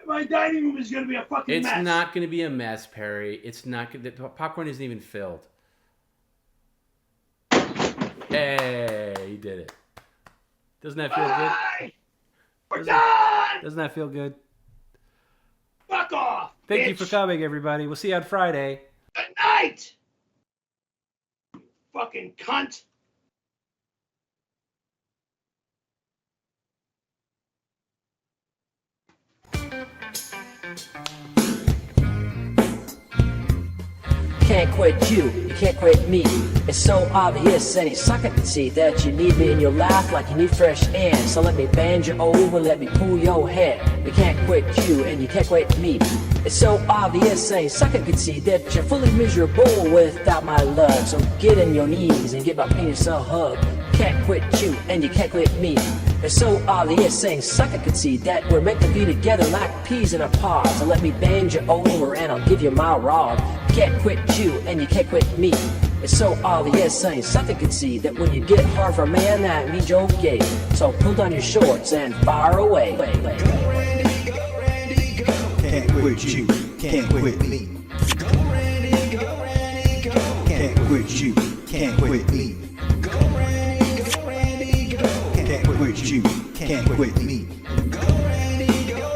My dining room is gonna be a fucking It's mess. not going to be a mess, Perry. It's not. The popcorn isn't even filled. Hey, you did it. Doesn't that feel good? Bye! We're Doesn't done! Doesn't that feel good? Fuck off, Thank you for bitch! coming, everybody. We'll see you on Friday. Good night! Fucking cunt! Can't quit you can't quit me. It's so obvious, any sucker can see that you need me in your life like you need fresh air. So let me bend you over, let me pull your hair. You can't quit you and you can't quit me. It's so obvious, any sucker can see that you're fully miserable without my love. So get in your knees and give my penis a hug. Can't quit you and you can't quit me. It's so obvious, saying sucker can see that we're meant to be together like peas in a pod. So let me bend you over and I'll give you my rod. Can't quit you and you can't quit me. It's so obvious, saying sucker can see that when you get hard for a man, that means you're gay. So pull down your shorts and fire away. Go Randy, go Randy, go. Can't quit you, can't quit me. Go Randy, go Randy, go. Can't quit you, can't quit me. Go Randy, go. Can't quit you, can't quit me. Go Randy, go.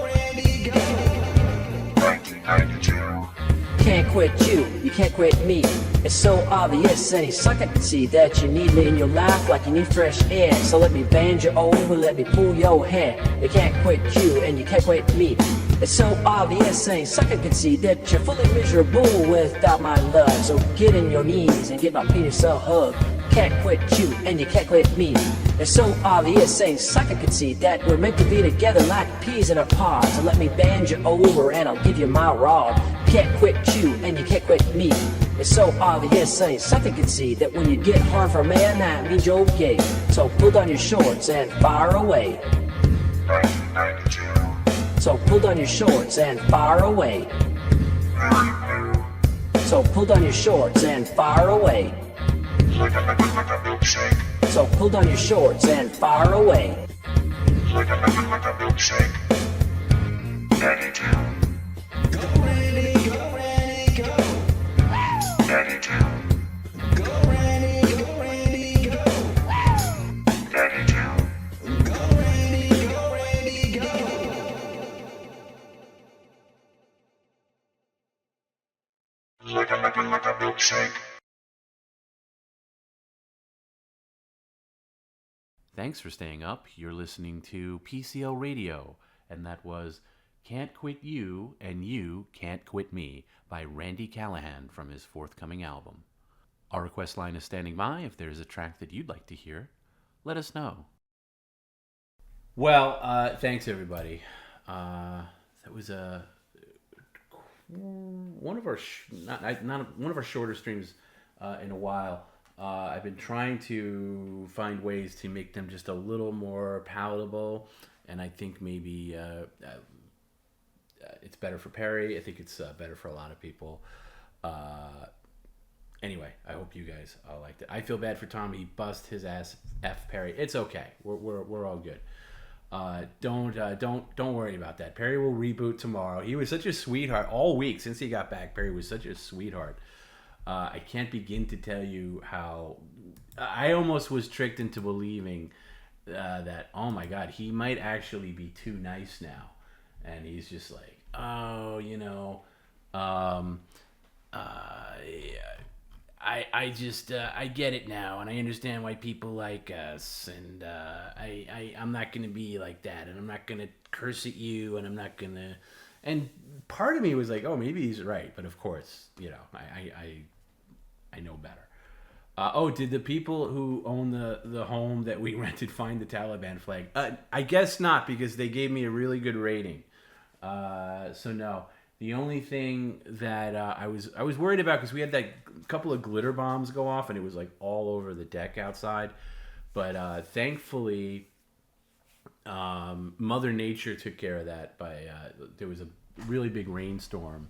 1992. Can't quit you can't quit me. It's so obvious, any sucker can see that you need me in your life like you need fresh air. So let me bend you over, let me pull your hair. You can't quit you and you can't quit me. It's so obvious, any sucker can see that you're fully miserable without my love. So get in your knees and give my penis a hug. Can't quit you and you can't quit me. It's so obvious, saying sucker can see that we're meant to be together like peas in a pod. So let me bend you over and I'll give you my rod. Can't quit you and you can't quit me. It's so obvious, saying sucker can see that when you get hard for a man, that means you're gay. So pull down your shorts and fire away. 1992. So pull down your shorts and fire away. Very blue. So pull down your shorts and fire away. Like a milkshake. So pull down your shorts and fire away. Like a milkshake. 92. Go Randy, go. 92. Go Randy, go. 92. Go Randy, go. Like a milkshake. Thanks for staying up. You're listening to PCL Radio, and that was Can't Quit You and You Can't Quit Me by Randy Callahan from his forthcoming album. Our request line is standing by. If there's a track that you'd like to hear, let us know. Well, thanks everybody. That was one of our not one of our shorter streams in a while. I've been trying to find ways to make them just a little more palatable, and I think maybe it's better for Perry. I think it's better for a lot of people. Anyway, I hope you guys liked it. I feel bad for Tom. He bust his ass, F Perry. It's okay. We're all good. Don't worry about that. Perry will reboot tomorrow. He was such a sweetheart all week since he got back. Perry was such a sweetheart. I can't begin to tell you how I almost was tricked into believing that, oh my God, he might actually be too nice now. And he's just like, oh, I just I get it now, and I understand why people like us, and I'm not gonna be like that, and I'm not gonna curse at you, and I'm not gonna. And part of me was like, oh, maybe he's right, but of course, I know better. Did the people who own the home that we rented find the Taliban flag? I guess not, because they gave me a really good rating. So no. The only thing that I was worried about, because we had that couple of glitter bombs go off, and it was like all over the deck outside. But thankfully, Mother Nature took care of that. There was a really big rainstorm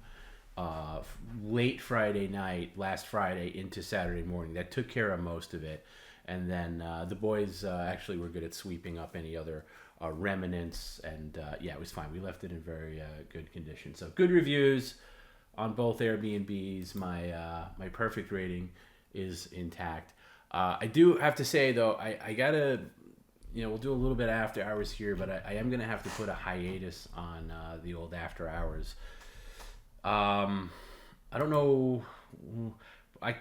late Friday night, last Friday into Saturday morning. That took care of most of it. And then the boys actually were good at sweeping up any other remnants, and yeah, it was fine. We left it in very good condition. So good reviews on both Airbnbs. My perfect rating is intact. I do have to say though, I gotta, we'll do a little bit after hours here, but I am gonna have to put a hiatus on the old after hours. I don't know. I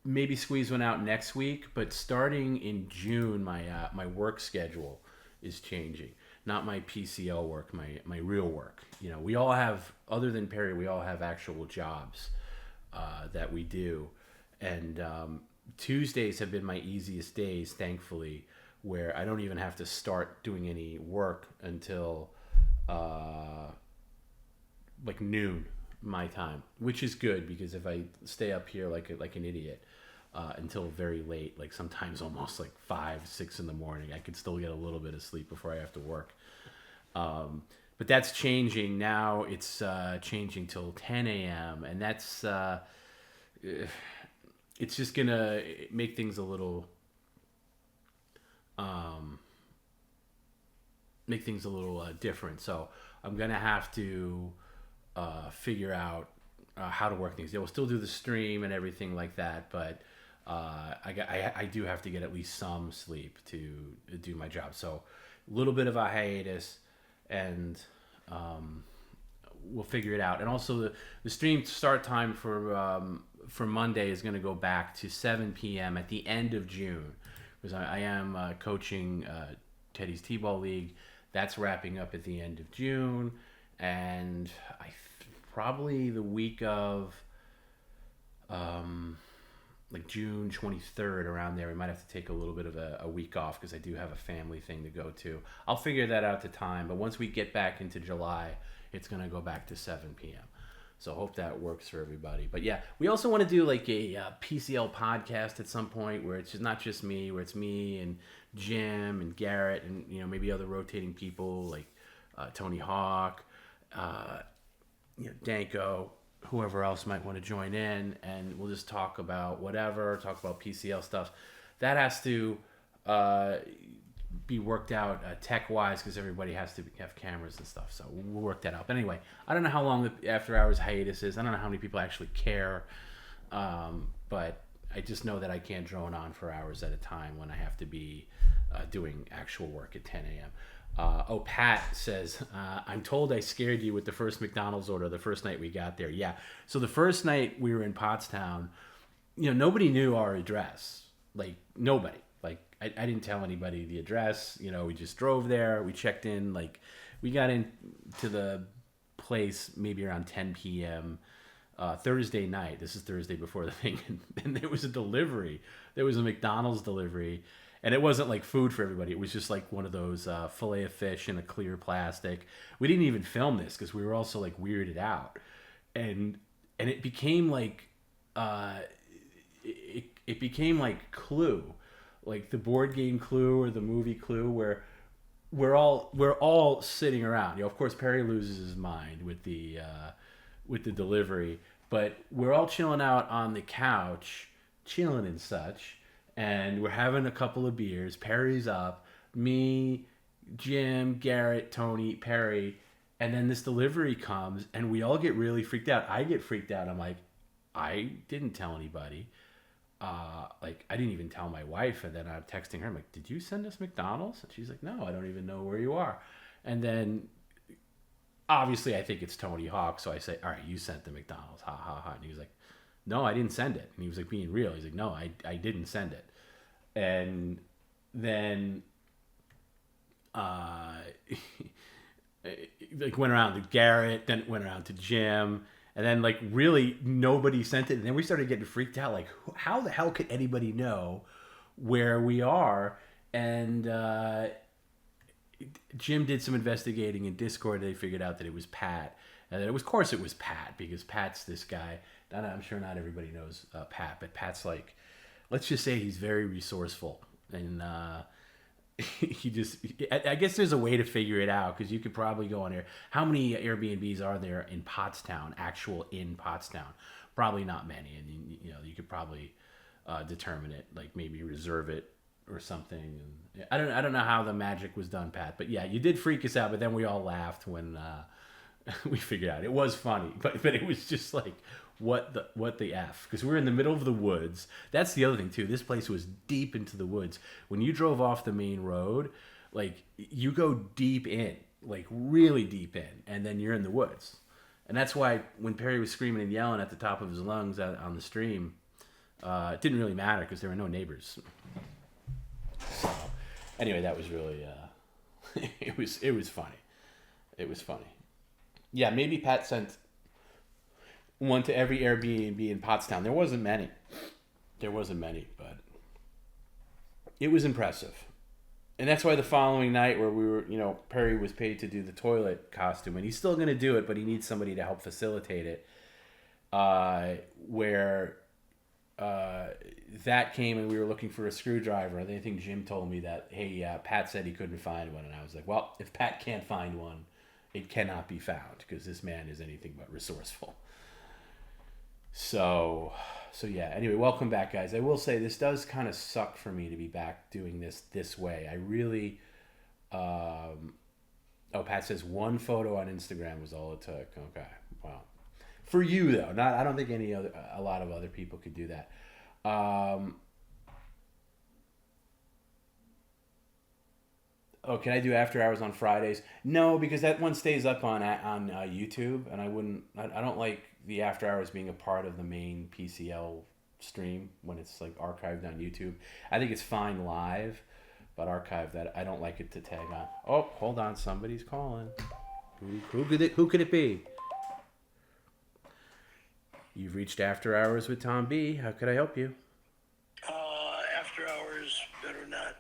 maybe squeeze one out next week, but starting in June, my work schedule is changing. Not my PCL work, my real work. We all have, other than Perry, we all have actual jobs that we do, and Tuesdays have been my easiest days, thankfully, where I don't even have to start doing any work until like noon my time, which is good because if I stay up here like an idiot until very late, like sometimes almost like 5-6 in the morning, I could still get a little bit of sleep before I have to work. But that's changing now. It's changing till 10 a.m. and that's it's just gonna make things a little different. So I'm gonna have to figure out how to work things. They will still do the stream and everything like that, but I do have to get at least some sleep to do my job. So a little bit of a hiatus, and we'll figure it out. And also the stream start time for Monday is going to go back to 7 p.m. at the end of June, because I am coaching Teddy's T-Ball League. That's wrapping up at the end of June, and probably the week of like June 23rd, around there, we might have to take a little bit of a week off because I do have a family thing to go to. I'll figure that out at the time, but once we get back into July, it's going to go back to 7 p.m. So I hope that works for everybody. But yeah, we also want to do like a PCL podcast at some point where it's just not just me, where it's me and Jim and Garrett and maybe other rotating people like Tony Hawk, Danko, whoever else might want to join in, and we'll just talk about whatever, talk about PCL stuff. That has to be worked out tech-wise because everybody has to have cameras and stuff, so we'll work that out. But anyway, I don't know how long the after-hours hiatus is. I don't know how many people actually care, but I just know that I can't drone on for hours at a time when I have to be doing actual work at 10 a.m. Pat says, I'm told I scared you with the first McDonald's order the first night we got there. Yeah. So the first night we were in Pottstown, nobody knew our address. Like, nobody. Like, I didn't tell anybody the address. We just drove there. We checked in. Like, we got into the place maybe around 10 p.m. Thursday night. This is Thursday before the thing. And there was a delivery. There was a McDonald's delivery. And it wasn't like food for everybody. It was just like one of those fillet of fish in a clear plastic. We didn't even film this because we were also like weirded out. And it became like it became like Clue, like the board game Clue or the movie Clue, where we're all sitting around. Of course, Perry loses his mind with the delivery, but we're all chilling out on the couch, chilling and such. And we're having a couple of beers. Perry's up. Me, Jim, Garrett, Tony, Perry. And then this delivery comes, and we all get really freaked out. I get freaked out. I'm like, I didn't tell anybody. Like, I didn't even tell my wife. And then I'm texting her. I'm like, did you send us McDonald's? And she's like, no, I don't even know where you are. And then, obviously, I think it's Tony Hawk. So I say, all right, you sent the McDonald's. Ha, ha, ha. And he was like, no, I didn't send it. And he was like being real. He's like, no, I didn't send it. And then like went around to Garrett, then went around to Jim, and then like really nobody sent it. And then we started getting freaked out. Like, how the hell could anybody know where we are? And Jim did some investigating in Discord. They figured out that it was Pat. And then of course it was Pat, because Pat's this guy. I'm sure not everybody knows Pat, but Pat's like, let's just say he's very resourceful. And I guess there's a way to figure it out, because you could probably go on there. How many Airbnbs are there in Pottstown, in Pottstown? Probably not many. And you could probably determine it, like maybe reserve it or something. And I don't know how the magic was done, Pat, but yeah, you did freak us out. But then we all laughed when we figured out it was funny, but it was just like what the f, because we were in the middle of the woods. That's the other thing too. This place was deep into the woods. When you drove off the main road, like you go deep in, like really deep in, and then you're in the woods. And that's why when Perry was screaming and yelling at the top of his lungs on the stream, it didn't really matter because there were no neighbors. So anyway, that was really it was funny. It was funny. Yeah, maybe Pat sent one to every Airbnb in Pottstown. There wasn't many, but it was impressive. And that's why the following night, where we were, Perry was paid to do the toilet costume, and he's still going to do it, but he needs somebody to help facilitate it. Where that came, and we were looking for a screwdriver, and I think Jim told me that, hey, Pat said he couldn't find one, and I was like, well, if Pat can't find one, it cannot be found, because this man is anything but resourceful. So yeah, anyway, welcome back, guys. I will say this does kind of suck for me to be back doing this way. I really, Pat says one photo on Instagram was all it took. Okay, wow. For you though, I don't think a lot of other people could do that. Can I do after hours on Fridays? No, because that one stays up on YouTube, and I don't like the after hours being a part of the main PCL stream when it's like archived on YouTube. I think it's fine live, but archived, that I don't like it to tag on. Oh, hold on, somebody's calling. Who could it be? You've reached After Hours with Tom B. How could I help you? After hours better not.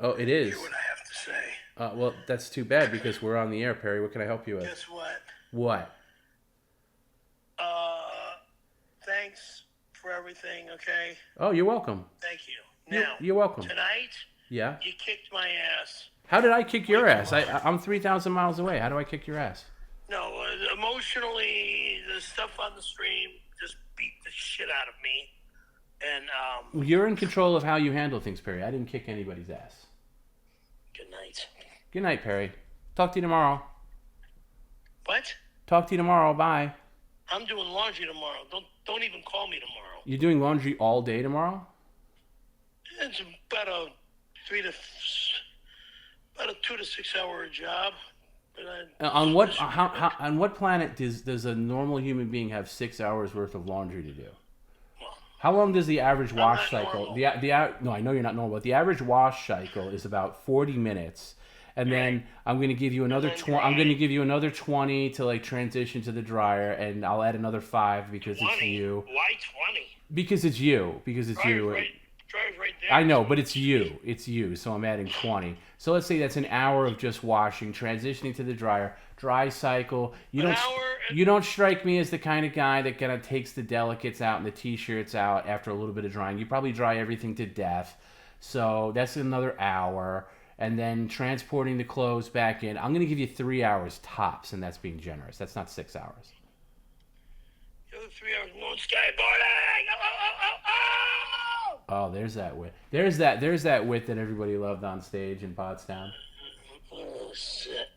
Oh, it is. Hear what I have to say. Well, that's too bad because we're on the air, Perry. What can I help you with? Guess what? What? Thanks for everything. Okay. Oh, you're welcome. Thank you. Now, you're welcome. Tonight, Yeah. you kicked my ass. How did I kick your ass? I'm 3,000 miles away. How do I kick your ass? No, emotionally, the stuff on the stream just beat the shit out of me. And You're in control of how you handle things, Perry. I didn't kick anybody's ass. good night. Good night, Perry. Talk to you tomorrow. What? Talk to you tomorrow. Bye. I'm doing laundry tomorrow. Don't even call me tomorrow. You're doing laundry all day tomorrow? It's about a 2 to 6 hour job. But On what planet does a normal human being have 6 hours worth of laundry to do? Well, How long does the average wash not cycle? normal. No, I know you're not normal, but the average wash cycle is about 40 minutes. And then I'm going to give you another 20. I'm going to give you another 20 to like transition to the dryer, and I'll add another 5 because 20? it's you. Why 20? Because it's you. Because it's you. Dryer's right there. I know, but it's you. It's you. So I'm adding 20. So let's say that's an hour of just washing, transitioning to the dryer, dry cycle. You don't strike me as the kind of guy that kind of takes the delicates out and the t-shirts out after a little bit of drying. You probably dry everything to death. So that's another hour. And then transporting the clothes back in. I'm going to give you 3 hours tops, and that's being generous. That's not 6 hours. The other 3 hours going skateboarding. Oh, there's that wit. There's that wit that everybody loved on stage in Pottstown. Oh, shit.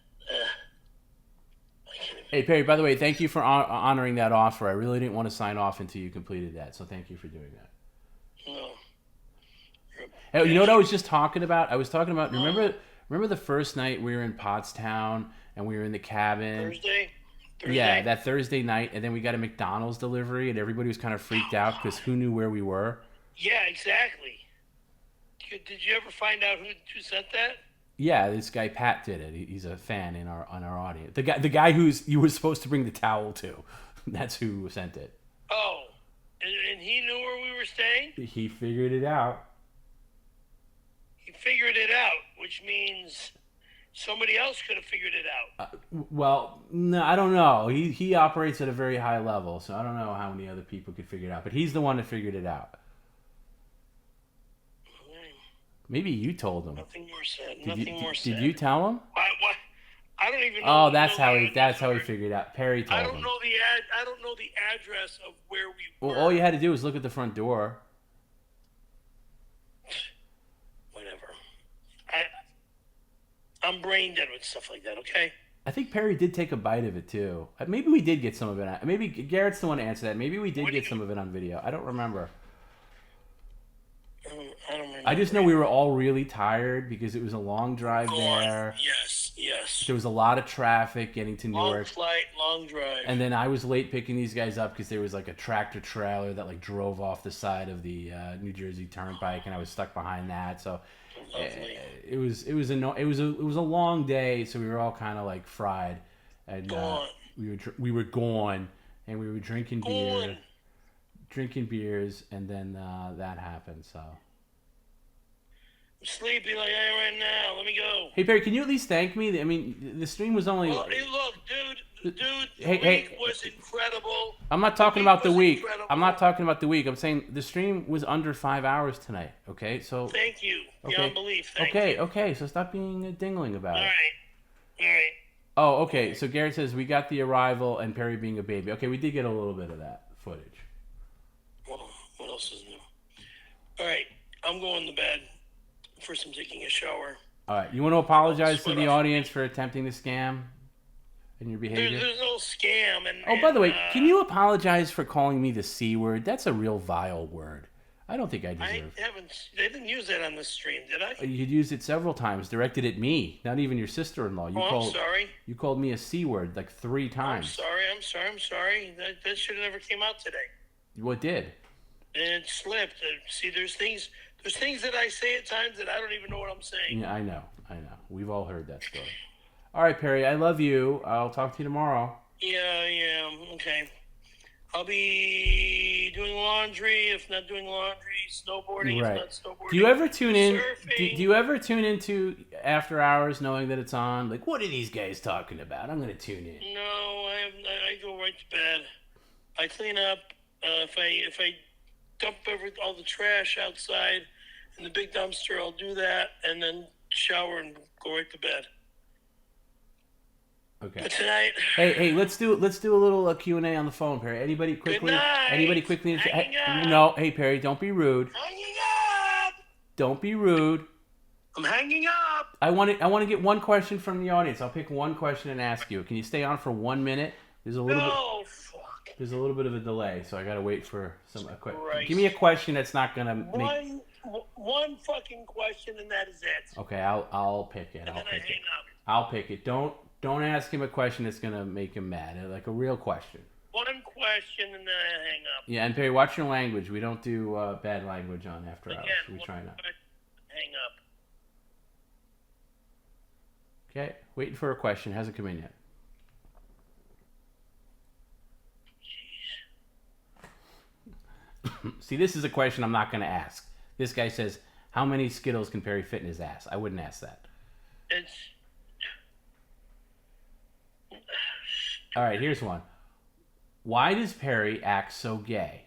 Hey, Perry, by the way, thank you for honoring that offer. I really didn't want to sign off until you completed that, so thank you for doing that. No. Hey, you know what I was just talking about? I was talking about, remember the first night we were in Pottstown and we were in the cabin? Thursday? Yeah, that Thursday night, and then we got a McDonald's delivery, and everybody was kind of freaked out because who knew where we were? Yeah, exactly. Did you ever find out who sent that? Yeah, this guy Pat did it. He's a fan on our audience. The guy who's you were supposed to bring the towel to. That's who sent it. Oh, and he knew where we were staying? He figured it out. He figured it out, which means somebody else could have figured it out. Well, no, I don't know. He operates at a very high level, so I don't know how many other people could figure it out. But he's the one that figured it out. Maybe you told him. Nothing more said. Did you tell him? I don't even know. Oh, that's how he figured it out. Perry told him. I don't know the address of where we were. Well, all you had to do was look at the front door. I'm brain dead with stuff like that. Okay. I think Perry did take a bite of it too. Maybe we did get some of it. Maybe Garrett's the one to answer that. Maybe we did get some of it on video. I don't remember. I don't remember. I just know we were all really tired because it was a long drive there. Yes. There was a lot of traffic getting to Long Newark. flight, long drive. And then I was late picking these guys up because there was like a tractor trailer that like drove off the side of the New Jersey Turnpike, and I was stuck behind that. So Lovely. it was a long day. So we were all kind of like fried, and Gone. we were gone, and we were drinking beers, and then that happened. So. I'm sleepy like I am right now. Let me go. Hey Perry, can you at least thank me? I mean, the stream was only. Well, hey, look, dude. The Hey, week was incredible. I'm not talking about the was week. incredible. I'm not talking about the week. I'm saying the stream was under 5 hours tonight. Okay, so. Thank you. Okay. Beyond belief. Thank you. Okay. So stop being a dingling about All it. right. Oh, okay. So Garrett says we got the arrival and Perry being a baby. Okay, we did get a little bit of that footage. Well, what else is new? All right. I'm going to bed. First, I'm taking a shower. All right, you want to apologize to Sweat the off. audience for attempting to scam and your behavior? There's no scam. Oh, by the way, can you apologize for calling me the C word? That's a real vile word. I don't think I deserve. I didn't use that on the stream, did I? You used it several times, directed at me, not even your sister-in-law. I'm sorry. You called me a C word like 3 I'm times. sorry. That should have never came out today. What did? And it slipped. See, there's things that I say at times that I don't even know what I'm saying. Yeah, I know. We've all heard that story. All right, Perry, I love you. I'll talk to you tomorrow. Yeah, okay. I'll be doing laundry, if not doing laundry, snowboarding, Right. if not snowboarding. Do you ever tune in? Surfing. Do you ever tune into After Hours knowing that it's on? Like, what are these guys talking about? I'm going to tune in. No, I go right to bed. I clean up. If I dump all the trash outside in the big dumpster, I'll do that, and then shower and go right to bed. Okay. But tonight, Hey, let's do a little Q&A on the phone, Perry. Anybody quickly? night. Anybody quickly? Hanging up. No, hey Perry, don't be rude. hanging up. Don't be rude. I'm hanging up. I want to get one question from the audience. I'll pick one question and ask you. Can you stay on for 1 minute? There's a little bit. No, fuck. There's a little bit of a delay, so I gotta wait for some. Christ. Give me a question that's not gonna make. One fucking question, and that is it. Okay, I'll pick it. And then I hang up. I'll pick it. Don't ask him a question that's gonna make him mad. Like a real question. One question, and then I hang up. Yeah, and Perry, watch your language. We don't do bad language on After Hours. Again, We try not. Hang up. Okay, waiting for a question. Hasn't come in yet. See, this is a question I'm not going to ask. This guy says, how many Skittles can Perry fit in his ass? I wouldn't ask that. It's All right, here's one. Why does Perry act so gay?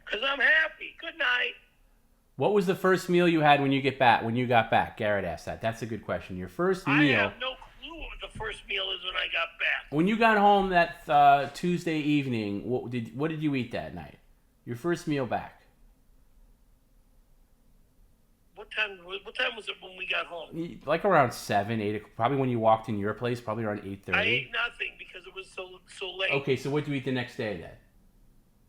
because I'm happy. Good night. What was the first meal you had when you got back? Garrett asked that. That's a good question. Your first I meal. have no clue what the first meal is when I got back. When you got home that Tuesday evening, what did you eat that night? Your first meal back. What time was it when we got home? Like around 7, 8 o'clock. Probably when you walked in your place. Probably around 8:30. I ate nothing because it was so late. Okay, so what did you eat the next day then?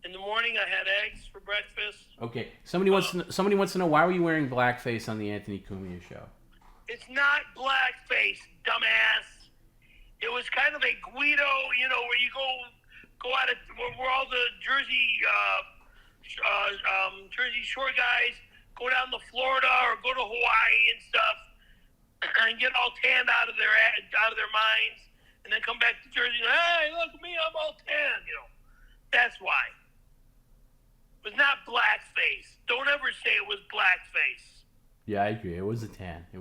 In the morning, I had eggs for breakfast. Okay, somebody wants to know why were you wearing blackface on the Anthony Cumia show? It's not blackface, dumbass. It was kind of a Guido, where you go out of where all the Jersey Shore guys go down to Florida or go to Hawaii and stuff, and get all tanned out of their minds, and then come back to Jersey. Hey, look at me, I'm all tan. That's why. It was not blackface. Don't ever say it was blackface. Yeah, I agree. It was a tan. Good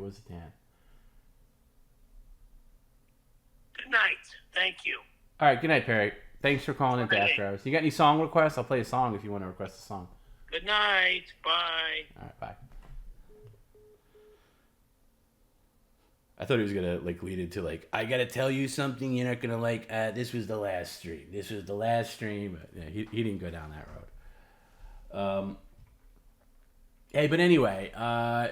night. Thank you. All right, good night, Perry. Thanks for calling into Good night. After Hours. You got any song requests? I'll play a song if you want to request a song. Good night. Bye. All right, bye. I thought he was gonna lead into I gotta tell you something you're not gonna like. This was the last stream. But yeah, he didn't go down that road. Hey, but anyway,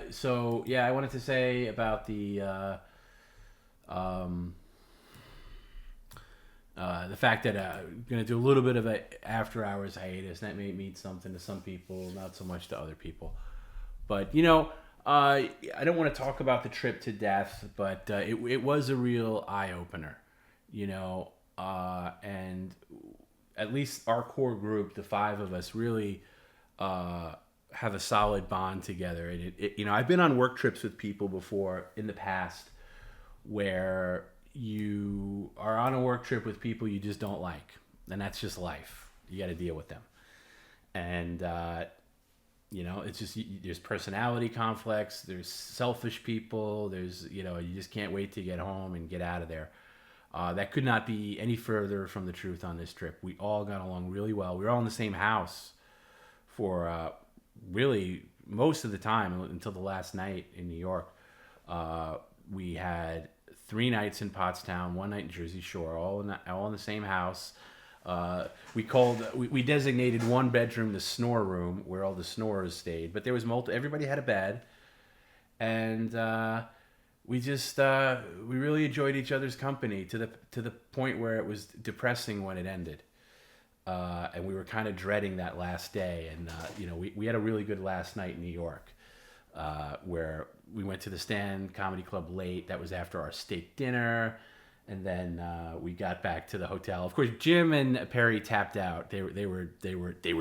so yeah, I wanted to say about the fact that I'm going to do a little bit of a after hours hiatus. That may mean something to some people, not so much to other people. But I don't want to talk about the trip to death, but it was a real eye opener, and at least our core group, the five of us, really have a solid bond together. And I've been on work trips with people before in the past where you are on a work trip with people you just don't like, and that's just life. You got to deal with them, and it's just there's personality conflicts, there's selfish people, there's you just can't wait to get home and get out of there. That could not be any further from the truth on this trip. We all got along really well. We were all in the same house for really most of the time until the last night in New York. We had 3 nights in Pottstown, 1 night in Jersey Shore, all in the same house. We designated one bedroom the snore room where all the snorers stayed, but there was everybody had a bed, and we really enjoyed each other's company to the point where it was depressing when it ended. And we were kind of dreading that last day, and we had a really good last night in New York, where we went to the Stand Comedy Club late. That was after our steak dinner, and then we got back to the hotel. Of course, Jim and Perry tapped out. They were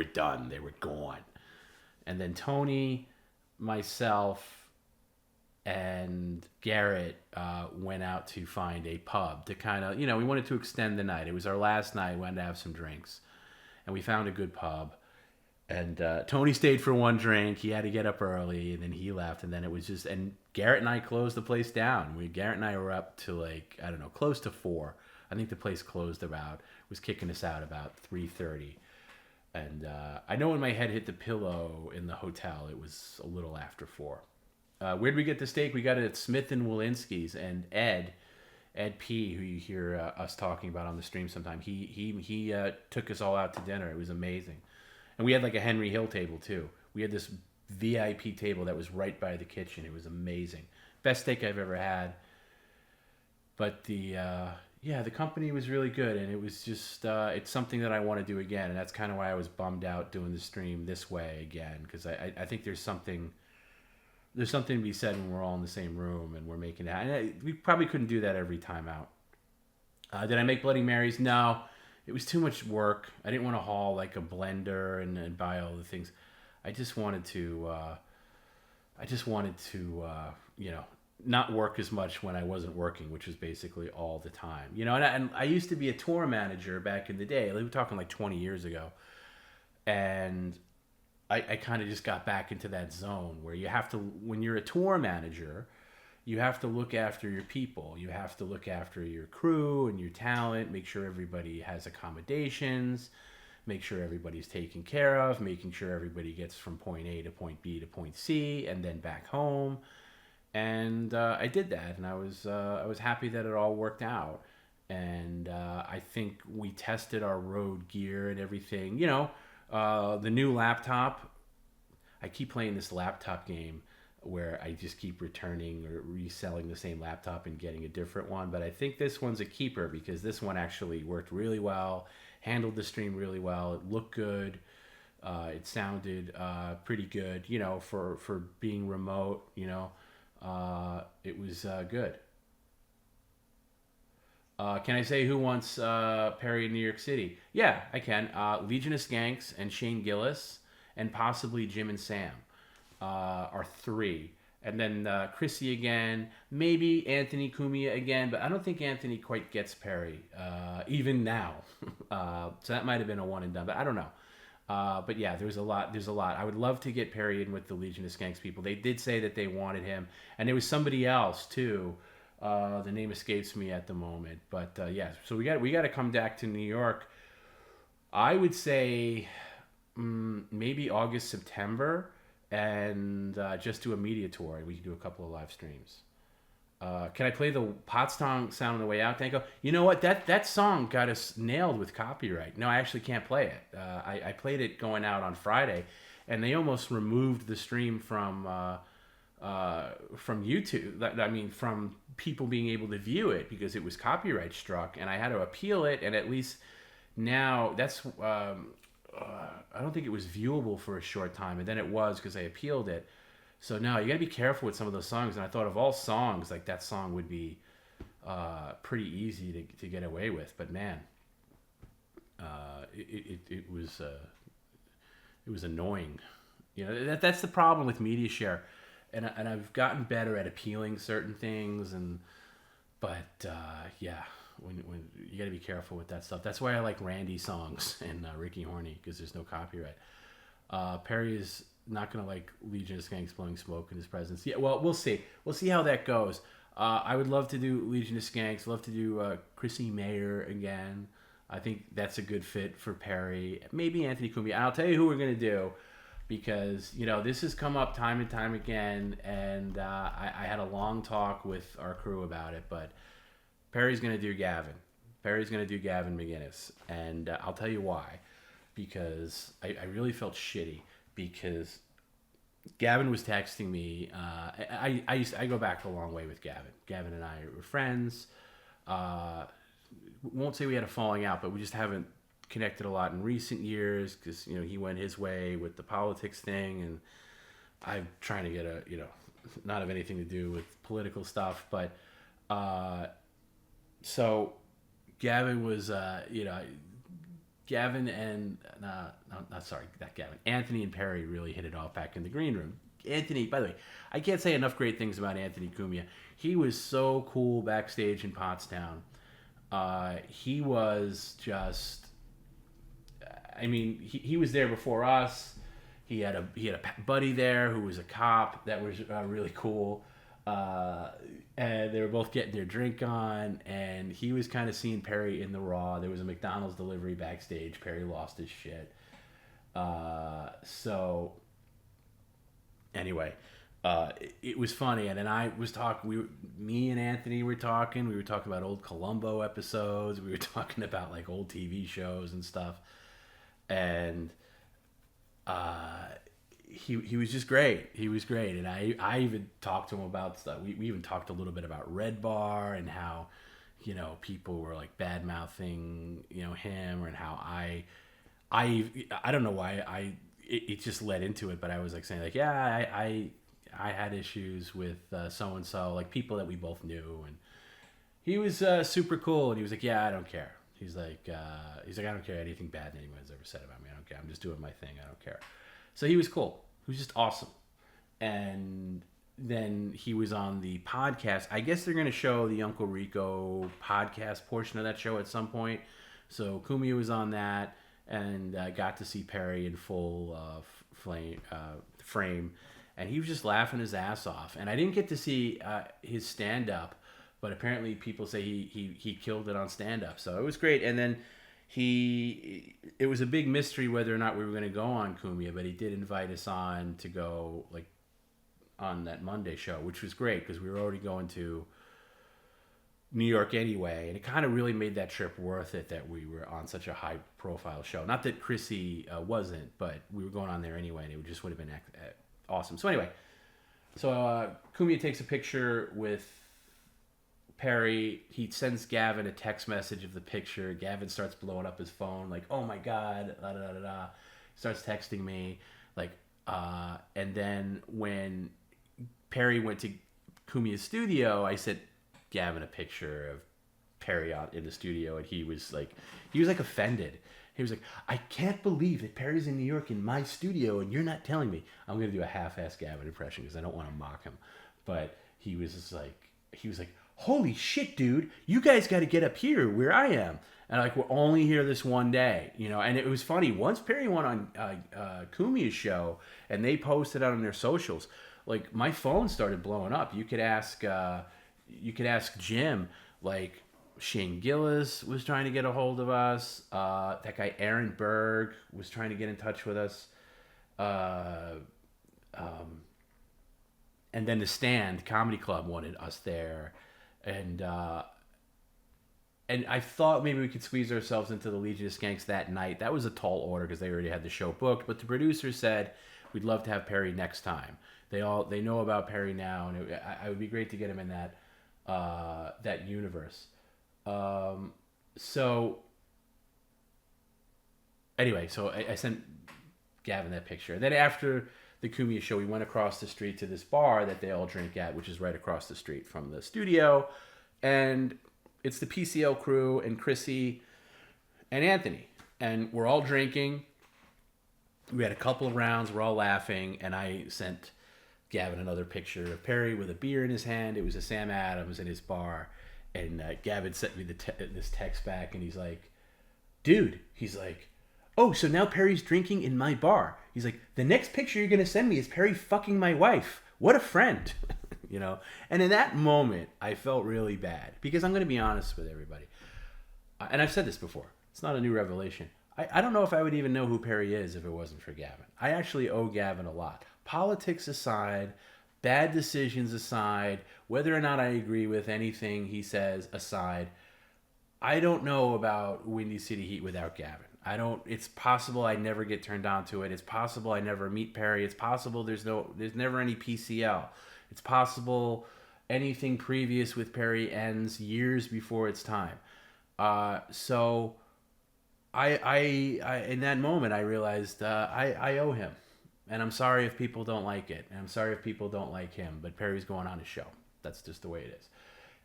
done. They were gone. And then Tony, myself, and Garrett went out to find a pub to kind of we wanted to extend the night. It was our last night. We wanted to have some drinks, and we found a good pub. And Tony stayed for 1 drink. He had to get up early, and then he left. And then it was and Garrett and I closed the place down. Garrett and I were up to close to 4. I think the place closed was kicking us out about 3:30. And I know when my head hit the pillow in the hotel, it was a little after 4. Where'd we get the steak? We got it at Smith and Walensky's, and Ed P, who you hear us talking about on the stream sometime, he took us all out to dinner. It was amazing. And we had a Henry Hill table too. We had this VIP table that was right by the kitchen. It was amazing. Best steak I've ever had. But the company was really good, and it was just it's something that I want to do again, and that's kind of why I was bummed out doing the stream this way again, because I think there's something to be said when we're all in the same room and we're making it. And we probably couldn't do that every time out. Did I make Bloody Marys? No. It was too much work. I didn't want to haul a blender and buy all the things. I just wanted to not work as much when I wasn't working, which was basically all the time. And I used to be a tour manager back in the day. We're talking 20 years ago. And I kind of just got back into that zone where you have to, when you're a tour manager, you have to look after your people. You have to look after your crew and your talent, make sure everybody has accommodations, make sure everybody's taken care of, making sure everybody gets from point A to point B to point C and then back home. And I did that, and I was happy that it all worked out. And I think we tested our road gear and everything. The new laptop. I keep playing this laptop game where I just keep returning or reselling the same laptop and getting a different one. But I think this one's a keeper because this one actually worked really well, handled the stream really well. It looked good. It sounded pretty good, for being remote, it was good. Can I say who wants Perry in New York City? Yeah, I can. Legion of Skanks and Shane Gillis and possibly Jim and Sam are 3. And then Chrissy again, maybe Anthony Cumia again, but I don't think Anthony quite gets Perry, even now. So that might have been a one and done, but I don't know. But yeah, there's a lot. I would love to get Perry in with the Legion of Skanks people. They did say that they wanted him, and there was somebody else too. The name escapes me at the moment, but yeah. So we got to come back to New York. I would say maybe August, September, and just do a media tour. We can do a couple of live streams. Can I play the Pottstown sound on the way out, Danko? You know what? That song got us nailed with copyright. No, I actually can't play it. I played it going out on Friday, and they almost removed the stream from YouTube. I mean, from people being able to view it because it was copyright struck, and I had to appeal it. And at least now that's I don't think it was viewable for a short time, and then it was because I appealed it. So now you got to be careful with some of those songs. And I thought of all songs, like that song would be pretty easy to get away with. But man, it was annoying. You know, that's the problem with media share. And I've gotten better at appealing certain things, but yeah, when you got to be careful with that stuff. That's why I like Randy songs and Ricky Horny, because there's no copyright. Perry is not gonna like Legion of Skanks blowing smoke in his presence. Yeah, well, we'll see. We'll see how that goes. I would love to do Legion of Skanks. Love to do Chrissy Mayer again. I think that's a good fit for Perry. Maybe Anthony Cumia. And I'll tell you who we're gonna do, because you know this has come up time and time again, and I had a long talk with our crew about it. But Perry's gonna do Gavin. Perry's gonna do Gavin McGinnis, and I'll tell you why. Because I really felt shitty, because Gavin was texting me. I go back a long way with Gavin. Gavin and I were friends. Won't say we had a falling out, but we just haven't connected a lot in recent years, because you know he went his way with the politics thing, and I'm trying to get not have anything to do with political stuff. But so Gavin was Gavin and Anthony and Perry really hit it off back in the green room. Anthony, by the way, I can't say enough great things about Anthony Cumia. He was so cool backstage in Pottstown. He was just, I mean, he was there before us. He had a buddy there who was a cop that was really cool. And they were both getting their drink on, and he was kind of seeing Perry in the Raw. There was a McDonald's delivery backstage. Perry lost his shit. So anyway, it was funny. And then I was talking, me and Anthony were talking. We were talking about old Columbo episodes. We were talking about like old TV shows and stuff. And he was just great. He was great. And I even talked to him about stuff. We even talked a little bit about Red Bar and how, you know, people were like bad mouthing, you know, him, and how I don't know why it just led into it, but I was like saying like, yeah, I had issues with so-and-so, like people that we both knew. And he was super cool. And he was like, yeah, I don't care. He's like, I don't care anything bad that anyone's ever said about me. I don't care. I'm just doing my thing. I don't care. So he was cool. He was just awesome. And then he was on the podcast. I guess they're going to show the Uncle Rico podcast portion of that show at some point. So Cumia was on that, and got to see Perry in full frame. And he was just laughing his ass off. And I didn't get to see his stand-up, but apparently people say he killed it on stand-up. So it was great. And then it was a big mystery whether or not we were going to go on Cumia, but he did invite us on to go like on that Monday show, which was great because we were already going to New York anyway, and it kind of really made that trip worth it that we were on such a high profile show. Not that Chrissy wasn't, but we were going on there anyway, and it just would have been awesome. So anyway, Cumia takes a picture with Perry. He sends Gavin a text message of the picture. Gavin starts blowing up his phone like, oh my god, da da da da. Starts texting me like, and then when Perry went to Cumia's studio, I sent Gavin a picture of Perry out in the studio, and he was like offended. He was like, I can't believe that Perry's in New York in my studio and you're not telling me. I'm gonna do a half-ass Gavin impression because I don't want to mock him, but he was like, holy shit, dude, you guys got to get up here where I am. And like, we're only here this one day, you know. And it was funny, once Perry went on Cumia's show and they posted out on their socials, like my phone started blowing up. You could ask Jim, like Shane Gillis was trying to get a hold of us. That guy Aaron Berg was trying to get in touch with us. And then the Stand Comedy Club wanted us there. And I thought maybe we could squeeze ourselves into the Legion of Skanks that night. That was a tall order because they already had the show booked. But the producer said, We'd love to have Perry next time. They know about Perry now, and I would be great to get him in that universe. So anyway, so I sent Gavin that picture. Then after the Kumia show, we went across the street to this bar that they all drink at, which is right across the street from the studio. And it's the PCL crew and Chrissy and Anthony. And we're all drinking. We had a couple of rounds. We're all laughing. And I sent Gavin another picture of Perry with a beer in his hand. It was a Sam Adams in his bar. And Gavin sent me this text back. And he's like, dude, he's like, oh, so now Perry's drinking in my bar. He's like, the next picture you're going to send me is Perry fucking my wife. What a friend. You know? And in that moment, I felt really bad. Because I'm going to be honest with everybody. And I've said this before. It's not a new revelation. I don't know if I would even know who Perry is if it wasn't for Gavin. I actually owe Gavin a lot. Politics aside, bad decisions aside, whether or not I agree with anything he says aside, I don't know about Windy City Heat without Gavin. It's possible I never get turned on to it. It's possible I never meet Perry. It's possible there's never any PCL. It's possible anything previous with Perry ends years before its time. So I in that moment I realized I owe him, and I'm sorry if people don't like it, and I'm sorry if people don't like him. But Perry's going on his show. That's just the way it is.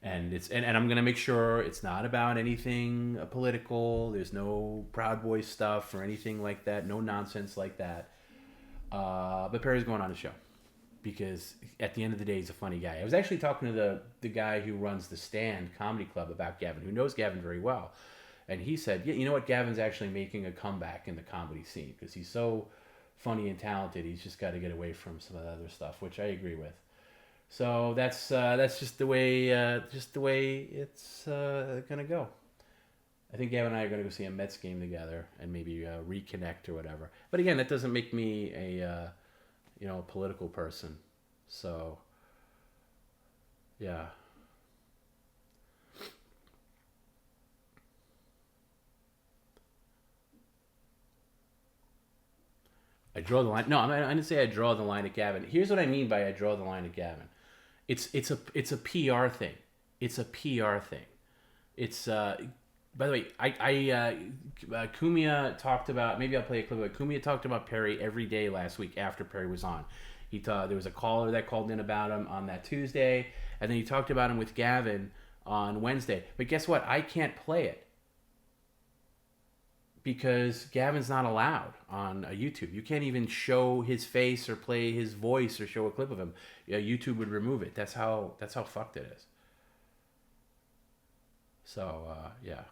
And and I'm gonna make sure it's not about anything political. There's no Proud Boys stuff or anything like that. No nonsense like that. But Perry's going on the show because at the end of the day, he's a funny guy. I was actually talking to the guy who runs the Stand Comedy Club about Gavin, who knows Gavin very well, and he said, yeah, you know what, Gavin's actually making a comeback in the comedy scene because he's so funny and talented. He's just got to get away from some of the other stuff, which I agree with. So that's just the way it's gonna go. I think Gavin and I are gonna go see a Mets game together and maybe reconnect or whatever. But again, that doesn't make me a political person. So yeah. I draw the line. No, I didn't say I draw the line at Gavin. Here's what I mean by I draw the line at Gavin. It's a PR thing. It's a PR thing. It's by the way, Kumia talked about, maybe I'll play a clip of it. Kumia talked about Perry every day last week after Perry was on. There was a caller that called in about him on that Tuesday, and then he talked about him with Gavin on Wednesday. But guess what? I can't play it because Gavin's not allowed on YouTube. You can't even show his face or play his voice or show a clip of him. YouTube would remove it. That's how fucked it is. So yeah,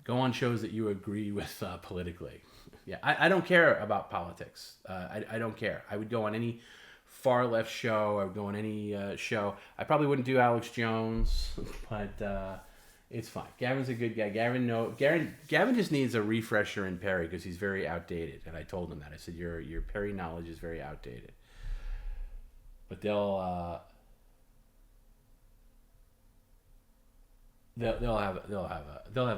go on shows that you agree with politically. Yeah, I don't care about politics. I don't care. I would go on any far left show. I would go on any show. I probably wouldn't do Alex Jones, but it's fine. Gavin's a good guy. Gavin just needs a refresher in Perry because he's very outdated. And I told him that. I said your Perry knowledge is very outdated. But they'll have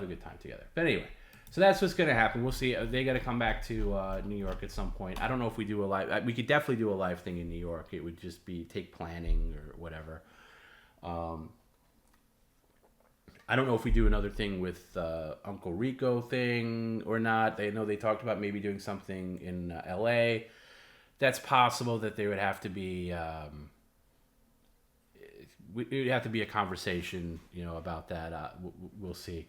a good time together. But anyway, so that's what's gonna happen. We'll see. They got to come back to New York at some point. I don't know if we do a live. We could definitely do a live thing in New York. It would just take planning or whatever. I don't know if we do another thing with Uncle Rico thing or not. They know they talked about maybe doing something in L.A. That's possible that there would have to be. It would have to be a conversation, about that. We'll see.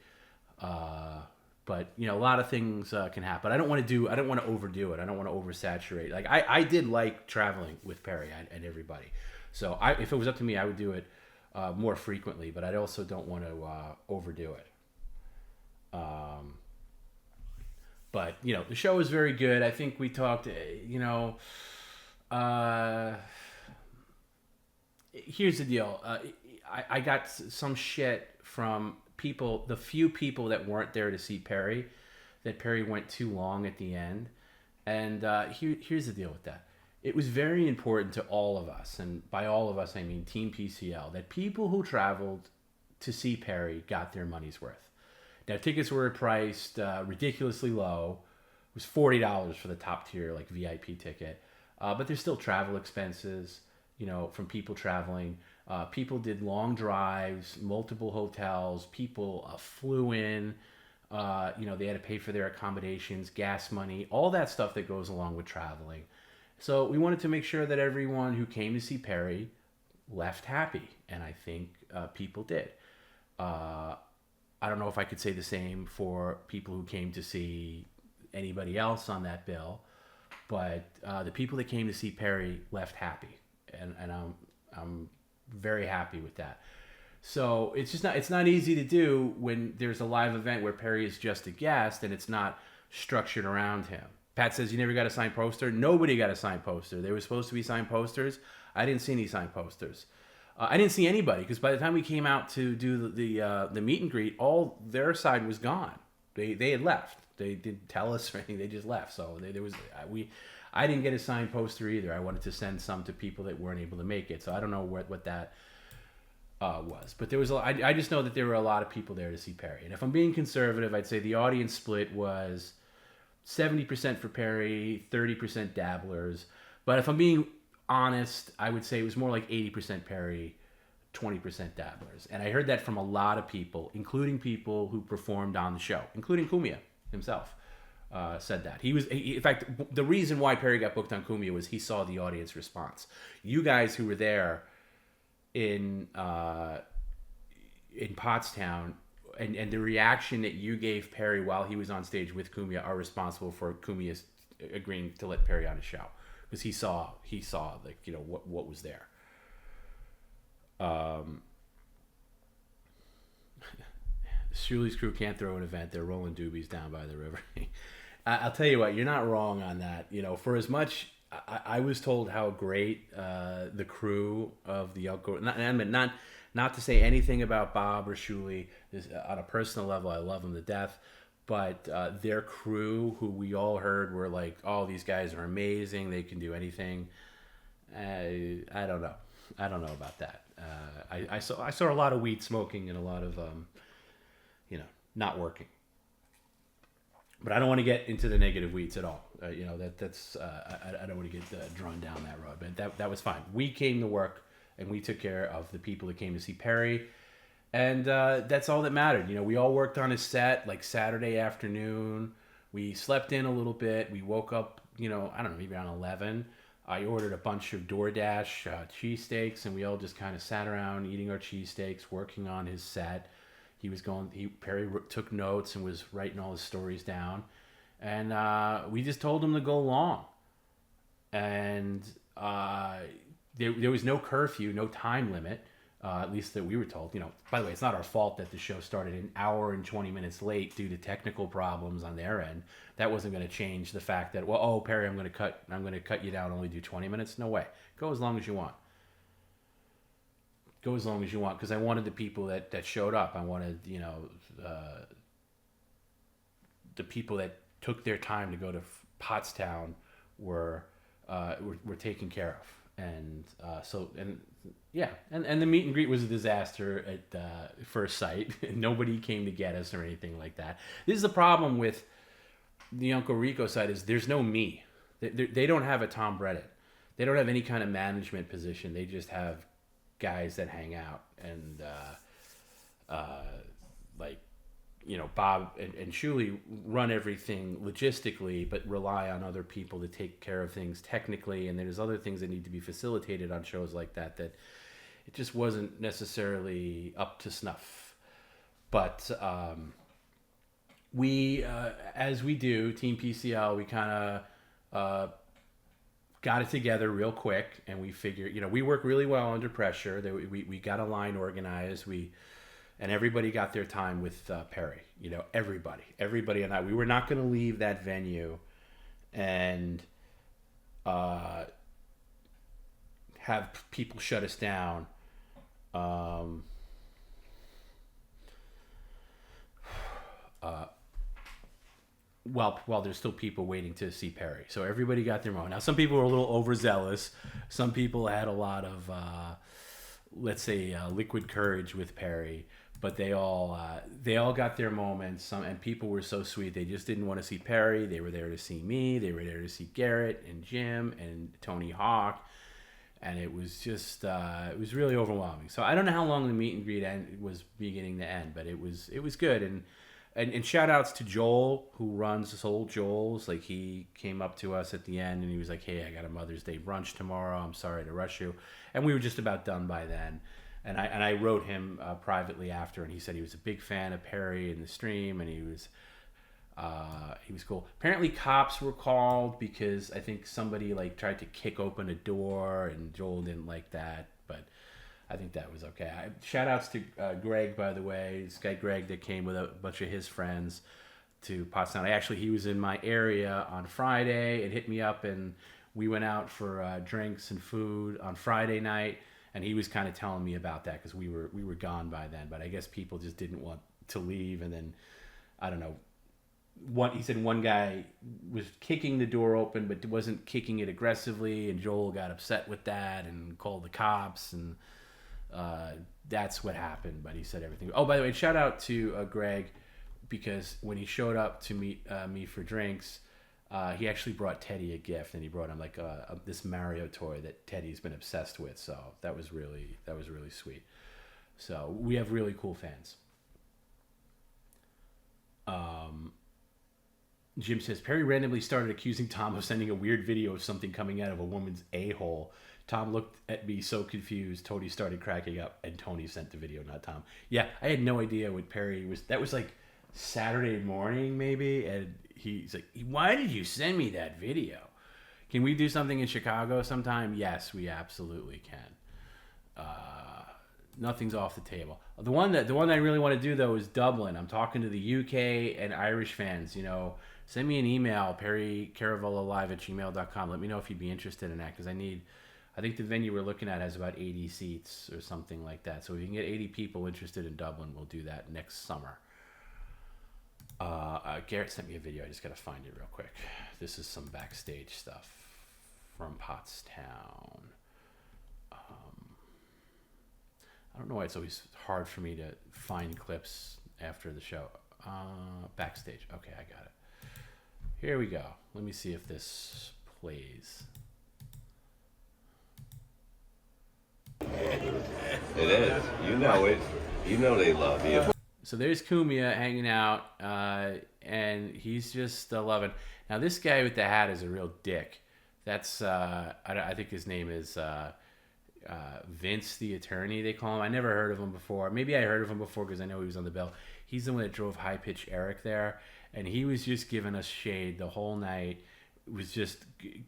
But a lot of things can happen. I don't want to overdo it. I don't want to oversaturate. Like I did like traveling with Perry and everybody. So if it was up to me, I would do it more frequently. But I also don't want to overdo it. But the show is very good. I think we talked. Here's the deal. I got some shit from people, the few people that weren't there to see Perry, that Perry went too long at the end. And here's the deal with that. It was very important to all of us, and by all of us I mean Team PCL, that people who traveled to see Perry got their money's worth. Now, tickets were priced ridiculously low, was $40 for the top tier like VIP ticket. But there's still travel expenses, from people traveling. People did long drives, multiple hotels. People flew in. They had to pay for their accommodations, gas money, all that stuff that goes along with traveling. So we wanted to make sure that everyone who came to see Perry left happy, and I think people did. I don't know if I could say the same for people who came to see anybody else on that bill, but the people that came to see Perry left happy, and I'm very happy with that. So it's not easy to do when there's a live event where Perry is just a guest and it's not structured around him. Pat says you never got a signed poster. Nobody got a signed poster. There was supposed to be signed posters. I didn't see any signed posters. I didn't see anybody because by the time we came out to do the meet and greet, all their side was gone. They had left. They didn't tell us or anything. They just left. So I didn't get a signed poster either. I wanted to send some to people that weren't able to make it. So I don't know what that was, but there was. I just know that there were a lot of people there to see Perry. And if I'm being conservative, I'd say the audience split was 70% for Perry, 30% dabblers. But if I'm being honest, I would say it was more like 80% Perry, 20% dabblers. And I heard that from a lot of people, including people who performed on the show, including Cumia himself. Said that in fact, the reason why Perry got booked on Cumia was he saw the audience response. You guys who were there in Pottstown and the reaction that you gave Perry while he was on stage with Cumia are responsible for Cumia agreeing to let Perry on his show, because he saw like what was there. Shuli's crew can't throw an event. They're rolling doobies down by the river. I'll tell you what, you're not wrong on that. For as much I was told how great the crew of the Elko, not to say anything about Bob or Shuli, on a personal level, I love them to death, but their crew, who we all heard were like, oh, these guys are amazing, they can do anything. I don't know. I don't know about that. I saw a lot of weed smoking and a lot of not working. But I don't want to get into the negative weeds at all. That's I don't want to get drawn down that road. But that was fine. We came to work and we took care of the people that came to see Perry, and that's all that mattered. We all worked on his set like Saturday afternoon. We slept in a little bit. We woke up, I don't know, maybe around 11. I ordered a bunch of DoorDash cheesesteaks, and we all just kind of sat around eating our cheesesteaks, working on his set. Perry took notes and was writing all his stories down, and we just told him to go long. And there was no curfew, no time limit, at least that we were told. By the way, it's not our fault that the show started an hour and 20 minutes late due to technical problems on their end. That wasn't going to change the fact that, Perry, I'm going to cut you down, only do 20 minutes. No way. Go as long as you want. Go as long as you want, because I wanted the people that showed up. I wanted, the people that took their time to go to Pottstown were taken care of. And and the meet and greet was a disaster at first sight. Nobody came to get us or anything like that. This is the problem with the Uncle Rico side, is there's no me. They don't have a Tom Bredett. They don't have any kind of management position. They just have guys that hang out, and Bob and Shuli run everything logistically, but rely on other people to take care of things technically, and there's other things that need to be facilitated on shows like that it just wasn't necessarily up to snuff. But we, as we do, Team PCL, we kind of got it together real quick, and we figured, we work really well under pressure. We got a line organized. And everybody got their time with Perry. Everybody and I. We were not going to leave that venue and have people shut us down. While there's still people waiting to see Perry. So everybody got their moment. Now, some people were a little overzealous. Some people had a lot of let's say, liquid courage with Perry. But they all got their moments. And people were so sweet. They just didn't want to see Perry. They were there to see me. They were there to see Garrett and Jim and Tony Hawk. And it was just it was really overwhelming. So I don't know how long the meet and greet was beginning to end, but it was good. And shout outs to Joel, who runs Soul Joel's. Like, he came up to us at the end and he was like, "Hey, I got a Mother's Day brunch tomorrow. I'm sorry to rush you." And we were just about done by then. And I wrote him privately after, and he said he was a big fan of Perry in the stream, and he was cool. Apparently, cops were called because I think somebody like tried to kick open a door, and Joel didn't like that. But I think that was okay. Shout outs to Greg, by the way. This guy Greg that came with a bunch of his friends to Pottstown. He was in my area on Friday and hit me up, and we went out for drinks and food on Friday night. And he was kind of telling me about that because we were gone by then. But I guess people just didn't want to leave. And then, I don't know, he said one guy was kicking the door open but wasn't kicking it aggressively. And Joel got upset with that and called the cops. And that's what happened. But he said everything. Oh, by the way, shout out to Greg, because when he showed up to meet me for drinks, he actually brought Teddy a gift, and he brought him like this Mario toy that Teddy's been obsessed with. So that was really sweet. So we have really cool fans. Jim says Perry randomly started accusing Tom of sending a weird video of something coming out of a woman's a-hole. Tom looked at me so confused. Tony started cracking up, and Tony sent the video, not Tom. Yeah, I had no idea what Perry was. That was like Saturday morning maybe, and he's like, "Why did you send me that video? Can we do something in Chicago sometime?" Yes, we absolutely can. Nothing's off the table. The one that I really want to do though is Dublin. I'm talking to the UK and Irish fans. Send me an email, perrycaravelalive@gmail.com. Let me know if you'd be interested in that, because I think the venue we're looking at has about 80 seats or something like that. So if you can get 80 people interested in Dublin, we'll do that next summer. Garrett sent me a video. I just got to find it real quick. This is some backstage stuff from Pottstown. I don't know why it's always hard for me to find clips after the show. Backstage. Okay, I got it. Here we go. Let me see if this plays. It is. You know it. You know they love you. So there's Kumia hanging out, and he's just loving. Now this guy with the hat is a real dick. That's I think his name is Vince the Attorney, they call him. I never heard of him before. Maybe I heard of him before because I know he was on the bill. He's the one that drove High Pitch Eric there, and he was just giving us shade the whole night. Was just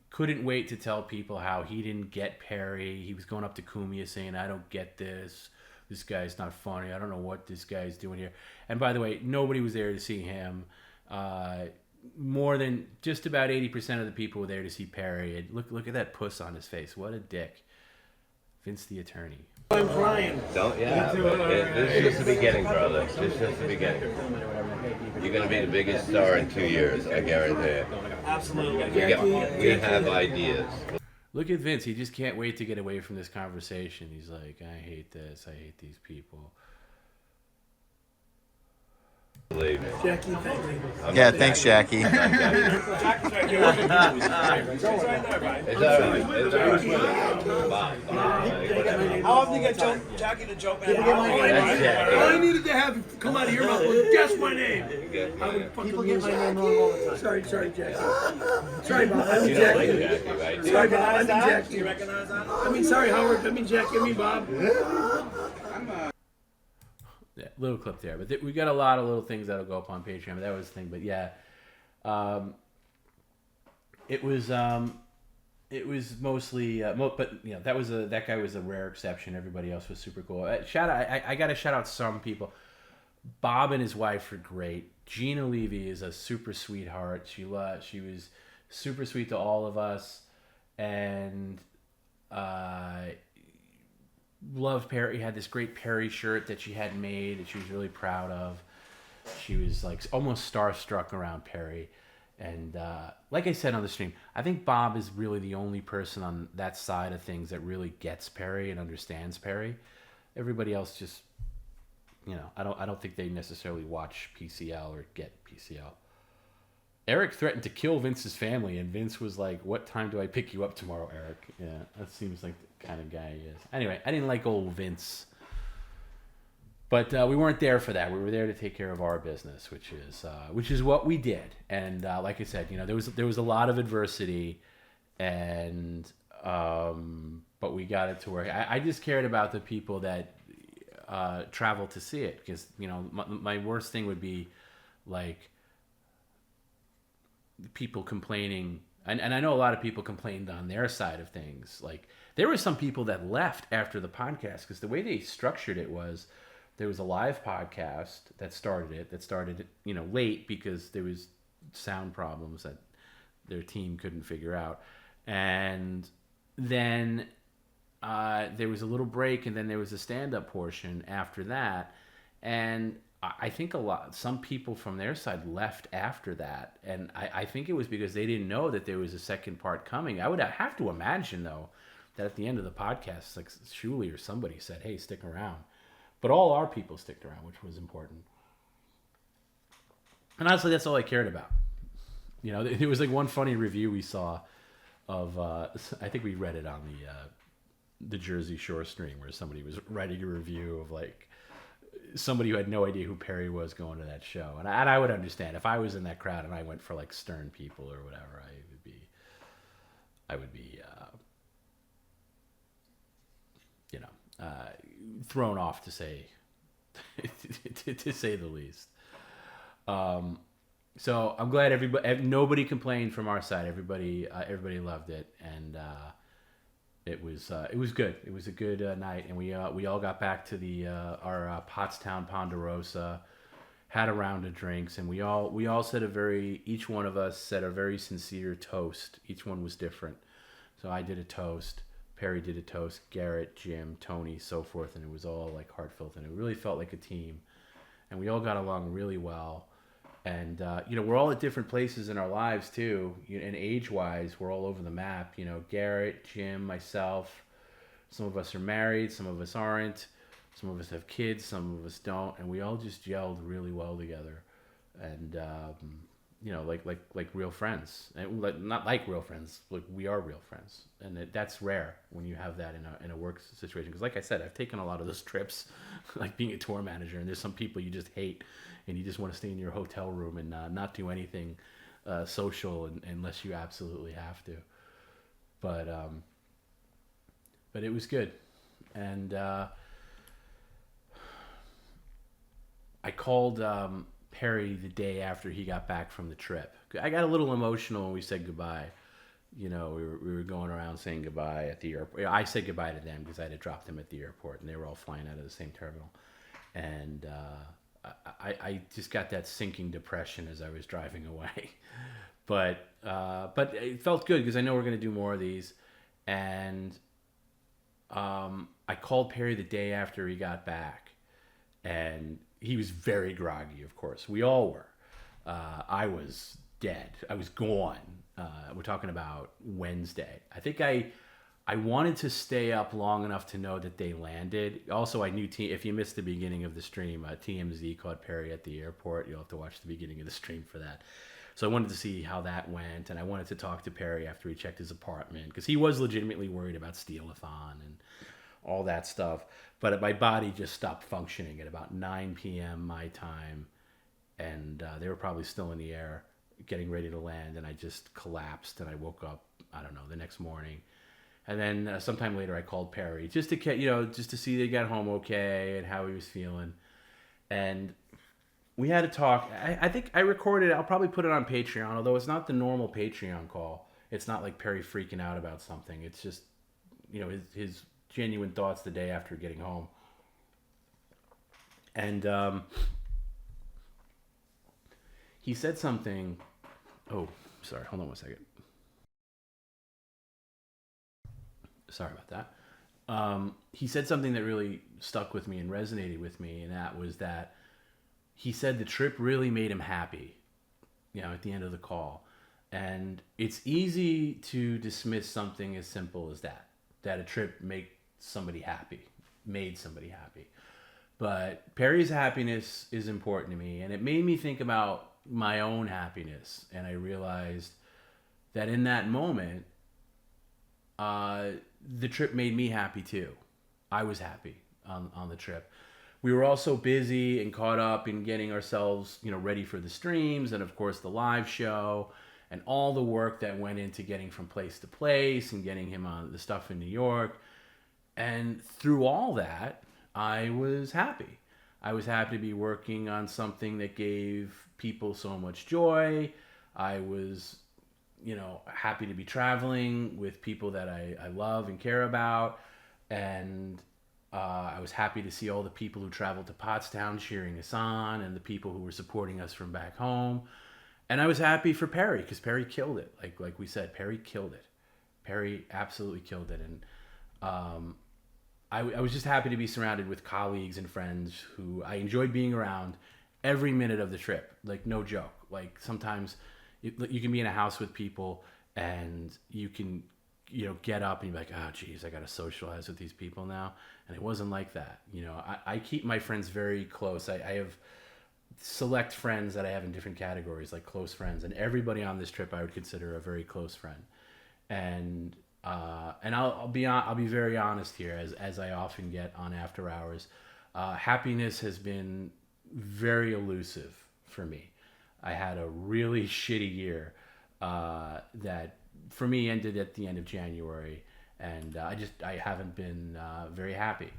couldn't wait to tell people how he didn't get Perry. He was going up to Kumia saying, "I don't get this. This guy's not funny. I don't know what this guy's doing here." And by the way, nobody was there to see him. More than just about 80% of the people were there to see Perry. And look at that puss on his face. What a dick. Vince the Attorney. I'm crying. Don't, yeah. But this is just the beginning, brother. This is just the beginning. You're going to be the biggest star in 2 years, I guarantee it. Absolutely. We have ideas. Look at Vince. He just can't wait to get away from this conversation. He's like, "I hate this. I hate these people." Believe me. Jackie, thank you. Yeah, thanks, Jackie. It's all right. It's all right. Bob. How often do you get Jackie to jump in? That's Jackie. All I needed to have come out of your mouth was guess my name. I would fucking use my name wrong all the time. Sorry, Jackie. Sorry, Bob. I mean You don't like Jackie. Jackie, right? Sorry, Bob. I mean Jackie. Do you recognize that? I mean, sorry, Howard. I mean Jackie. I mean Bob. Yeah, little clip there, but we got a lot of little things that'll go up on Patreon. But that was the thing. But yeah, it was mostly, but that guy was a rare exception. Everybody else was super cool. I got to shout out some people. Bob and his wife are great. Gina Levy is a super sweetheart. She was super sweet to all of us, and loved Perry. Had this great Perry shirt that she had made that she was really proud of. She was like almost starstruck around Perry, And like I said on the stream, I think Bob is really the only person on that side of things that really gets Perry and understands Perry. Everybody else just, I don't think they necessarily watch PCL or get PCL. Eric threatened to kill Vince's family, and Vince was like, "What time do I pick you up tomorrow, Eric?" Yeah, that seems like the kind of guy he is. Anyway, I didn't like old Vince. But we weren't there for that. We were there to take care of our business, which is what we did. And like I said, there was a lot of adversity, and but we got it to work. I just cared about the people that traveled to see it, because my worst thing would be like people complaining, and I know a lot of people complained on their side of things. Like there were some people that left after the podcast because the way they structured it was there was a live podcast that started late because there was sound problems that their team couldn't figure out, and then there was a little break, and then there was a stand-up portion after that, and I think some people from their side left after that, and I think it was because they didn't know that there was a second part coming. I would have to imagine, though, that at the end of the podcast, like Shuli or somebody said, "Hey, stick around." But all our people sticked around, which was important. And honestly, that's all I cared about. There was like one funny review we saw of, I think we read it on the Jersey Shore stream, where somebody was writing a review of like somebody who had no idea who Perry was going to that show. And I would understand if I was in that crowd and I went for like Stern people or whatever, I would be thrown off, to say to say the least. So I'm glad nobody complained from our side. Everybody loved it, and it was good. It was a good night, and we all got back to our Pottstown Ponderosa, had a round of drinks, and we all said each one of us said a very sincere toast. Each one was different. So I did a toast, Perry did a toast, Garrett, Jim, Tony, so forth, and it was all like heartfelt, and it really felt like a team, and we all got along really well. And we're all at different places in our lives too, and age-wise, we're all over the map. Garrett, Jim, myself. Some of us are married, some of us aren't. Some of us have kids, some of us don't, and we all just gelled really well together. And like real friends, and not like real friends. Like we are real friends, and that's rare when you have that in a work situation. Because like I said, I've taken a lot of those trips, like being a tour manager, and there's some people you just hate. And you just want to stay in your hotel room and not do anything social unless you absolutely have to. But it was good. And I called Perry the day after he got back from the trip. I got a little emotional when we said goodbye. We were going around saying goodbye at the airport. I said goodbye to them because I had dropped them at the airport, and they were all flying out of the same terminal. And I just got that sinking depression as I was driving away, but it felt good because I know we're going to do more of these. And I called Perry the day after he got back, and he was very groggy. Of course, we all were. I was dead. I was gone. We're talking about Wednesday. I think I wanted to stay up long enough to know that they landed. Also, I knew if you missed the beginning of the stream, TMZ caught Perry at the airport. You'll have to watch the beginning of the stream for that. So I wanted to see how that went, and I wanted to talk to Perry after he checked his apartment, because he was legitimately worried about Steelathon and all that stuff. But my body just stopped functioning at about 9 p.m. my time, and they were probably still in the air getting ready to land, and I just collapsed, and I woke up, I don't know, the next morning. And then sometime later, I called Perry just to see they got home okay and how he was feeling. And we had a talk. I think I recorded it. I'll probably put it on Patreon, although it's not the normal Patreon call. It's not like Perry freaking out about something. It's just, his genuine thoughts the day after getting home. And he said something. Oh, sorry. Hold on one second. Sorry about that. He said something that really stuck with me and resonated with me, and that was that he said the trip really made him happy, at the end of the call. And it's easy to dismiss something as simple as that a trip made somebody happy. But Perry's happiness is important to me, and it made me think about my own happiness. And I realized that in that moment, the trip made me happy too. I was happy on the trip. We were also busy and caught up in getting ourselves, ready for the streams and of course the live show and all the work that went into getting from place to place and getting him on the stuff in New York. And through all that, I was happy. I was happy to be working on something that gave people so much joy. I was, happy to be traveling with people that I love and care about. And I was happy to see all the people who traveled to Pottstown cheering us on and the people who were supporting us from back home. And I was happy for Perry because Perry killed it. Like we said, Perry killed it. Perry absolutely killed it. And I was just happy to be surrounded with colleagues and friends who I enjoyed being around every minute of the trip. Like, no joke. Like, sometimes you can be in a house with people and you can, get up and you're like, oh, geez, I got to socialize with these people now. And it wasn't like that. I keep my friends very close. I have select friends that I have in different categories, like close friends. And everybody on this trip I would consider a very close friend. And I'll be very honest here, as I often get on After Hours. Happiness has been very elusive for me. I had a really shitty year that for me ended at the end of January, and I haven't been very happy.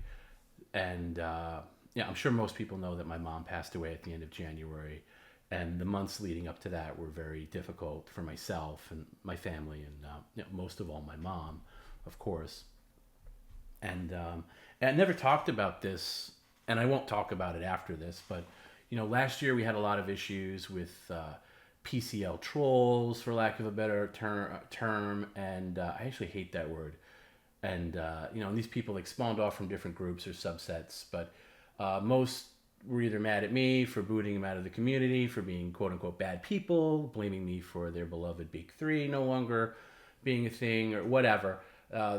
And I'm sure most people know that my mom passed away at the end of January, and the months leading up to that were very difficult for myself and my family, and most of all my mom, of course. And I never talked about this, and I won't talk about it after this, but last year we had a lot of issues with PCL trolls, for lack of a better term, and I actually hate that word. And and these people spawned off from different groups or subsets, but most were either mad at me for booting them out of the community, for being quote unquote bad people, blaming me for their beloved Big Three no longer being a thing, or whatever.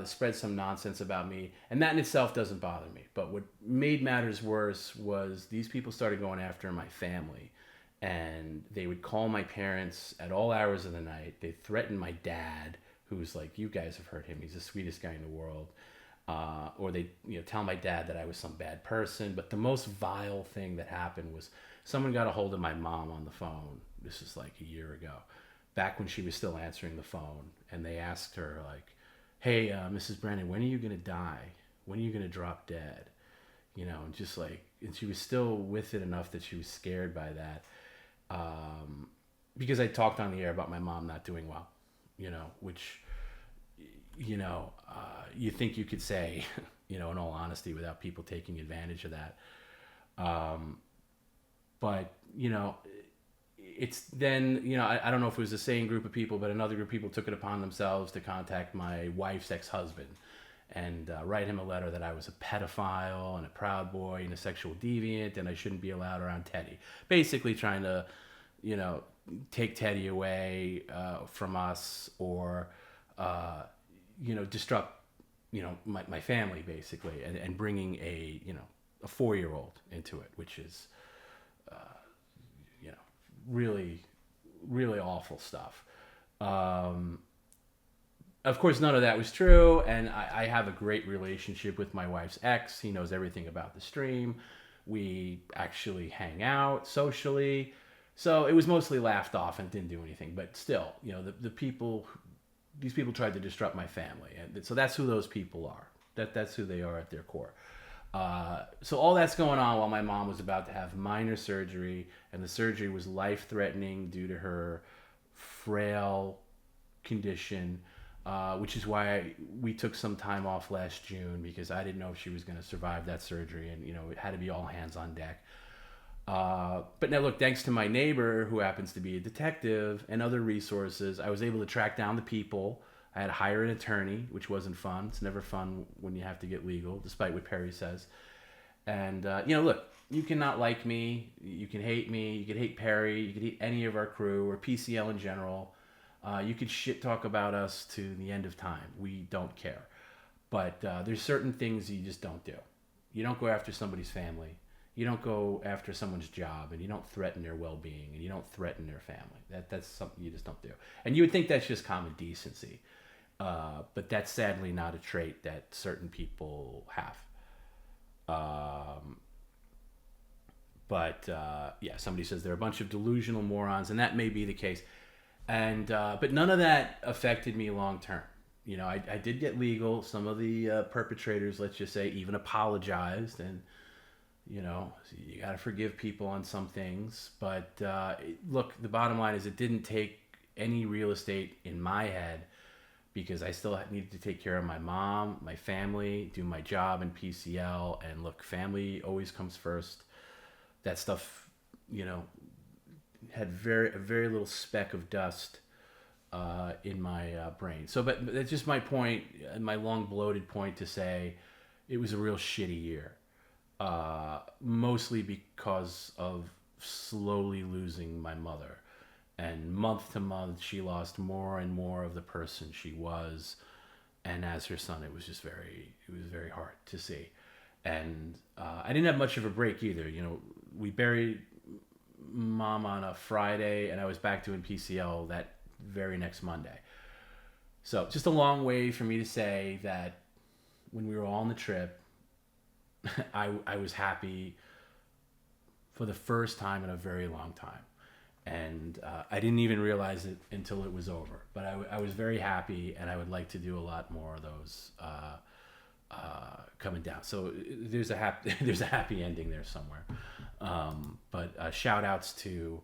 Spread some nonsense about me, and that in itself doesn't bother me. But what made matters worse was these people started going after my family, and they would call my parents at all hours of the night. They threatened my dad, who's like, you guys have heard him, he's the sweetest guy in the world. Or they tell my dad that I was some bad person. But the most vile thing that happened was someone got a hold of my mom on the phone. This is like a year ago, back when she was still answering the phone, and they asked her like, hey, Mrs. Brennan, when are you gonna die? When are you gonna drop dead? And just like, and she was still with it enough that she was scared by that, because I talked on the air about my mom not doing well, which you think you could say, in all honesty, without people taking advantage of that. But it's then, I don't know if it was the same group of people, but another group of people took it upon themselves to contact my wife's ex-husband and write him a letter that I was a pedophile and a Proud Boy and a sexual deviant and I shouldn't be allowed around Teddy. Basically trying to, take Teddy away from us, or, disrupt, my family, basically, and bringing a 4-year-old into it, which is, really, really awful stuff. Of course, none of that was true, and I have a great relationship with my wife's ex. He knows everything about the stream. We actually hang out socially. So it was mostly laughed off and didn't do anything. But still, these people tried to disrupt my family. And so that's who those people are. That's who they are at their core. So all that's going on while my mom was about to have minor surgery, and the surgery was life-threatening due to her frail condition, which is why we took some time off last June, because I didn't know if she was going to survive that surgery, and it had to be all hands on deck. But now look, thanks to my neighbor, who happens to be a detective, and other resources, I was able to track down the people. I had to hire an attorney, which wasn't fun. It's never fun when you have to get legal, despite what Perry says. And, look, you cannot like me. You can hate me. You can hate Perry. You can hate any of our crew or PCL in general. You could shit talk about us to the end of time. We don't care. But there's certain things you just don't do. You don't go after somebody's family. You don't go after someone's job, and you don't threaten their well-being, and you don't threaten their family. That's something you just don't do. And you would think that's just common decency, but that's sadly not a trait that certain people have. Yeah, somebody says they're a bunch of delusional morons, and that may be the case. And but none of that affected me long term. You know, I did get legal. Some of the perpetrators, let's just say, even apologized, and you know, you got to forgive people on some things. But look, the bottom line is it didn't take any real estate in my head, because I still needed to take care of my mom, my family, do my job in PCL, and look, family always comes first. That stuff, you know, had a very little speck of dust in my brain. So, but that's just my point, my long bloated point to say it was a real shitty year. Mostly because of slowly losing my mother. And month to month, she lost more and more of the person she was. And as her son, it was very hard to see. And I didn't have much of a break either. You know, we buried Mom on a Friday, and I was back doing PCL that very next Monday. So just a long way for me to say that when we were all on the trip, I was happy for the first time in a very long time. And I didn't even realize it until it was over. But I was very happy, and I would like to do a lot more of those coming down. So there's a happy ending there somewhere. But shout outs to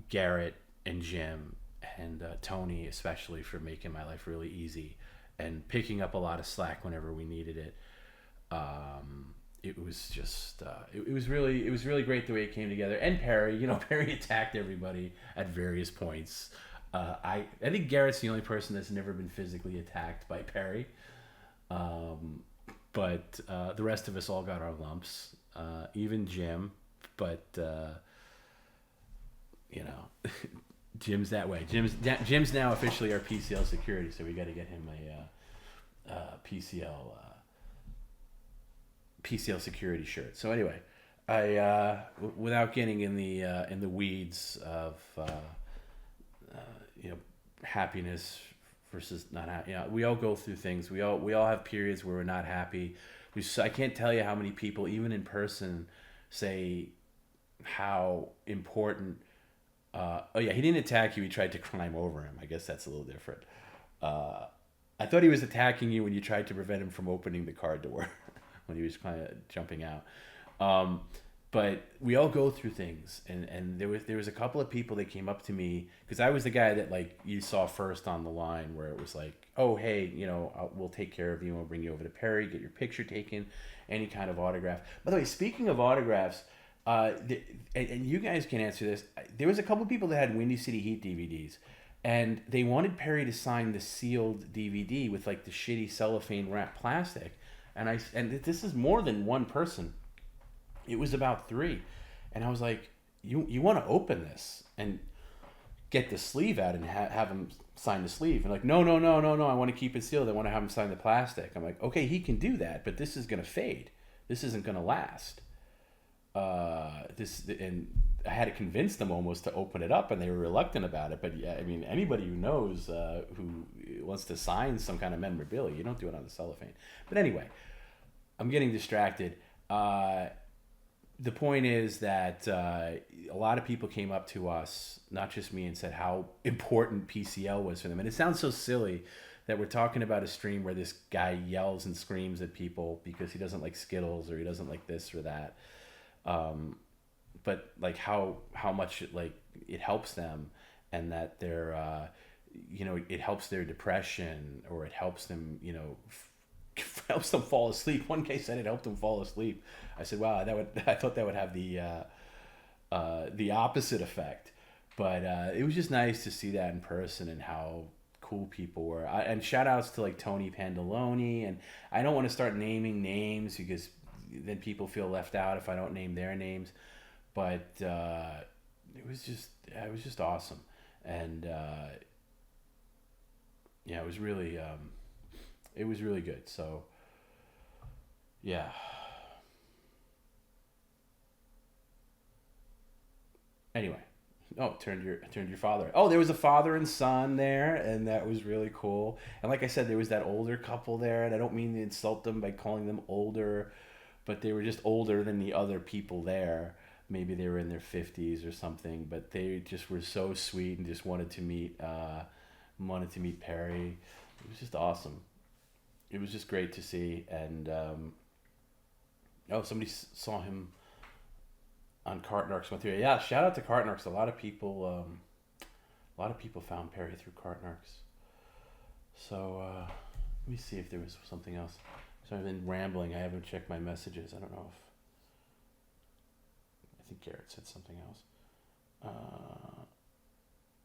Garrett and Jim and Tony especially for making my life really easy and picking up a lot of slack whenever we needed it. It was just it was really great the way it came together. And Perry, you know, Perry attacked everybody at various points. I think Garrett's the only person that's never been physically attacked by Perry. But the rest of us all got our lumps, even Jim. But you know, Jim's that way. Jim's now officially our PCL security, so we got to get him a PCL security shirt. So anyway, I without getting in the weeds of you know, happiness versus not happy. You know, we all go through things. We all have periods where we're not happy. I can't tell you how many people, even in person, say how important. Oh yeah, he didn't attack you. He tried to climb over him. I guess that's a little different. I thought he was attacking you when you tried to prevent him from opening the car door when he was kind of jumping out. But we all go through things, and there was a couple of people that came up to me, because I was the guy that like you saw first on the line, where it was like, oh hey, you know, we'll take care of you, and we'll bring you over to Perry, get your picture taken, any kind of autograph. By the way, speaking of autographs, and you guys can answer this, there was a couple of people that had Windy City Heat DVDs, and they wanted Perry to sign the sealed DVD with like the shitty cellophane wrap plastic, and this is more than one person. It was about 3. And I was like, you want to open this and get the sleeve out and have him sign the sleeve? And like, no, I want to keep it sealed. I want to have him sign the plastic. I'm like, okay, he can do that, but this is going to fade. This isn't going to last. And I had to convince them almost to open it up, and they were reluctant about it. But yeah, I mean, anybody who knows, who wants to sign some kind of memorabilia, you don't do it on the cellophane. But anyway, I'm getting distracted. The point is that a lot of people came up to us, not just me, and said how important PCL was for them. And it sounds so silly that we're talking about a stream where this guy yells and screams at people because he doesn't like Skittles or he doesn't like this or that. But like how much it helps them, and that they're you know, it helps their depression, or it helps them, you know, helps them fall asleep. One guy said it helped them fall asleep. I said, wow, I thought that would have the opposite effect. But it was just nice to see that in person and how cool people were. And shout outs to like Tony Pandoloni. And I don't want to start naming names because then people feel left out if I don't name their names. But it was just awesome. And yeah, it was really good. So yeah. Anyway, turned your father. Oh, there was a father and son there, and that was really cool. And like I said, there was that older couple there, and I don't mean to insult them by calling them older, but they were just older than the other people there. Maybe they were in their 50s or something, but they just were so sweet and just wanted to meet Perry. It was just awesome. It was just great to see. And somebody saw him on Cartnarks went through. Yeah, shout out to Cartnarks. A lot of people found Perry through Cartnarks. So let me see if there was something else. So I've been rambling. I haven't checked my messages. I don't know if. I think Garrett said something else.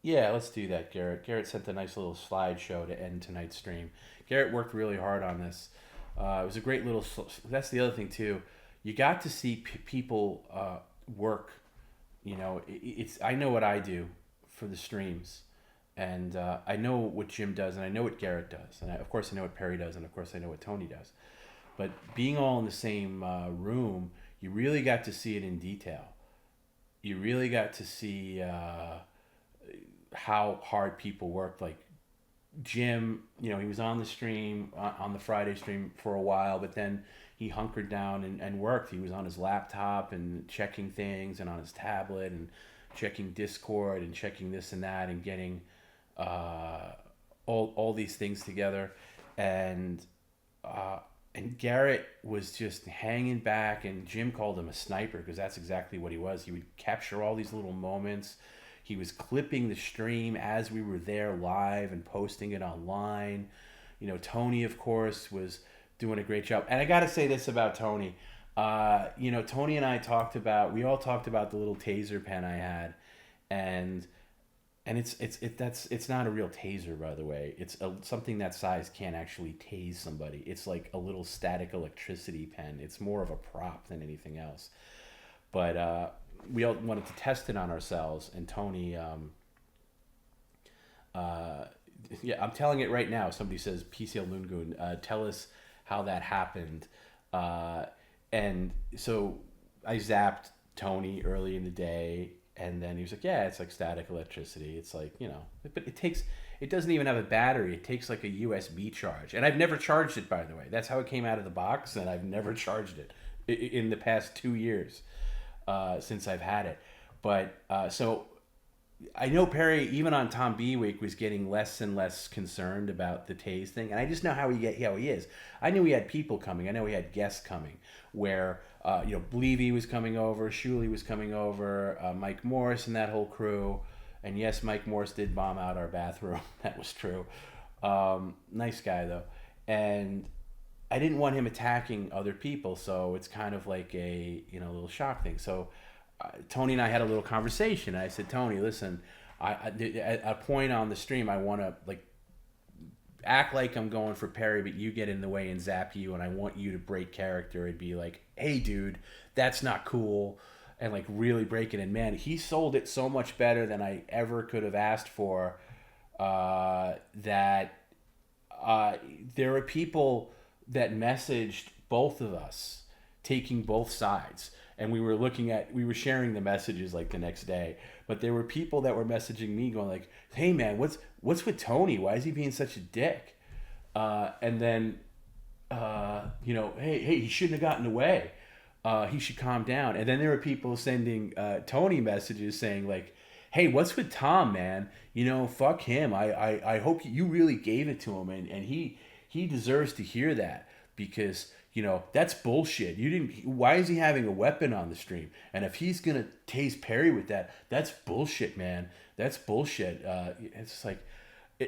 Yeah, let's do that, Garrett. Garrett sent a nice little slideshow to end tonight's stream. Garrett worked really hard on this. It was a great little. That's the other thing too. You got to see people work. You know, it's. I know what I do for the streams, and I know what Jim does, and I know what Garrett does, and of course I know what Perry does, and of course I know what Tony does. But being all in the same room, you really got to see it in detail. You really got to see how hard people worked. Like Jim, you know, he was on the stream, on the Friday stream for a while, but then he hunkered down and worked. He was on his laptop and checking things, and on his tablet and checking Discord and checking this and that, and getting all these things together. And Garrett was just hanging back, and Jim called him a sniper because that's exactly what he was. He would capture all these little moments. He was clipping the stream as we were there live and posting it online. You know, Tony, of course, was doing a great job. And I got to say this about Tony. You know, Tony and I we all talked about the little taser pen I had, and it's not a real taser, by the way. It's something that size can't actually tase somebody. It's like a little static electricity pen. It's more of a prop than anything else. But we all wanted to test it on ourselves, and Tony, yeah, I'm telling it right now. Somebody says, PCL Lungoon, tell us how that happened. And so I zapped Tony early in the day, and then he was like, yeah, it's like static electricity. It's like, you know, but it doesn't even have a battery. It takes like a USB charge. And I've never charged it, by the way. That's how it came out of the box, and I've never charged it in the past 2 years since I've had it. But so I know Perry, even on Tom B Week, was getting less and less concerned about the tase thing, and I just know how he is. I knew he had people coming. I know he had guests coming. Where you know, Levy was coming over, Shuley was coming over, Mike Morris and that whole crew, and yes, Mike Morris did bomb out our bathroom. That was true. Nice guy though, and I didn't want him attacking other people, so it's kind of like a little shock thing. So. Tony and I had a little conversation. I said, Tony, listen, at a point on the stream, I want to like act like I'm going for Perry, but you get in the way and zap you, and I want you to break character and be like, hey, dude, that's not cool, and like really break it. And man, he sold it so much better than I ever could have asked for. That there were people that messaged both of us, taking both sides. And we were sharing the messages like the next day, but there were people that were messaging me going like, hey man, what's with Tony? Why is he being such a dick? And then, you know, hey, he shouldn't have gotten away. He should calm down. And then there were people sending Tony messages saying like, hey, what's with Tom, man? You know, fuck him. I hope you really gave it to him, and he deserves to hear that, because you know, that's bullshit. Why is he having a weapon on the stream? And if he's going to tase Perry with that, that's bullshit, man. That's bullshit. It's like,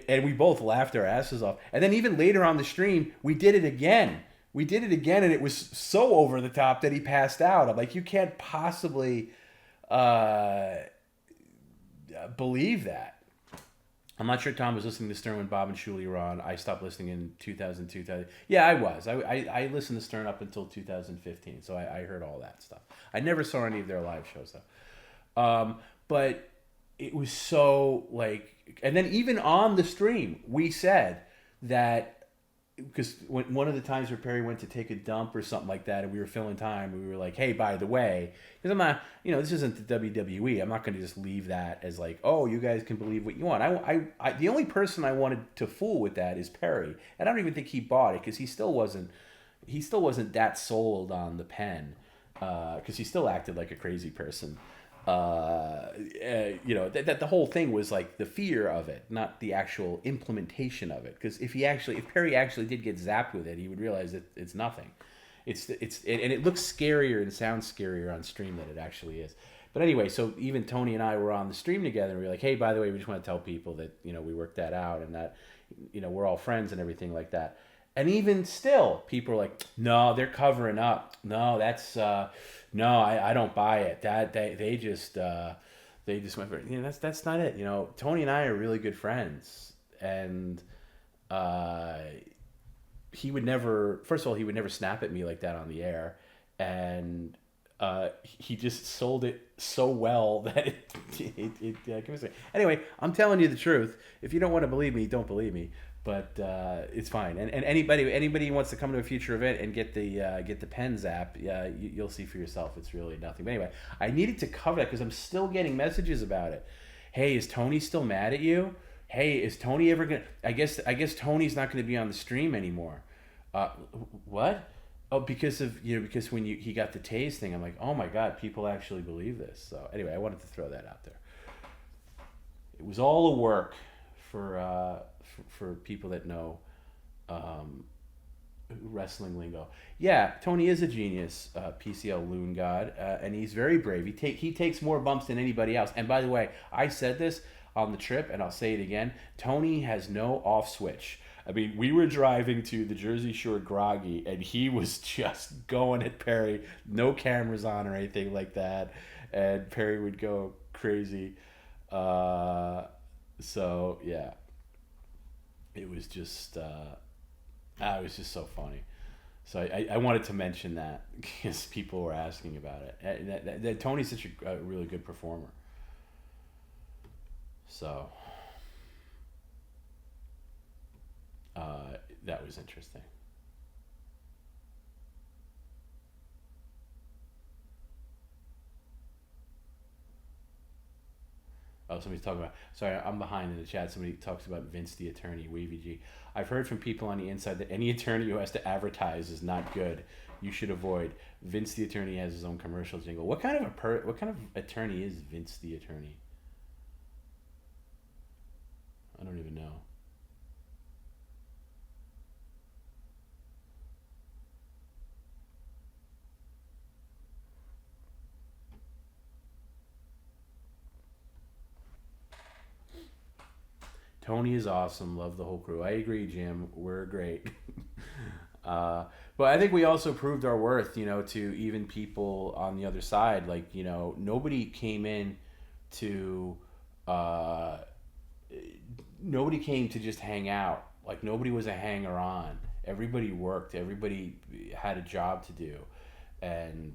and we both laughed our asses off. And then even later on the stream, we did it again. And it was so over the top that he passed out. I'm like, you can't possibly believe that. I'm not sure Tom was listening to Stern when Bob and Shuley were on. I stopped listening in 2002. Yeah, I was. I listened to Stern up until 2015, so I heard all that stuff. I never saw any of their live shows, though. But it was so like, and then even on the stream, we said that because one of the times where Perry went to take a dump or something like that, and we were filling time, we were like, "Hey, by the way," because I'm not, this isn't the WWE. I'm not going to just leave that as like, "Oh, you guys can believe what you want." The only person I wanted to fool with that is Perry, and I don't even think he bought it because he still wasn't that sold on the pen, because he still acted like a crazy person. That the whole thing was like the fear of it, not the actual implementation of it. Because if Perry actually did get zapped with it, he would realize that it's nothing. And it looks scarier and sounds scarier on stream than it actually is. But anyway, so even Tony and I were on the stream together, and we were like, "Hey, by the way, we just want to tell people that we worked that out, and that we're all friends and everything like that." And even still, people are like, "No, they're covering up. No, that's no, I don't buy it. That they just went for it." That's not it. Tony and I are really good friends, and he would never. First of all, he would never snap at me like that on the air, and he just sold it so well that it convinced me. Anyway, I'm telling you the truth. If you don't want to believe me, don't believe me. But it's fine. And anybody who wants to come to a future event and get the Pens app, you'll see for yourself. It's really nothing. But anyway, I needed to cover that because I'm still getting messages about it. Hey, is Tony still mad at you? Hey, is Tony ever gonna? I guess Tony's not going to be on the stream anymore. What? Oh, because when he got the Taze thing, I'm like, oh my God, people actually believe this. So anyway, I wanted to throw that out there. It was all a work for people that know wrestling lingo. Yeah, Tony is a genius, PCL Loon God, and he's very brave. He takes more bumps than anybody else. And by the way, I said this on the trip, and I'll say it again. Tony has no off switch. I mean, we were driving to the Jersey Shore Groggy, and he was just going at Perry. No cameras on or anything like that, and Perry would go crazy. So yeah. It was just so funny. So I wanted to mention that because people were asking about it. That Tony's such a really good performer. So that was interesting. Oh, somebody's talking about. Sorry, I'm behind in the chat. Somebody talks about Vince the attorney, Wavy G. I've heard from people on the inside that any attorney who has to advertise is not good. You should avoid. Vince the attorney has his own commercial jingle. What kind of attorney is Vince the attorney? I don't even know. Tony is awesome. Love the whole crew. I agree, Jim. We're great. But I think we also proved our worth, to even people on the other side. Like, nobody came in to, nobody came to just hang out. Like, nobody was a hanger-on. Everybody worked. Everybody had a job to do, and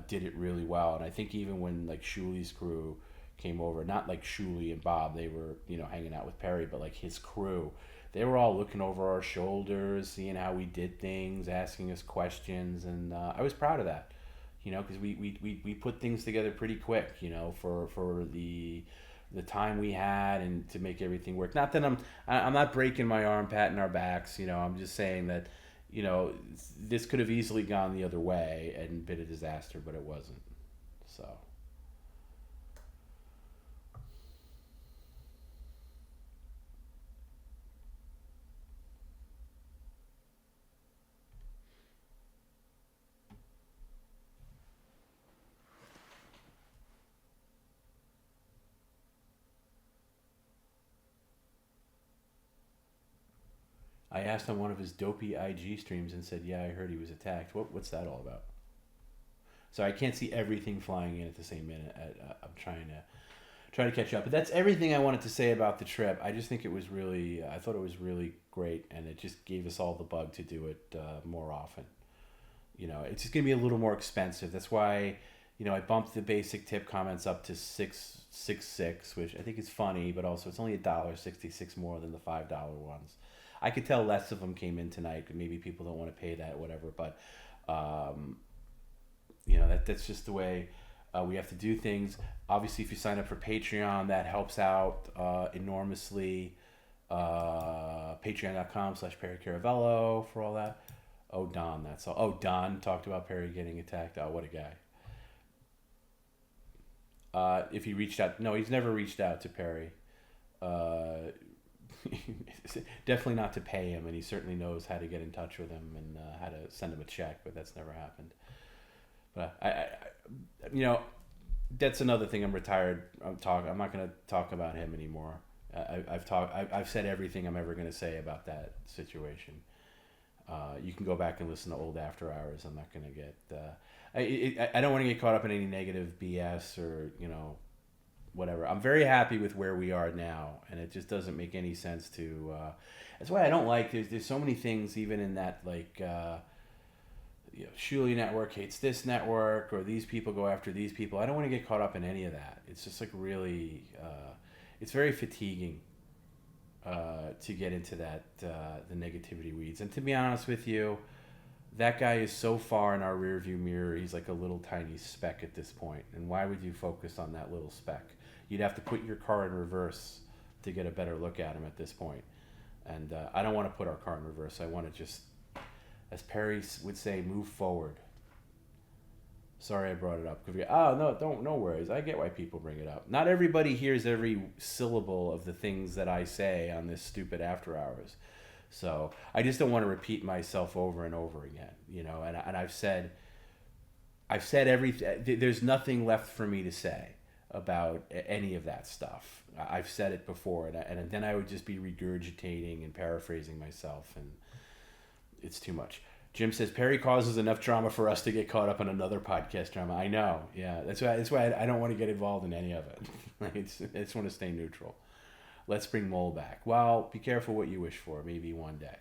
did it really well. And I think even when like Shuli's crew came over, not like Shuli and Bob, they were hanging out with Perry, but like his crew, they were all looking over our shoulders, seeing how we did things, asking us questions, and I was proud of that, because we put things together pretty quick, for the time we had and to make everything work. Not that I'm not breaking my arm, patting our backs, I'm just saying that this could have easily gone the other way and been a disaster, but it wasn't. So. I asked on one of his dopey IG streams and said, "Yeah, I heard he was attacked." What's that all about? So I can't see everything flying in at the same minute. I'm trying to catch up. But that's everything I wanted to say about the trip. I just think it was really, I thought it was really great, and it just gave us all the bug to do it more often. It's just going to be a little more expensive. That's why, I bumped the basic tip comments up to 666, which I think is funny, but also it's only $1.66 more than the $5 ones. I could tell less of them came in tonight. Maybe people don't want to pay that, whatever. But that's just the way we have to do things. Obviously, if you sign up for Patreon, that helps out enormously. Patreon.com/Perry Caravello for all that. Oh, Don, that's all. Oh, Don talked about Perry getting attacked. Oh, what a guy. If he reached out, no, he's never reached out to Perry. Definitely not to pay him, and he certainly knows how to get in touch with him and how to send him a check, but that's never happened. But I that's another thing. I'm retired. I'm not going to talk about him anymore. I've said everything I'm ever going to say about that situation. You can go back and listen to old After Hours. I'm not going to get. I don't want to get caught up in any negative BS or whatever. I'm very happy with where we are now, and it just doesn't make any sense to. That's why I don't like. There's so many things even in that Shuli network hates this network, or these people go after these people. I don't want to get caught up in any of that. It's just really, it's very fatiguing to get into that the negativity weeds. And to be honest with you, that guy is so far in our rearview mirror. He's like a little tiny speck at this point. And why would you focus on that little speck? You'd have to put your car in reverse to get a better look at him at this point. And I don't want to put our car in reverse. I want to just, as Perry would say, move forward. Sorry I brought it up. No worries. I get why people bring it up. Not everybody hears every syllable of the things that I say on this stupid After Hours. So I just don't want to repeat myself over and over again, and I've said everything. There's nothing left for me to say about any of that stuff. I've said it before, and then I would just be regurgitating and paraphrasing myself, and it's too much. Jim says Perry causes enough drama for us to get caught up in another podcast drama. I know, yeah. That's why I don't want to get involved in any of it. I just want to stay neutral. Let's bring Mole back. Well, be careful what you wish for. Maybe one day.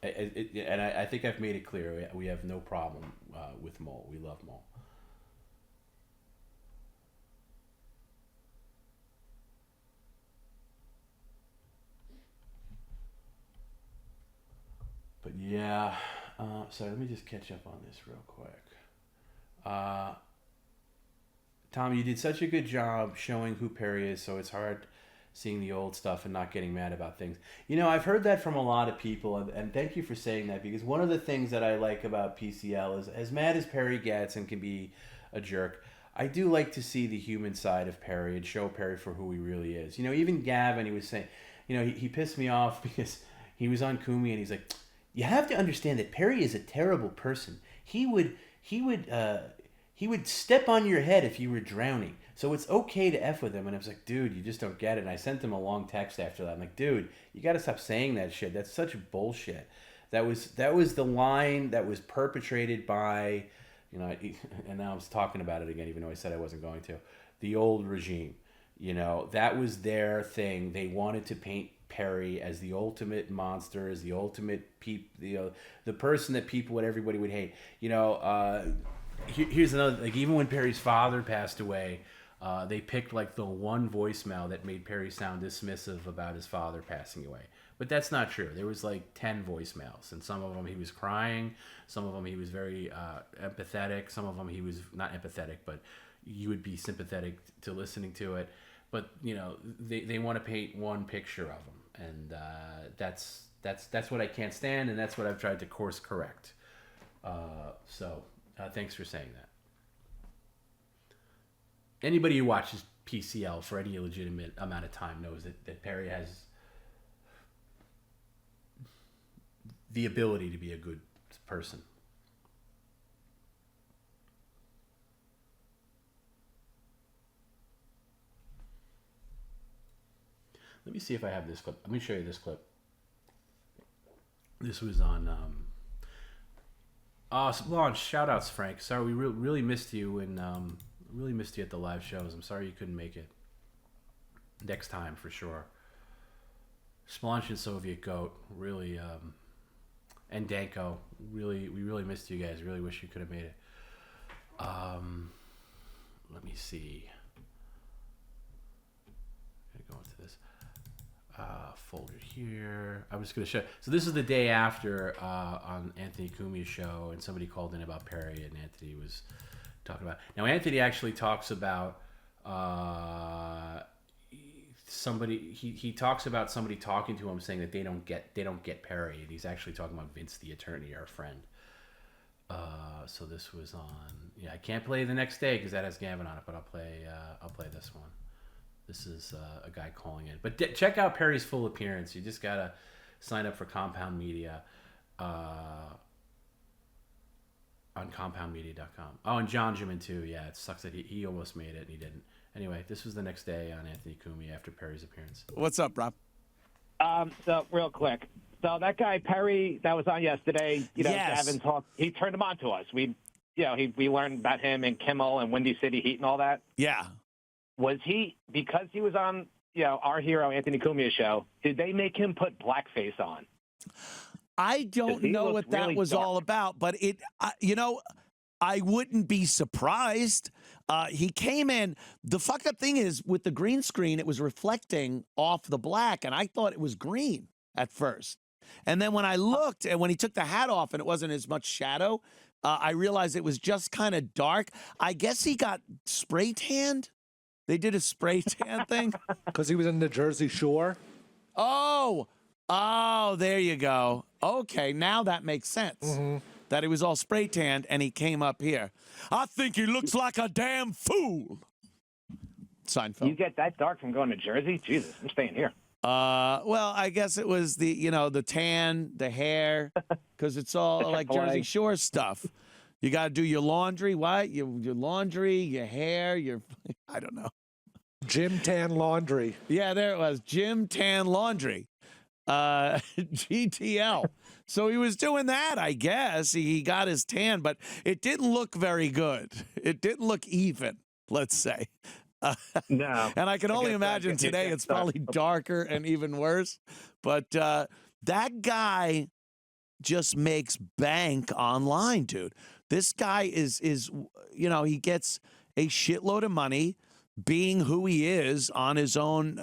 I think I've made it clear. We have no problem with Mole. We love Mole. But yeah, sorry, let me just catch up on this real quick. Tom, you did such a good job showing who Perry is, so it's hard seeing the old stuff and not getting mad about things. I've heard that from a lot of people, and thank you for saying that, because one of the things that I like about PCL is, as mad as Perry gets and can be a jerk, I do like to see the human side of Perry and show Perry for who he really is. Even Gavin, he was saying, he pissed me off because he was on Kumi and he's like, you have to understand that Perry is a terrible person. He would step on your head if you were drowning. So it's okay to F with him. And I was like, dude, you just don't get it. And I sent him a long text after that. I'm like, dude, you got to stop saying that shit. That's such bullshit. That was the line that was perpetrated by, and now I'm talking about it again, even though I said I wasn't going to, the old regime. That was their thing. They wanted to paint Perry as the ultimate monster, as the ultimate the person that everybody would hate. Here's another, even when Perry's father passed away, they picked the one voicemail that made Perry sound dismissive about his father passing away. But that's not true. There was 10 voicemails, and some of them he was crying, some of them he was very empathetic, some of them he was not empathetic, but you would be sympathetic to listening to it. But they want to paint one picture of him, and that's what I can't stand, and that's what I've tried to course correct. So thanks for saying that. Anybody who watches PCL for any legitimate amount of time knows that Perry has the ability to be a good person. Let me see if I have this clip. Let me show you this clip. This was on launch. Shout outs, Frank. Sorry, we really missed you, and really missed you at the live shows. I'm sorry you couldn't make it. Next time for sure. Splanch and Soviet Goat, really. and Danko. We really missed you guys. Really wish you could have made it. Let me see. I'm gonna go into this folder here. I was gonna show. So this is the day after on Anthony Cumia's show, and somebody called in about Perry, and Anthony was talking about. Now Anthony actually talks about somebody. He talks about somebody talking to him saying that they don't get Perry, and he's actually talking about Vince the attorney, our friend. So this was on. Yeah, I can't play the next day because that has Gavin on it, but I'll play this one. This is a guy calling in. But check out Perry's full appearance. You just gotta sign up for Compound Media on compoundmedia.com. Oh, and John Jimin too. Yeah, it sucks that he almost made it and he didn't. Anyway, this was the next day on Anthony Cumia after Perry's appearance. What's up, Rob? So real quick. So that guy Perry that was on yesterday, Yes. Gavin talked. He turned him on to us. We learned about him and Kimmel and Windy City Heat and all that. Yeah. Was he, because he was on our hero Anthony Cumia's show? Did they make him put blackface on? I don't know what that really was dark. all about, but I wouldn't be surprised. He came in. The fucked up thing is with the green screen, it was reflecting off the black, and I thought it was green at first. And then when I looked, and when he took the hat off and it wasn't as much shadow, I realized it was just kind of dark. I guess he got spray tanned. They did a spray tan thing. Because he was in the Jersey Shore. Oh, there you go. Okay, now that makes sense. Mm-hmm. That he was all spray tanned and he came up here. I think he looks like a damn fool. Seinfeld. You get that dark from going to Jersey? Jesus, I'm staying here. Well, I guess it was the tan, the hair, because it's all like Jersey Shore stuff. You got to do your laundry. What? Your laundry, your hair, I don't know. Jim Tan Laundry. Yeah, there it was. Jim Tan Laundry. GTL. So he was doing that, I guess. He got his tan, but it didn't look very good. It didn't look even, let's say. No. And I can only guess imagine today it's probably darker and even worse. But that guy just makes bank online, dude. This guy is he gets a shitload of money being who he is on his own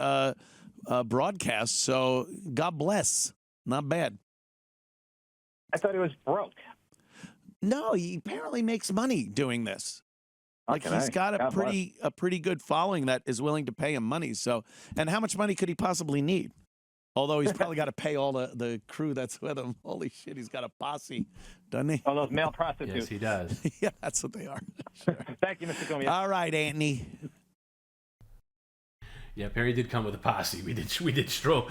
broadcast. So God bless. Not bad. I thought he was broke. No, he apparently makes money doing this. Like Okay. he's got a God bless. pretty good following that is willing to pay him money. So, and how much money could he possibly need? Although he's probably got to pay all the crew that's with him. Holy shit, he's got a posse, doesn't he? All those male prostitutes. Yes, he does. Yeah, that's what they are. Sure. Thank you, Mr. Cumia. All right, Anthony. Yeah, Perry did come with a posse. We did stroll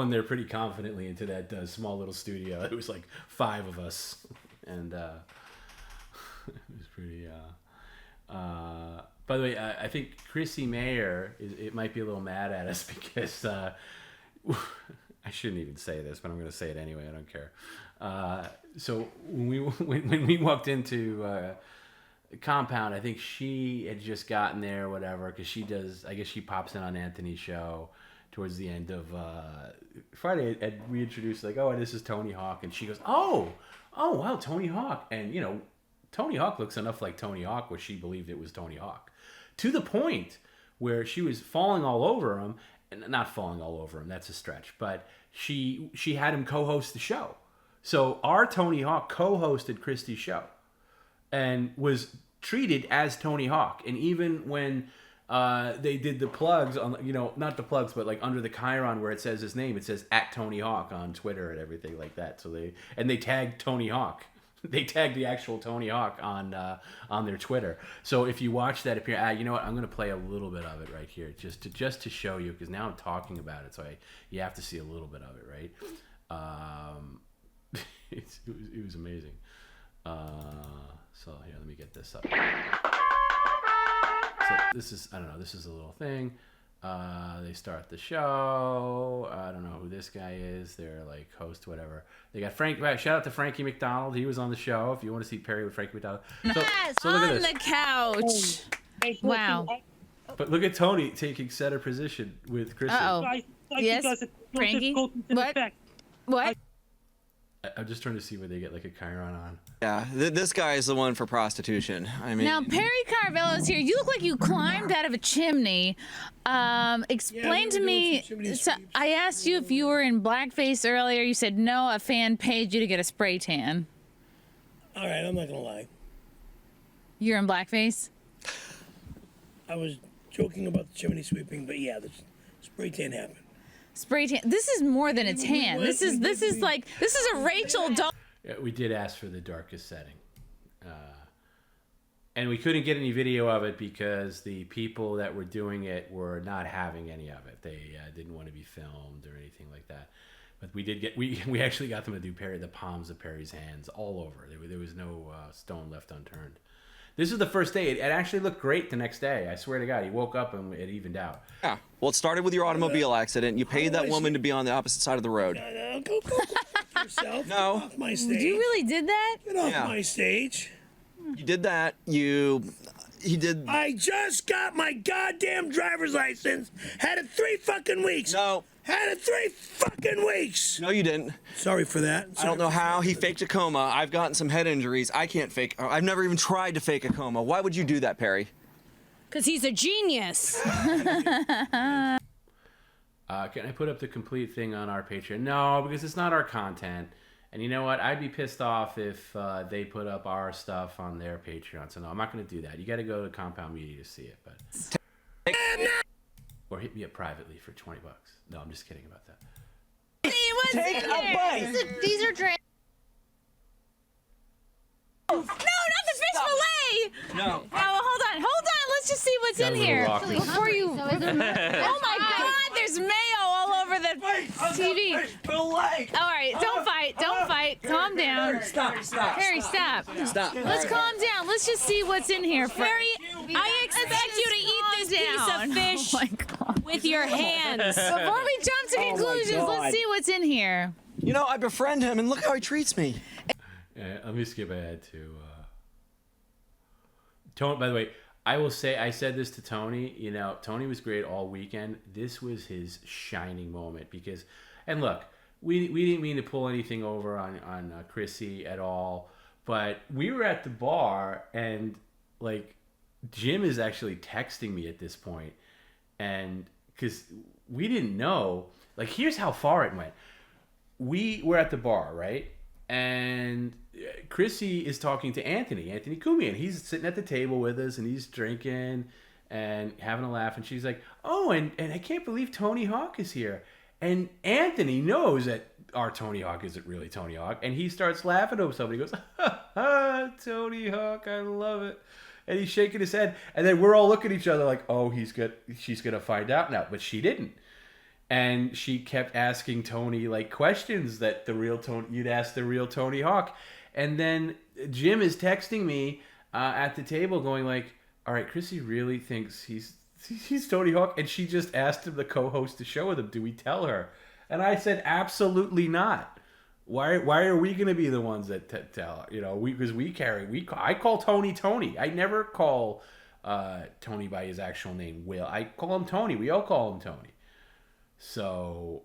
in there pretty confidently into that small little studio. It was like 5 of us, and it was pretty. By the way, I think Chrissy Mayer it might be a little mad at us because I shouldn't even say this, but I'm going to say it anyway. I don't care. So when we walked into Compound, I think she had just gotten there, or whatever, because she does. I guess she pops in on Anthony's show towards the end of Friday. And we introduced like, oh, this is Tony Hawk, and she goes, oh, wow, Tony Hawk, and Tony Hawk looks enough like Tony Hawk where she believed it was Tony Hawk, to the point where she was falling all over him, and not falling all over him. That's a stretch, but she had him co-host the show. So our Tony Hawk co-hosted Christie's show, and was treated as Tony Hawk. And even when they did the plugs on, not the plugs, but like under the chyron where it says his name, it says @Tony Hawk on Twitter and everything like that. So they tagged Tony Hawk. They tagged the actual Tony Hawk on their Twitter. So if you watch that appear, you know what? I'm going to play a little bit of it right here, just to show you, because now I'm talking about it, so you have to see a little bit of it, right? It was amazing. So here, let me get this up. So this is, I don't know, this is a little thing. They start the show. I don't know who this guy is. They're like host, whatever. They got Frank. Shout out to Frankie McDonald. He was on the show. If you want to see Perry with Frankie McDonald. Yes, so look at on this. the couch. Wow. But look at Tony taking center position with Chrissy. Uh-oh. Yes, Frankie? What? I'm just trying to see where they get like a Chiron on. Yeah, this guy is the one for prostitution. I mean, Now, Perry Caravello's here. You look like you climbed out of a chimney. Explain to me. So I asked you if you were in blackface earlier. You said no, a fan paid you to get a spray tan. All right, I'm not gonna lie. You're in blackface? I was joking about the chimney sweeping, but yeah, the spray tan happened. Spray tan. This is more than a tan. This is a Rachel Doll. Yeah, we did ask for the darkest setting. And we couldn't get any video of it because the people that were doing it were not having any of it. They didn't want to be filmed or anything like that. But we did get we actually got them to do the palms of Perry's hands all over. There was no stone left unturned. This is the first day. It actually looked great the next day. I swear to God, he woke up and it evened out. yeah. Well, it started with your automobile accident. You paid that woman to be on the opposite side of the road. Go fuck yourself. No. Get off my stage. You really did that? Get off Yeah. my stage. You did that. He did. I just got my goddamn driver's license. Had it 3 fucking weeks. No. Had it 3 fucking weeks. No, you didn't. Sorry for that. I don't know how he faked a coma. I've gotten some head injuries. I can't fake. I've never even tried to fake a coma. Why would you do that, Perry? Because he's a genius. Can I put up the complete thing on our Patreon? No, because it's not our content. And you know what? I'd be pissed off if they put up our stuff on their Patreon. So no, I'm not going to do that. You got to go to Compound Media to see it. But or hit me up privately for $20. No, I'm just kidding about that. Take a bite. These are trans. No, not the fish fillet. No. No, hold on. Let's just see what's Got in a little here awkward. before you. Oh my God! There's mayo all over the TV. All right, don't fight. Calm down. Stop. Perry, stop. Stop. Let's calm down. Let's just see what's in here. Perry, I expect you to eat this piece of fish with your hands. Before we jump to conclusions, let's see what's in here. You know, I befriend him, and look how he treats me. Yeah, let me skip ahead to Tony. By the way, I will say I said this to Tony. You know, Tony was great all weekend. This was his shining moment because, and look, we didn't mean to pull anything over on Chrissy at all, but we were at the bar and like Jim is actually texting me at this point, and because we didn't know, like here's how far it went. We were at the bar, right? And Chrissy is talking to Anthony Cumian. He's sitting at the table with us and he's drinking and having a laugh. And she's like, oh, and I can't believe Tony Hawk is here. And Anthony knows that our Tony Hawk isn't really Tony Hawk. And he starts laughing to himself. And he goes, ha, Tony Hawk, I love it. And he's shaking his head. And then we're all looking at each other like, oh, she's going to find out now. But she didn't. And she kept asking Tony like questions that you'd ask the real Tony Hawk. And then Jim is texting me at the table going like, all right, Chrissy really thinks he's Tony Hawk. And she just asked him to co-host the show with him. Do we tell her? And I said, absolutely not. Why are we going to be the ones that tell her? You know, because I call Tony Tony. I never call Tony by his actual name, Will. I call him Tony. We all call him Tony. So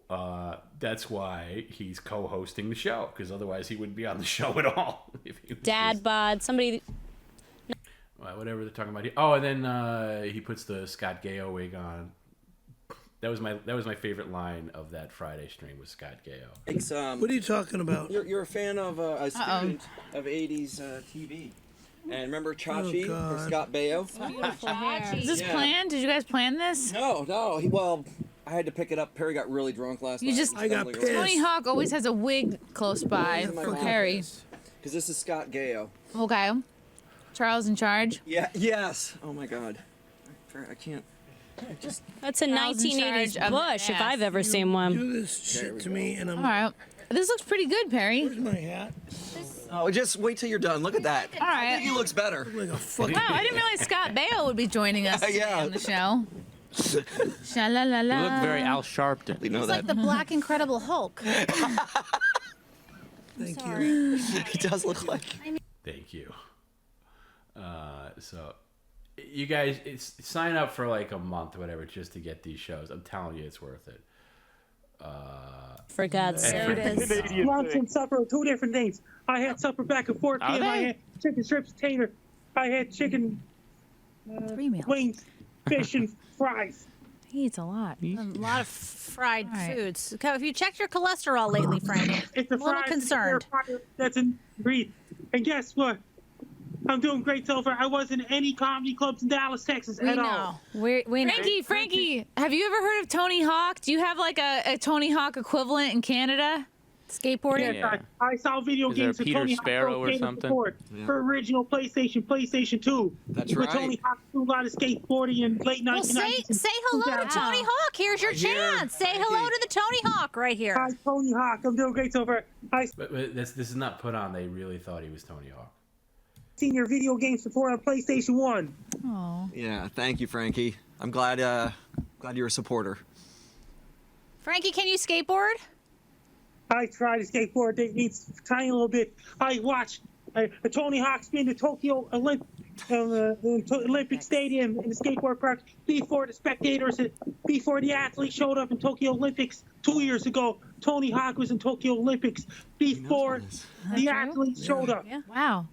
that's why he's co-hosting the show, because otherwise he wouldn't be on the show at all. If he was Dad bod, somebody. whatever they're talking about here. Oh, and then he puts the Scott Gayo wig on. That was my favorite line of that Friday stream was Scott Gayo. It's, What are you talking about? You're a fan of a student of 80s TV. And remember Chachi or Scott Baio? Beautiful hair. Is this Yeah. planned? Did you guys plan this? No. Well, I had to pick it up. Perry got really drunk last night. I got pissed. Tony Hawk always has a wig close by for Perry. Because this is Scott Gayo. Okay. Charles in charge. Yeah. Yes. Oh my God. I can't. That's a Charles in 1980s charge of the Bush, if ass. I've ever seen one. Do this shit to me, and I'm. All right. This looks pretty good, Perry. Where's my hat? Oh, just wait till you're done. Look at that. All I right. think he looks better. Like a fucking. Wow, I didn't realize Scott Baio would be joining us today Yeah. on the show. Sha-la-la-la. You look very Al Sharpton. You know He's that. like the Black Incredible Hulk. Thank you. He does look like. Thank you. So, you guys, sign up for like a month or whatever just to get these shows. I'm telling you, it's worth it. For God's sake. There it is. Lunch and supper are two different things. I had supper back at 4 p.m. I had chicken strips, tater. I had chicken wings, fish, and fries. He eats a lot. A lot of fried foods. Okay, have you checked your cholesterol lately, Frank? It's a I'm a little fried concerned. that's in breed. And guess what? I'm doing great so far. I wasn't in any comedy clubs in Dallas, Texas at all. We know. Frankie, have you ever heard of Tony Hawk? Do you have like a Tony Hawk equivalent in Canada? Skateboarding? Yes, I saw video Is there games a of Peter Tony Sparrow Hawk or arcade something? support for original PlayStation 2. That's where right. Tony Hawk do a lot of skateboarding in late Well, 1990s. say hello to Tony Hawk. Here's your chance. Say hello to the Tony Hawk right here. Hi, Tony Hawk. I'm doing great so far. But this is not put on. They really thought he was Tony Hawk. Seen your video game support on PlayStation 1. Oh. Yeah, thank you, Frankie. I'm glad you're a supporter. Frankie, can you skateboard? I try to skateboard. It needs a tiny little bit. I watched Tony Hawk spin the Tokyo Olympic Stadium in the skateboard park before the athletes showed up in Tokyo Olympics 2 years ago. Tony Hawk was in Tokyo Olympics before the athletes showed up. Yeah. Wow.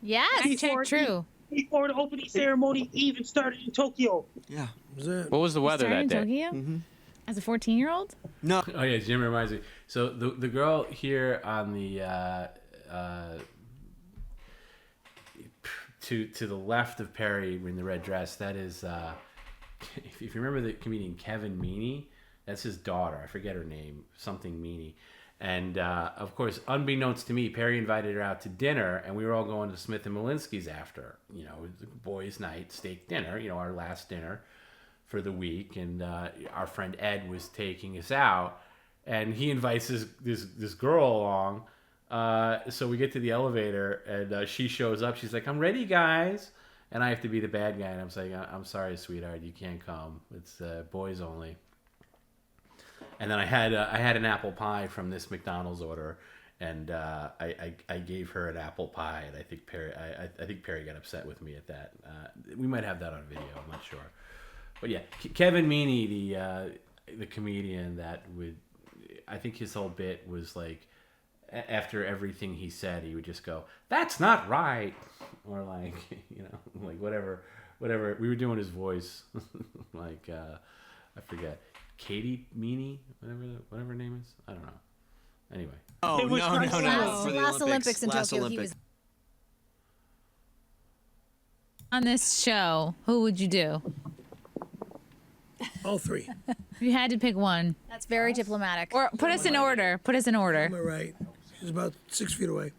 Yes. True. Before the opening ceremony even started in Tokyo. Yeah. What was the weather that day? Tokyo? As a 14-year-old? No. Oh yeah, Jim reminds me. So the girl here on the to the left of Perry in the red dress, that is if you remember the comedian Kevin Meaney, that's his daughter. I forget her name, something Meaney. And of course, unbeknownst to me, Perry invited her out to dinner, and we were all going to Smith and Malinsky's after. You know, it was a boys' night, steak dinner. You know, our last dinner for the week, and our friend Ed was taking us out, and he invites this girl along. So we get to the elevator, and she shows up. She's like, "I'm ready, guys," and I have to be the bad guy, and I'm saying, "I'm sorry, sweetheart, you can't come. It's boys only." And then I had an apple pie from this McDonald's order, and I gave her an apple pie, and I think Perry got upset with me at that. We might have that on video. I'm not sure. But yeah, Kevin Meaney, the comedian that would, I think his whole bit was like, after everything he said, he would just go, "That's not right," or like, you know, like whatever. We were doing his voice, like I forget, Katie Meaney, whatever her name is. I don't know. Anyway. Oh no! For the Last Olympics in Last Tokyo, he Olympics. was. On this show, who would you do? All three. If you had to pick one. That's very diplomatic. Or put us in order. Put us in order. Am I right? She's about 6 feet away.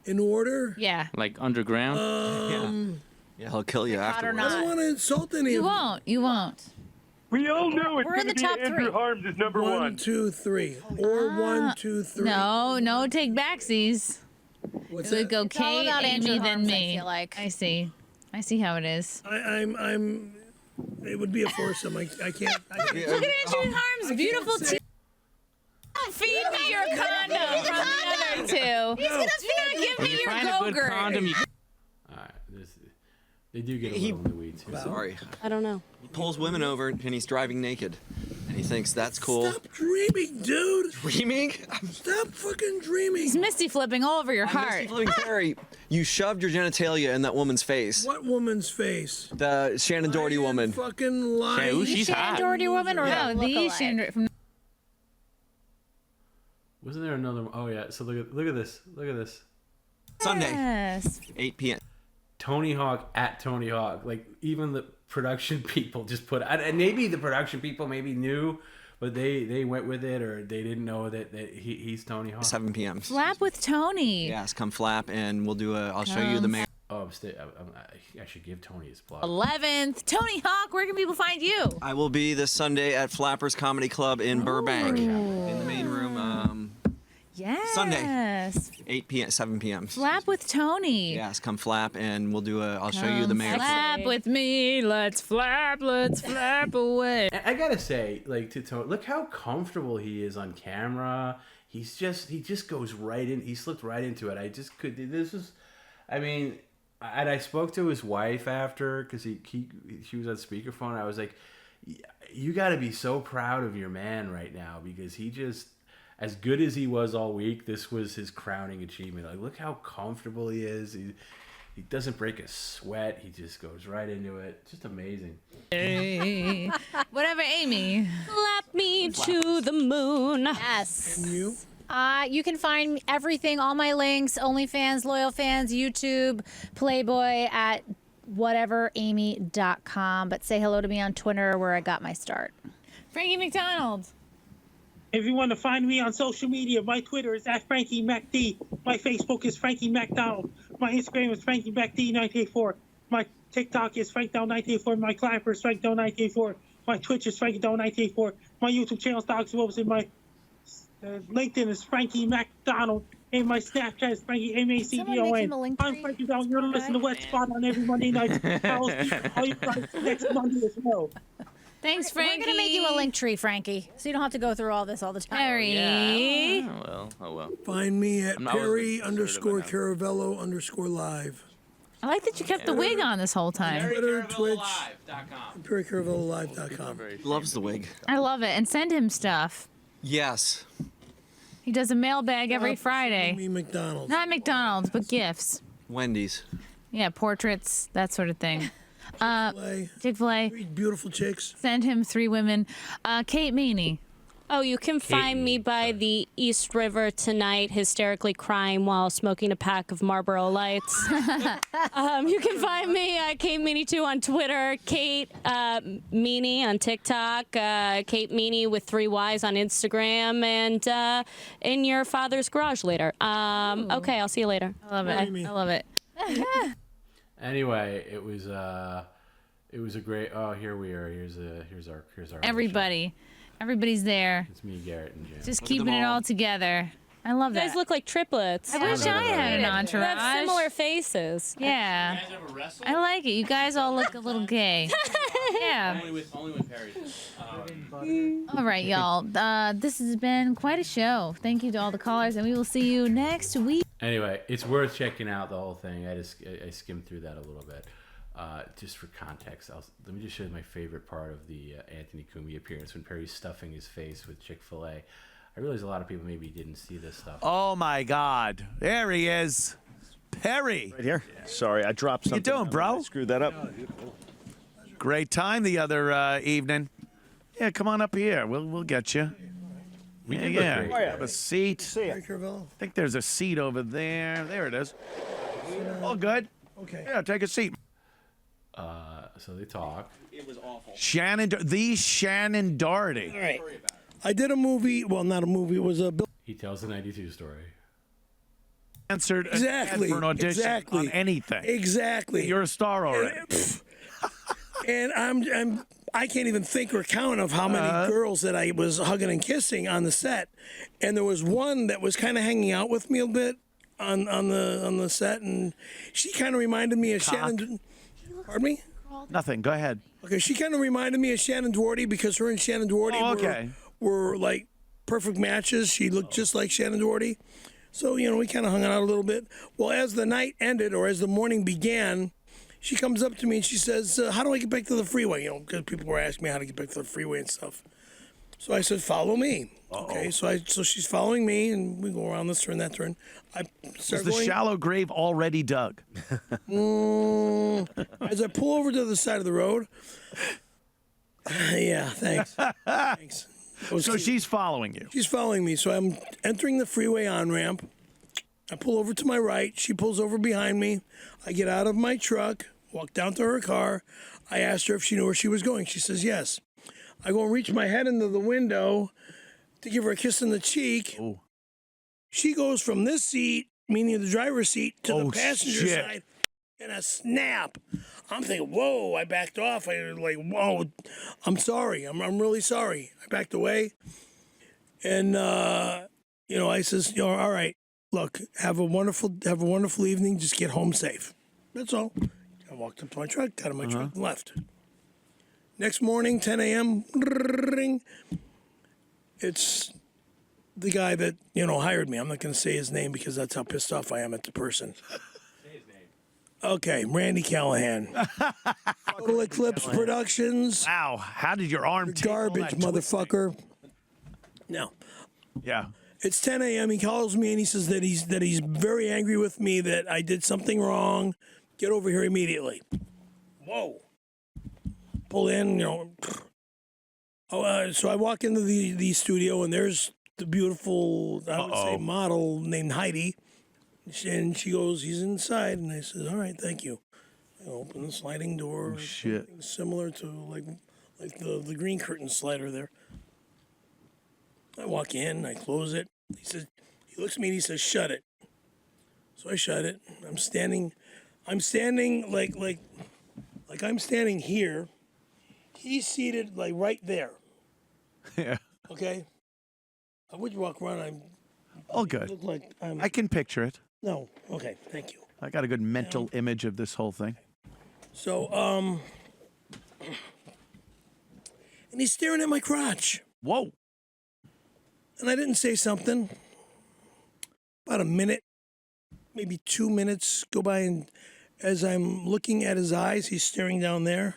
In order? Yeah. Like underground? Yeah, he'll kill you afterwards. I don't want to insult any of them. You won't. We all know it's We're in going the to top be Andrew three. Harms is number 1, 2, 3. Or 1, 2, 3. No, take backsies. What's It would that? go It's all Kate, about Amy, Andrew then Harms, I me. feel like. I see how it is. I'm. It would be a foursome. I can't. Look at Andrew Harms' beautiful teeth. Feed me your condom from the other two. He's gonna Do not give me your Find a good Go-Gurt. condom. All right, they do get a little in the weeds. Sorry. I don't know. He pulls women over and he's driving naked, and he thinks that's cool. Stop dreaming, dude. Dreaming? Stop fucking dreaming. He's misty flipping all over your heart. Terry, you shoved your genitalia in that woman's face. What woman's face? The Shannon Doherty woman. Fucking lying. Ooh, she's Shannon hot. Doherty woman or No, the the lookalike? Shandra from. Wasn't there another one? Oh yeah. So look at this. Look at this. Sunday, Yes. 8 p.m. Tony Hawk at Tony Hawk. Like even the production people just put, and maybe the production people maybe knew, but they went with it, or they didn't know that he's Tony Hawk. 7 p.m. Flap with Tony. Yes, come flap, and we'll do I'll show you the man. Oh, I should give Tony his plug. 11th. Tony Hawk, where can people find you? I will be this Sunday at Flappers Comedy Club in Burbank, in the main room. Yes. Sunday. 8 p.m. 7 p.m. Flap with Tony. Yes, come flap, and we'll do I'll show you the mayor. Flap with me. Let's flap away. I gotta say, like, to Tony, look how comfortable he is on camera. He just goes right in. He slipped right into it. I mean, and I spoke to his wife after, because she was on speakerphone. I was like, you got to be so proud of your man right now because he just, as good as he was all week, this was his crowning achievement. Like, look how comfortable he is. He doesn't break a sweat. He just goes right into it. Just amazing. Hey. Whatever, Amy. Clap me to the moon. Yes. And you? You can find everything, all my links, OnlyFans, Loyal Fans, YouTube, Playboy at whateveramy.com. But say hello to me on Twitter where I got my start. Frankie McDonald. If you want to find me on social media, my Twitter is @FrankieMacD. My Facebook is Frankie MacDonald. My Instagram is FrankieMacD984. My TikTok is FrankDown984. My Clapper is FrankDown984. My Twitch is FrankieDown984. My YouTube channel is Dogs Wolves, and my LinkedIn is Frankie MacDonald. And my Snapchat is Frankie MacDon. I'm Frankie Down. You're listening to Wet Spot on every Monday night. I'll see all you guys next Monday as well. Thanks, Frankie. We're going to make you a link tree, Frankie, so you don't have to go through all this all the time. Harry. Oh well. Find me at I'm not really Perry_Caravello_live. I like that you kept the wig on this whole time. Twitter, Twitch, PerryCaravellolive.com. Loves the wig. I love it. And send him stuff. Yes. He does a mailbag every Friday. Me McDonald's. Not McDonald's, but gifts. Wendy's. Yeah, portraits, that sort of thing. Chick-fil-A. 3 beautiful chicks. Send him 3 women. Kate Meany. Oh, you can find me by the East River tonight, hysterically crying while smoking a pack of Marlboro Lights. You can find me at Kate Meany 2 on Twitter, Kate Meany on TikTok, Kate Meany with 3 Ys on Instagram, and in your father's garage later. Okay, I'll see you later. I love it. I love it. Anyway, it was a great. Oh, here we are. Here's our Everybody. Everybody's there. It's me, Garrett, and Jim. Just keeping it all together. I love You that. guys look like triplets. I wish I had an entourage. You have similar faces. Yeah. I like it. You guys all look a little gay. Yeah. Only when Perry's. All right, y'all. This has been quite a show. Thank you to all the callers, and we will see you next week. Anyway, it's worth checking out the whole thing. I skimmed through that a little bit. Just for context, let me just show you my favorite part of the Anthony Cumia appearance when Perry's stuffing his face with Chick-fil-A. I realize a lot of people maybe didn't see this stuff. Oh my God! There he is, Perry. Right here. Yeah. Sorry, I dropped something. You doing, bro? I screwed that up. Great time the other evening. Yeah, come on up here. We'll get you. Yeah. Have a seat. I think there's a seat over there. There it is. All good. Okay. Yeah, take a seat. So they talk. It was awful. Shannon Doherty. All right. I did a movie. Well, not a movie. It was a. He tells the 92 story. Answered Exactly. for an audition Exactly. on anything. Exactly. You're a star already. And I can't even think or count of how many girls that I was hugging and kissing on the set. And there was one that was kind of hanging out with me a bit on the set, and she kind of reminded me of Shannon. Pardon me? Nothing. Go ahead. Okay, she kind of reminded me of Shannon Doherty because her and Shannon Doherty were like perfect matches. She looked just like Shannon Doherty. So, we kind of hung out a little bit. Well, as the night ended or as the morning began, she comes up to me and she says, how do I get back to the freeway? Because people were asking me how to get back to the freeway and stuff. So I said, follow me. Okay, so she's following me, and we go around this turn, that turn. Was the shallow grave already dug? As I pull over to the side of the road, yeah, thanks. Thanks. So she's following you. She's following me. So I'm entering the freeway on-ramp. I pull over to my right. She pulls over behind me. I get out of my truck, walk down to her car. I asked her if she knew where she was going. She says yes. I go and reach my head into the window to give her a kiss on the cheek. Ooh. She goes from this seat, meaning the driver's seat, to the passenger shit. side in a snap. I'm thinking, whoa, I backed off. I like, whoa, I'm sorry. I'm really sorry. I backed away. And, I says, all right, look, have a wonderful evening. Just get home safe. That's all. I walked up to my truck, got in my truck, and left. Next morning, 10 a.m., ring. It's the guy that, hired me. I'm not going to say his name because that's how pissed off I am at the person. Okay, Randy Callahan. Total Eclipse Productions. Wow, how did your arm take all Garbage, that motherfucker. No. Yeah. It's 10 a.m. He calls me and he says that he's very angry with me, that I did something wrong. Get over here immediately. Whoa. Pull in, you know. So I walk into the studio and there's the beautiful, I would say, model named Heidi. And she goes, he's inside. And I said, all right, thank you. I open the sliding door. Oh, shit. Similar to like the green curtain slider there. I walk in, I close it. He looks at me and he says, shut it. So I shut it. I'm standing like I'm standing here. He's seated like right there. Yeah. Okay? I would walk around. All good. Look like I can picture it. No. Okay, thank you. I got a good mental image of this whole thing. So, and he's staring at my crotch. Whoa. And I didn't say something. About a minute, maybe 2 minutes go by, and as I'm looking at his eyes, he's staring down there.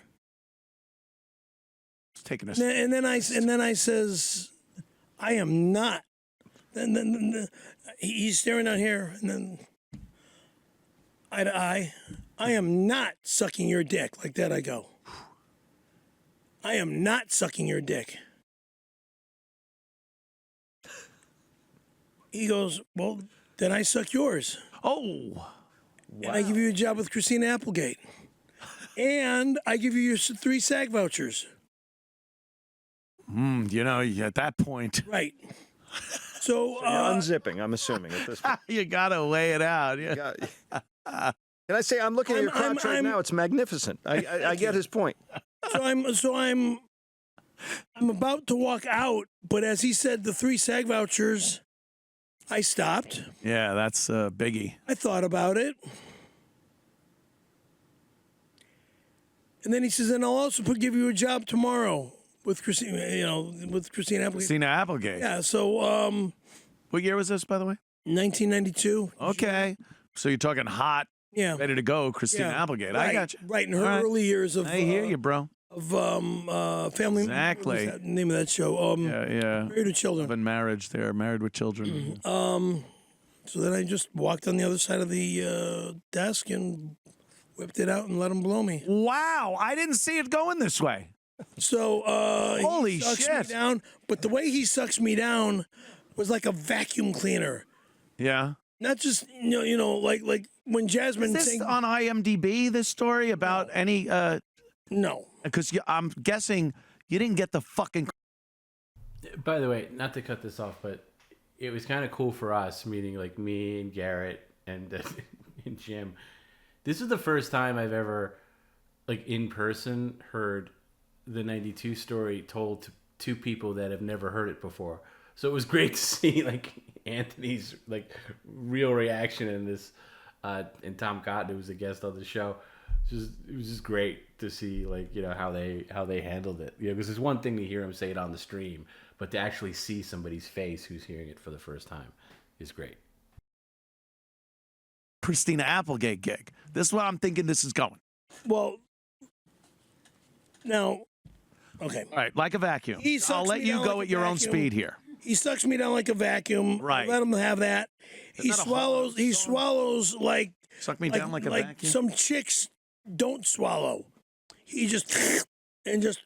It's taking us. And then I says, I am not. Then he's staring down here, and then eye to eye. I am not sucking your dick. Like that I go. I am not sucking your dick. He goes, well, then I suck yours. Oh. Wow. And I give you a job with Christina Applegate. And I give you your 3 SAG vouchers. You know, at that point. Right. So, you're unzipping, I'm assuming, at this point. You got to lay it out. Yeah. Can I say, I'm looking at your crotch right now. It's magnificent. I get his point. So I'm about to walk out, but as he said, the 3 SAG vouchers, I stopped. Yeah, that's a biggie. I thought about it. And then he says, and I'll also give you a job tomorrow with Christina, with Christina Applegate. Christina Applegate. Yeah, so, what year was this, by the way? 1992. Okay. So you're talking hot, ready to go, Christina Yeah, Applegate. right, I got you. Right, in her All right. early years of... I hear you, bro. Of Family... Exactly. What was that name of that show? Yeah. Married with Children. Love and Marriage there, Married with Children. So then I just walked on the other side of the desk and whipped it out and let him blow me. Wow, I didn't see it going this way. So Holy he sucks shit. me down, but the way he sucks me down was like a vacuum cleaner. Yeah. Not just like when Jasmine Is this sang- on IMDb, this story about any No. Because I'm guessing you didn't get the fucking... By the way, not to cut this off, but it was kind of cool for us meeting like me and Garrett and and Jim. This is the first time I've ever, like in person, heard the 92 story told to 2 people that have never heard it before. So it was great to see like Anthony's like real reaction in this, and Tom Cotton, who was a guest on the show. It was just great to see like how they handled it. Because it's one thing to hear him say it on the stream, but to actually see somebody's face who's hearing it for the first time is great. Christina Applegate gig. This is what I'm thinking this is going. Well, now, okay. All right, like a vacuum. I'll let you go at your own speed here. He sucks me down like a vacuum. Right. I let him have that. He swallows like... Suck me down like a vacuum? Some chicks don't swallow. He just... and just...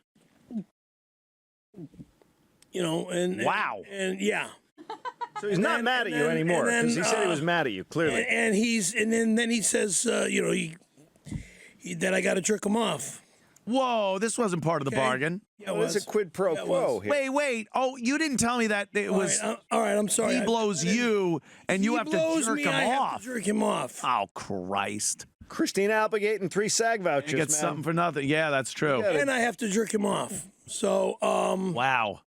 and... Wow. And yeah. So he's not mad at you anymore, because he said he was mad at you, clearly. And then he says, that I got to jerk him off. Whoa, this wasn't part of the bargain. Yeah, There's a quid pro quo here. Wait. Oh, you didn't tell me that it was... all right, I'm sorry. He blows you, and you have to jerk him I off. have to jerk him off. Oh, Christ. Christina Applegate and 3 SAG vouchers, You get something for nothing. Yeah, that's true. And I have to jerk him off. So, wow.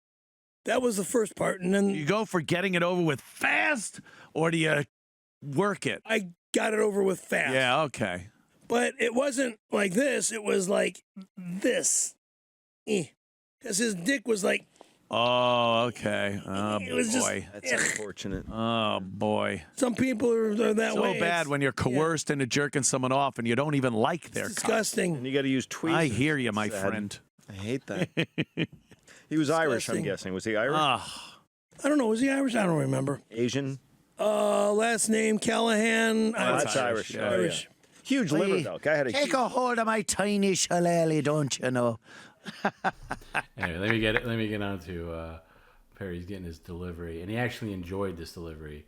That was the first part, and then... You go for getting it over with fast, or do you work it? I got it over with fast. Yeah, okay. But it wasn't like this. It was like this. Because his dick was like Oh, okay. Oh, It was just- boy. That's unfortunate. Oh, boy. Some people are that So way. bad It's- when you're coerced into jerking someone off and you don't even like their It's cock. disgusting. And you got to use tweezers. I hear you, my Sad. friend. I hate that. He was Irish, I'm Disgusting. guessing. Was he Irish? I don't know. Was he Irish? I don't remember. Asian? Last name Callahan. Oh, that's Irish. Oh, Irish. yeah. Huge liver, though. Guy had a Take huge... a hold of my tiny shillelagh, don't you know? Anyway, let me get on to Perry's getting his delivery, and he actually enjoyed this delivery.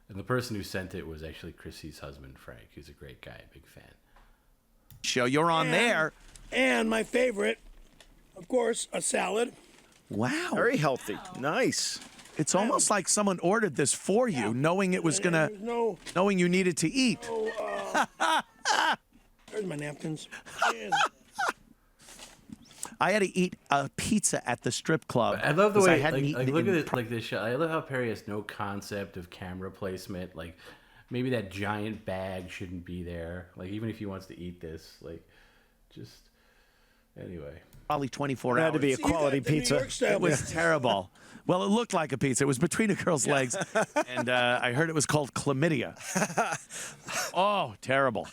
And the person who sent it was actually Chrissy's husband, Frank, who's a great guy, big fan. Show you're on there. And my favorite, of course, a salad. Wow. Very healthy. Nice. It's almost like someone ordered this for you, knowing it was gonna, knowing you needed to eat. There's my napkins. I had to eat a pizza at the strip club. I love the 'cause I way, hadn't like eaten look in at it, like this shot. I love how Perry has no concept of camera placement. Like, maybe that giant bag shouldn't be there. Like, even if he wants to eat this, like, just anyway. Probably 24 It hours. had to be a quality pizza. It was terrible. Well, it looked like a pizza. It was between a girl's legs, and I heard it was called chlamydia. Oh, terrible.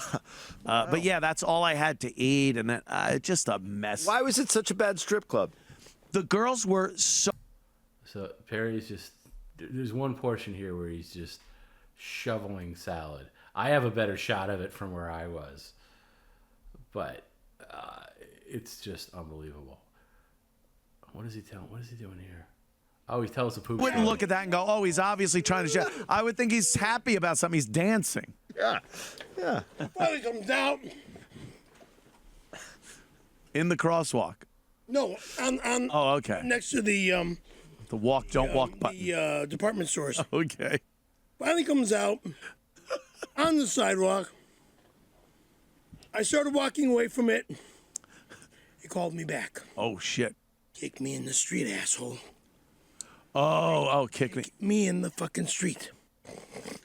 But yeah, that's all I had to eat, and just a mess. Why was it such a bad strip club? The girls were so... So Perry's just, there's one portion here where he's just shoveling salad. I have a better shot of it from where I was, but it's just unbelievable. What is he telling? What is he doing here? Oh, he tells the poop. Wouldn't look at that and go, oh, he's obviously trying to show. I would think he's happy about something. He's dancing. Yeah. Yeah. Finally comes out. In the crosswalk. No, on Oh, okay. next to the The walk, don't walk button. the department stores. Okay. Finally comes out on the sidewalk. I started walking away from it. He called me back. Oh, shit. Kick me in the street, asshole. Oh, kick me. Me in the fucking street.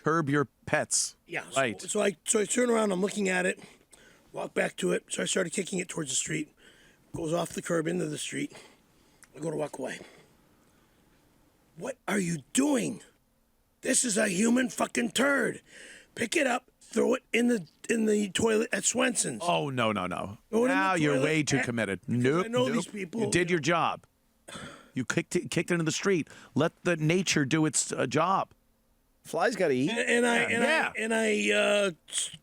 Curb your pets. Yeah. Right. So I turn around. I'm looking at it. Walk back to it. So I started kicking it towards the street. Goes off the curb into the street. I go to walk away. What are you doing? This is a human fucking turd. Pick it up. Throw it in the toilet at Swenson's. Oh, no. Throw it in the Now you're toilet way too at- committed. because Nope. I know nope. these people. You did your job. You kicked it into the street. Let the nature do its job. Flies got to eat. And I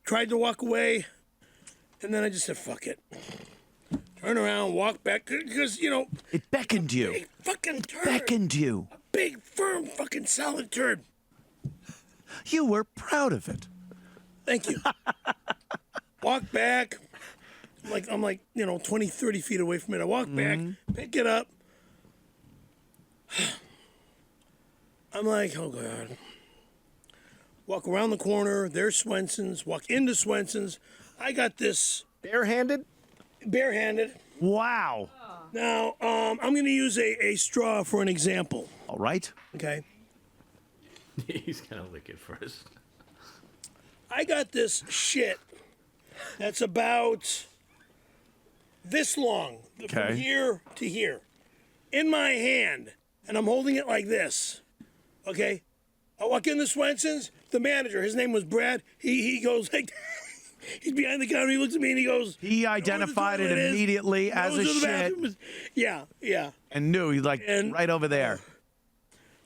tried to walk away, and then I just said, "Fuck it." Turn around, walk back, because It beckoned you. big fucking turd, Beckoned you. big firm fucking solid turd. You were proud of it. Thank you. Walk back. I'm like 20, 30 feet away from it. I walk back, pick it up. I'm like, oh God. Walk around the corner. There's Swenson's. Walk into Swenson's. I got this. Barehanded? Barehanded. Wow. Now, I'm going to use a straw for an example. All right. Okay. He's gonna lick it first. I got this shit that's about this long, Okay. from here to here, in my hand, and I'm holding it like this. Okay? I walk into Swenson's, the manager, his name was Brad, he goes like, he's behind the counter, he looks at me and he goes, He identified it toilet is. immediately as Goes a to the shit bathroom. Yeah. and knew he's like right over there.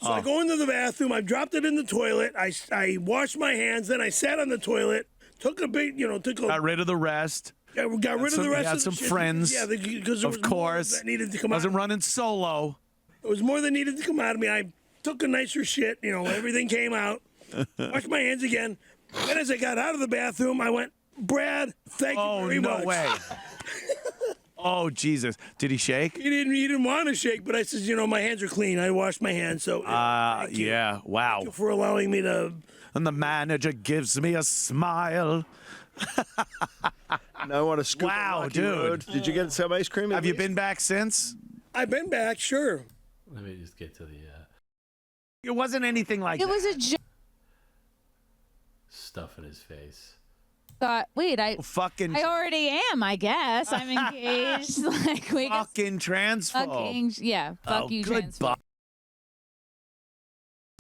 So I go into the bathroom. I dropped it in the toilet. I washed my hands. Then I sat on the toilet. Took a big, Got rid of the rest. got rid of the rest Had of some the shit. friends. Yeah, because of course. that needed to come Wasn't out. running solo. It was more than needed to come out of me. I took a nicer shit. Everything came out. Washed my hands again. Then as I got out of the bathroom, I went, Brad, thank you very much. No way. Oh Jesus! Did he shake? He didn't want to shake, but I said, my hands are clean. I washed my hands, so thank you. Yeah. Wow. Thank you for allowing me to. And the manager gives me a smile. Now I want to scoop. Wow, on Rocky dude. Road. Did you get some ice cream? Have you been back since? I've been back, sure. Let me just get to the It wasn't anything like It was a joke. stuff in his face. Wait, fucking I already am. I guess I'm engaged. Like we fucking transphobe. fucking yeah. Fuck Oh, you, good transphobe.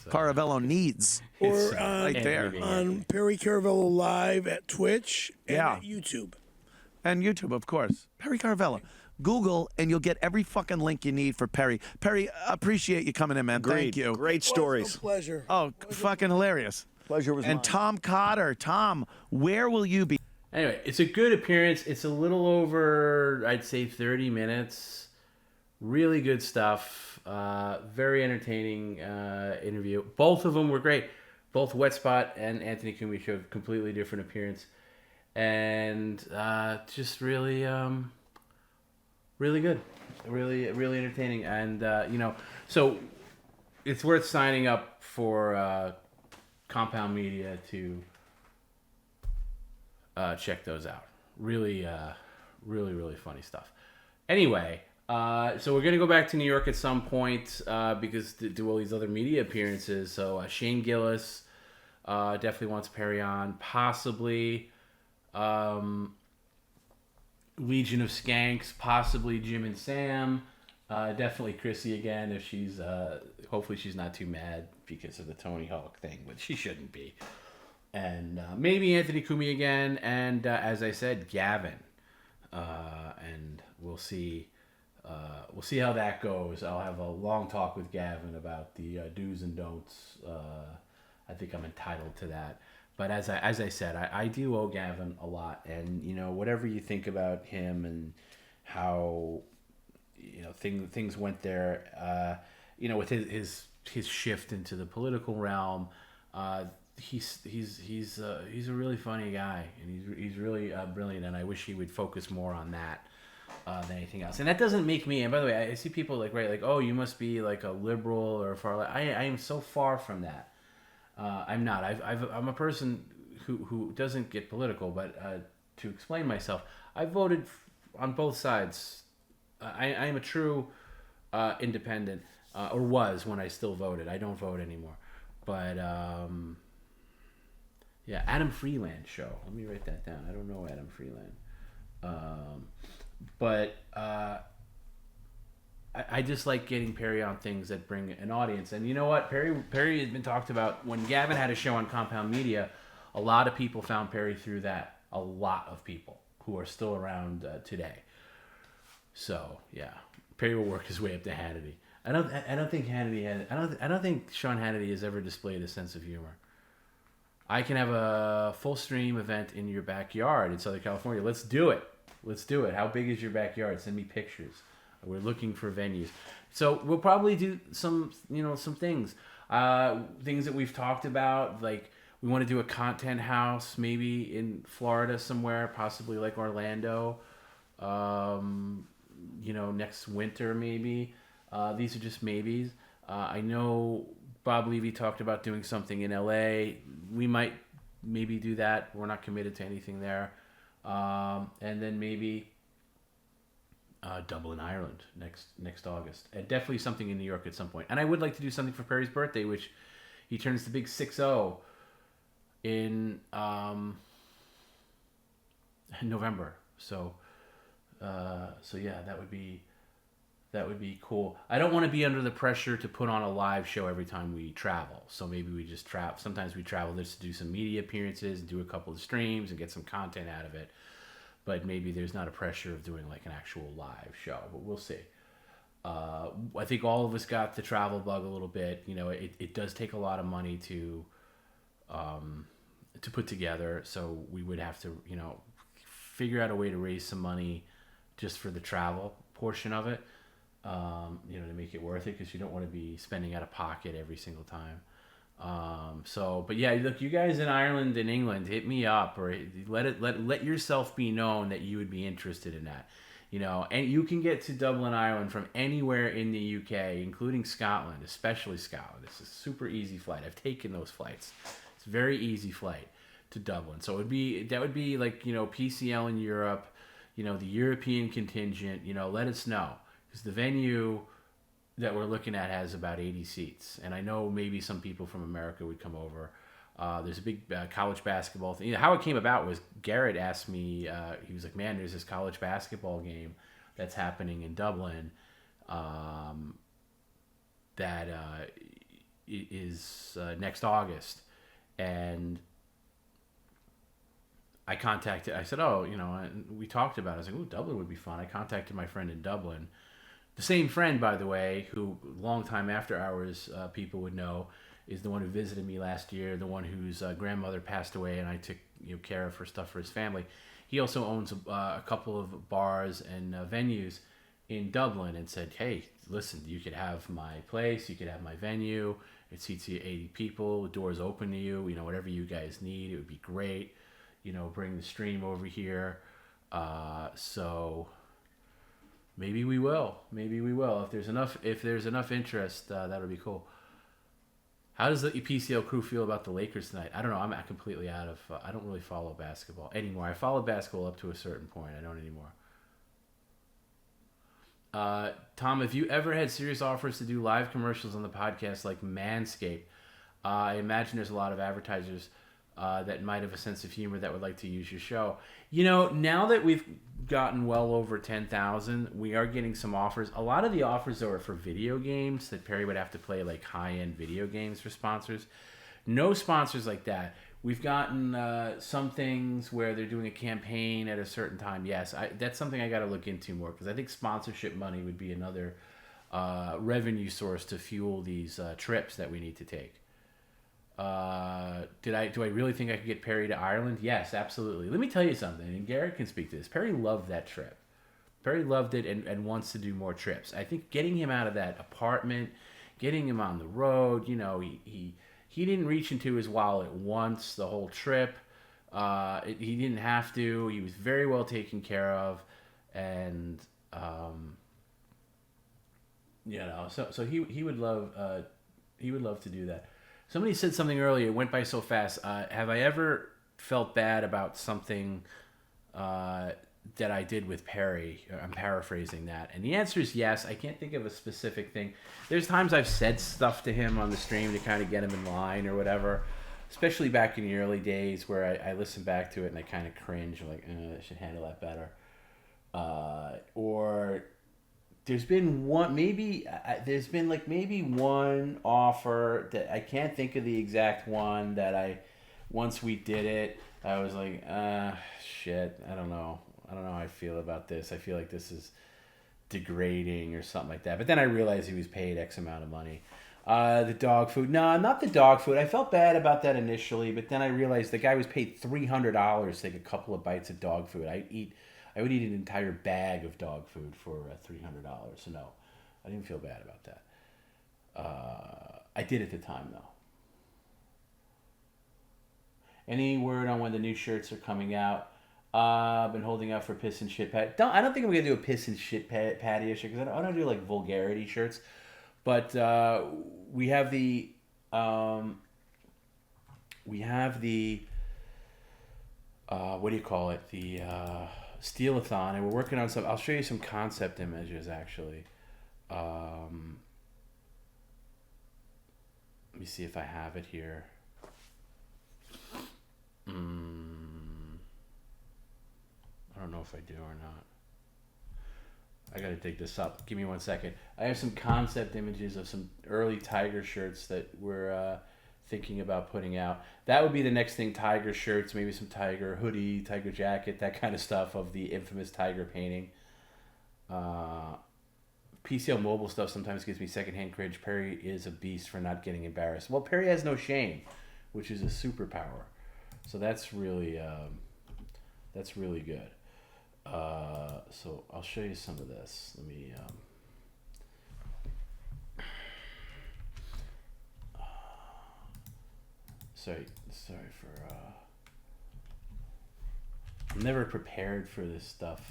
Caravello needs. Or right there. on Perry Caravello Live at Twitch and Yeah. at YouTube. And YouTube, of course. Perry Caravello. Google, and you'll get every fucking link you need for Perry. Perry, appreciate you coming in, man. Thank Agreed. you. Great stories. Pleasure. Oh, fucking hilarious. Pleasure was And mine. Tom Cotter. Tom, where will you be? Anyway, it's a good appearance. It's a little over, I'd say, 30 minutes. Really good stuff. Very entertaining interview. Both of them were great. Both Wet Spot and Anthony Cumia showed completely different appearance. And just really, really good. Really, really entertaining. And, so it's worth signing up for Compound Media to check those out. Really, really funny stuff. Anyway, so we're gonna go back to New York at some point because to do all these other media appearances. So Shane Gillis definitely wants Perry on, possibly Legion of Skanks, possibly Jim and Sam, definitely Chrissy again if she's hopefully she's not too mad because of the Tony Hawk thing, but she shouldn't be. And maybe Anthony Cumia again, and as I said, Gavin, and we'll see how that goes. I'll have a long talk with Gavin about the do's and don'ts. I think I'm entitled to that. But as I said, I do owe Gavin a lot, and whatever you think about him and how things went there, with his shift into the political realm. He's a really funny guy, and he's really brilliant, and I wish he would focus more on that than anything else. And that doesn't make me. And by the way, I see people like, oh, you must be like a liberal or far left. I am so far from that. I'm not. I'm a person who doesn't get political, but to explain myself, I voted on both sides. I am a true independent, or was when I still voted. I don't vote anymore, but. Yeah, Adam Freeland show. Let me write that down. I don't know Adam Freeland. But I just like getting Perry on things that bring an audience. And you know what? Perry has been talked about. When Gavin had a show on Compound Media, a lot of people found Perry through that. A lot of people who are still around today. So, yeah. Perry will work his way up to Hannity. I don't think Hannity has... I don't think Sean Hannity has ever displayed a sense of humor. I can have a full stream event in your backyard in Southern California. Let's do it. How big is your backyard? Send me pictures. We're looking for venues. So we'll probably do some things. Things that we've talked about, like we want to do a content house maybe in Florida somewhere, possibly like Orlando, next winter maybe. These are just maybes. I know Bob Levy talked about doing something in LA. We might maybe do that. We're not committed to anything there. And then maybe Dublin, Ireland next August. And definitely something in New York at some point. And I would like to do something for Perry's birthday, which he turns the big 6-0 in November. So yeah, that would be cool. I don't want to be under the pressure to put on a live show every time we travel. So maybe we just travel. Sometimes we travel just to do some media appearances and do a couple of streams and get some content out of it. But maybe there's not a pressure of doing like an actual live show. But we'll see. I think all of us got the travel bug a little bit. It does take a lot of money to put together. So we would have to, figure out a way to raise some money just for the travel portion of it. To make it worth it, because you don't want to be spending out of pocket every single time. But yeah, look, you guys in Ireland and England, hit me up, or let yourself be known that you would be interested in that. And you can get to Dublin, Ireland from anywhere in the UK, including Scotland, especially Scotland. It's a super easy flight. I've taken those flights. It's a very easy flight to Dublin. So that would be like, PCL in Europe, the European contingent, let us know. Because the venue that we're looking at has about 80 seats. And I know maybe some people from America would come over. There's a big college basketball thing. You know, how it came about was Garrett asked me. He was like, "Man, there's this college basketball game that's happening in Dublin that is next August," and I said, "Oh, you know," and we talked about it. I was like, "Oh, Dublin would be fun." I contacted my friend in Dublin. The same friend, by the way, who long time after hours people would know, is the one who visited me last year, the one whose grandmother passed away, and I took care of her stuff for his family. He also owns a couple of bars and venues in Dublin, and said, "Hey, listen, you could have my place, you could have my venue. It seats you 80 people. The door's open to you. Whatever you guys need, it would be great. Bring the stream over here." So maybe we will. If there's enough interest, that'll be cool. How does the PCL crew feel about the Lakers tonight? I don't know. I'm completely out of. I don't really follow basketball anymore. I followed basketball up to a certain point. I don't anymore. Tom, have you ever had serious offers to do live commercials on the podcast like Manscaped? I imagine there's a lot of advertisers that might have a sense of humor that would like to use your show. Now that we've gotten well over 10,000, we are getting some offers. A lot of the offers are for video games that Perry would have to play, like high-end video games for sponsors. No sponsors like that. We've gotten some things where they're doing a campaign at a certain time. Yes, that's something I got to look into more, because I think sponsorship money would be another revenue source to fuel these trips that we need to take. Do I really think I could get Perry to Ireland? Yes, absolutely. Let me tell you something, and Garrett can speak to this. Perry loved that trip. Perry loved it and wants to do more trips. I think getting him out of that apartment, getting him on the road, he didn't reach into his wallet once the whole trip. He didn't have to. He was very well taken care of, and so he would love to do that. Somebody said something earlier. It went by so fast. Have I ever felt bad about something that I did with Perry? I'm paraphrasing that. And the answer is yes. I can't think of a specific thing. There's times I've said stuff to him on the stream to kind of get him in line or whatever, especially back in the early days where I listen back to it and I kind of cringe. I'm like, I should handle that better. Or there's been one, maybe one offer that I can't think of the exact one that once we did it, I was like, shit, I don't know how I feel about this. I feel like this is degrading or something like that. But then I realized he was paid X amount of money. The dog food. No, not the dog food. I felt bad about that initially, but then I realized the guy was paid $300 to take a couple of bites of dog food. I would eat an entire bag of dog food for $300. So no, I didn't feel bad about that. I did at the time though. Any word on when the new shirts are coming out? I've been holding out for piss and shit pat. I don't think I'm gonna do a piss and shit patio shirt because I don't do like vulgarity shirts. But we have the what do you call it? The Steelathon, and we're working on some. I'll show you some concept images actually. Let me see if I have it here. I don't know if I do or not. I gotta dig this up. Give me 1 second. I have some concept images of some early Tiger shirts that we're thinking about putting out. That would be the next thing, Tiger shirts, maybe some Tiger hoodie, Tiger jacket, that kind of stuff of the infamous Tiger painting. PCL mobile stuff sometimes gives me secondhand cringe. Perry is a beast for not getting embarrassed. Well, Perry has no shame, which is a superpower. So that's really good. So I'll show you some of this. Let me sorry for I'm never prepared for this stuff,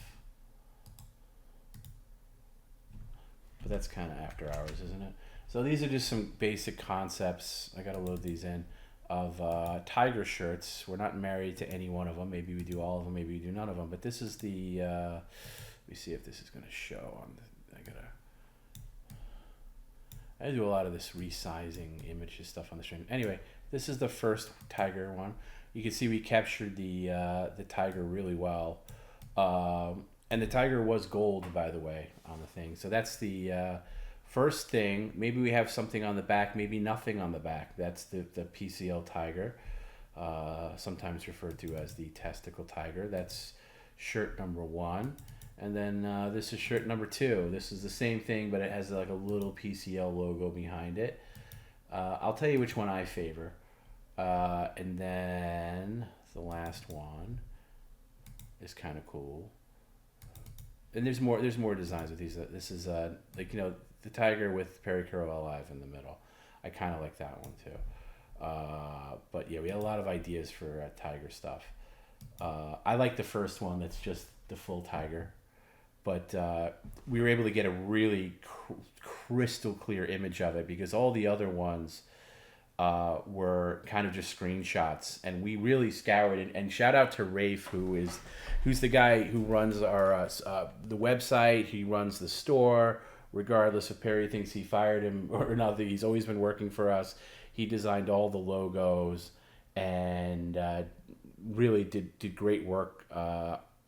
but that's kind of after hours, isn't it? So these are just some basic concepts. I gotta load these in of Tiger shirts. We're not married to any one of them. Maybe we do all of them, maybe we do none of them. But this is the let me see if this is gonna show on I do a lot of this resizing images stuff on the stream. Anyway, This is the first tiger one. You can see we captured the tiger really well. And the tiger was gold, by the way, on the thing. So that's the first thing. Maybe we have something on the back, maybe nothing on the back. That's the PCL tiger, sometimes referred to as the testicle tiger. That's shirt number 1. And then this is shirt number 2. This is the same thing, but it has like a little PCL logo behind it. I'll tell you which one I favor. And then the last one is kind of cool. And there's more designs with these. This is like, you know, the tiger with Perry Curl Alive in the middle. I kind of like that one too. But yeah, we had a lot of ideas for tiger stuff. I like the first one that's just the full tiger. But we were able to get a really crystal clear image of it, because all the other ones were kind of just screenshots, and we really scoured it. And shout out to Rafe, who's the guy who runs our the website. He runs the store, regardless if Perry thinks he fired him or not. He's always been working for us. He designed all the logos and really did great work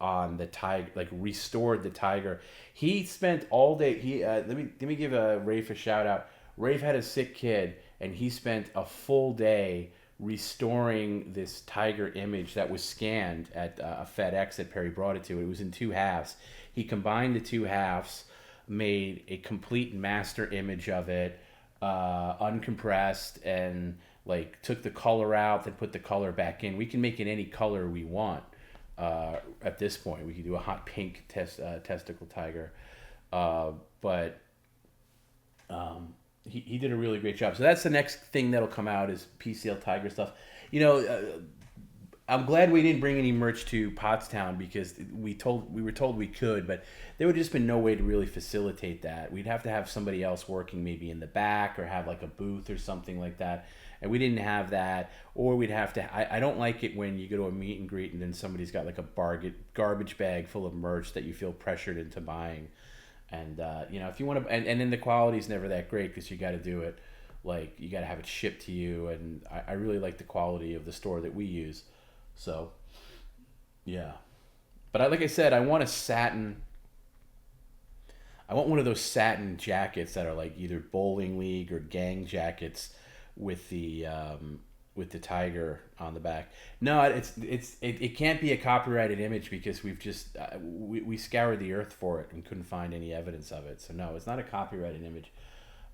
on the tiger, like restored the tiger. He spent all day. Let me give Rafe a shout out. Rafe had a sick kid, and he spent a full day restoring this tiger image that was scanned at a FedEx that Perry brought it to. It was in 2 halves. He combined the 2 halves, made a complete master image of it, uncompressed, and like took the color out, then put the color back in. We can make it any color we want. At this point, we could do a hot pink testicle tiger, but he did a really great job. So that's the next thing that'll come out is PCL tiger stuff. You know, I'm glad we didn't bring any merch to Pottstown, because we were told we could, but there would just been no way to really facilitate that. We'd have to have somebody else working maybe in the back, or have like a booth or something like that. And we didn't have that, or we'd have to. I don't like it when you go to a meet and greet and then somebody's got like a garbage bag full of merch that you feel pressured into buying. And you know, if you want to, and then the quality's never that great, because you got to do it, like you got to have it shipped to you. And I really like the quality of the store that we use. So, yeah. But like I said, I want one of those satin jackets that are like either bowling league or gang jackets with the tiger on the back. No, it can't be a copyrighted image, because we've just we scoured the earth for it and couldn't find any evidence of it. So no, it's not a copyrighted image,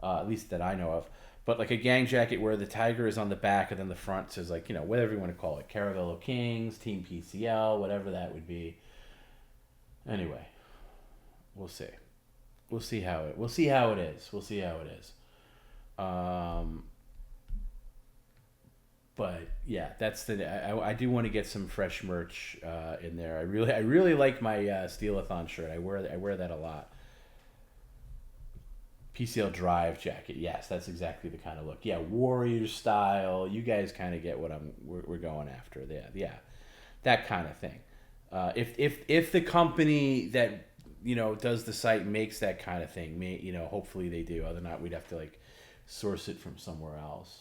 at least that I know of. But like a gang jacket where the tiger is on the back and then the front says, like, you know, whatever you want to call it, Caravello Kings, Team PCL, whatever that would be. Anyway, we'll see. We'll see how it is. But yeah, that's I do want to get some fresh merch in there. I really like my Steelathon shirt. I wear that a lot. PCL Drive jacket. Yes, that's exactly the kind of look. Yeah, warrior style. You guys kind of get what we're going after. Yeah, that kind of thing. If the company that, you know, does the site makes that kind of thing, you know, hopefully they do. Other than that, we'd have to like source it from somewhere else.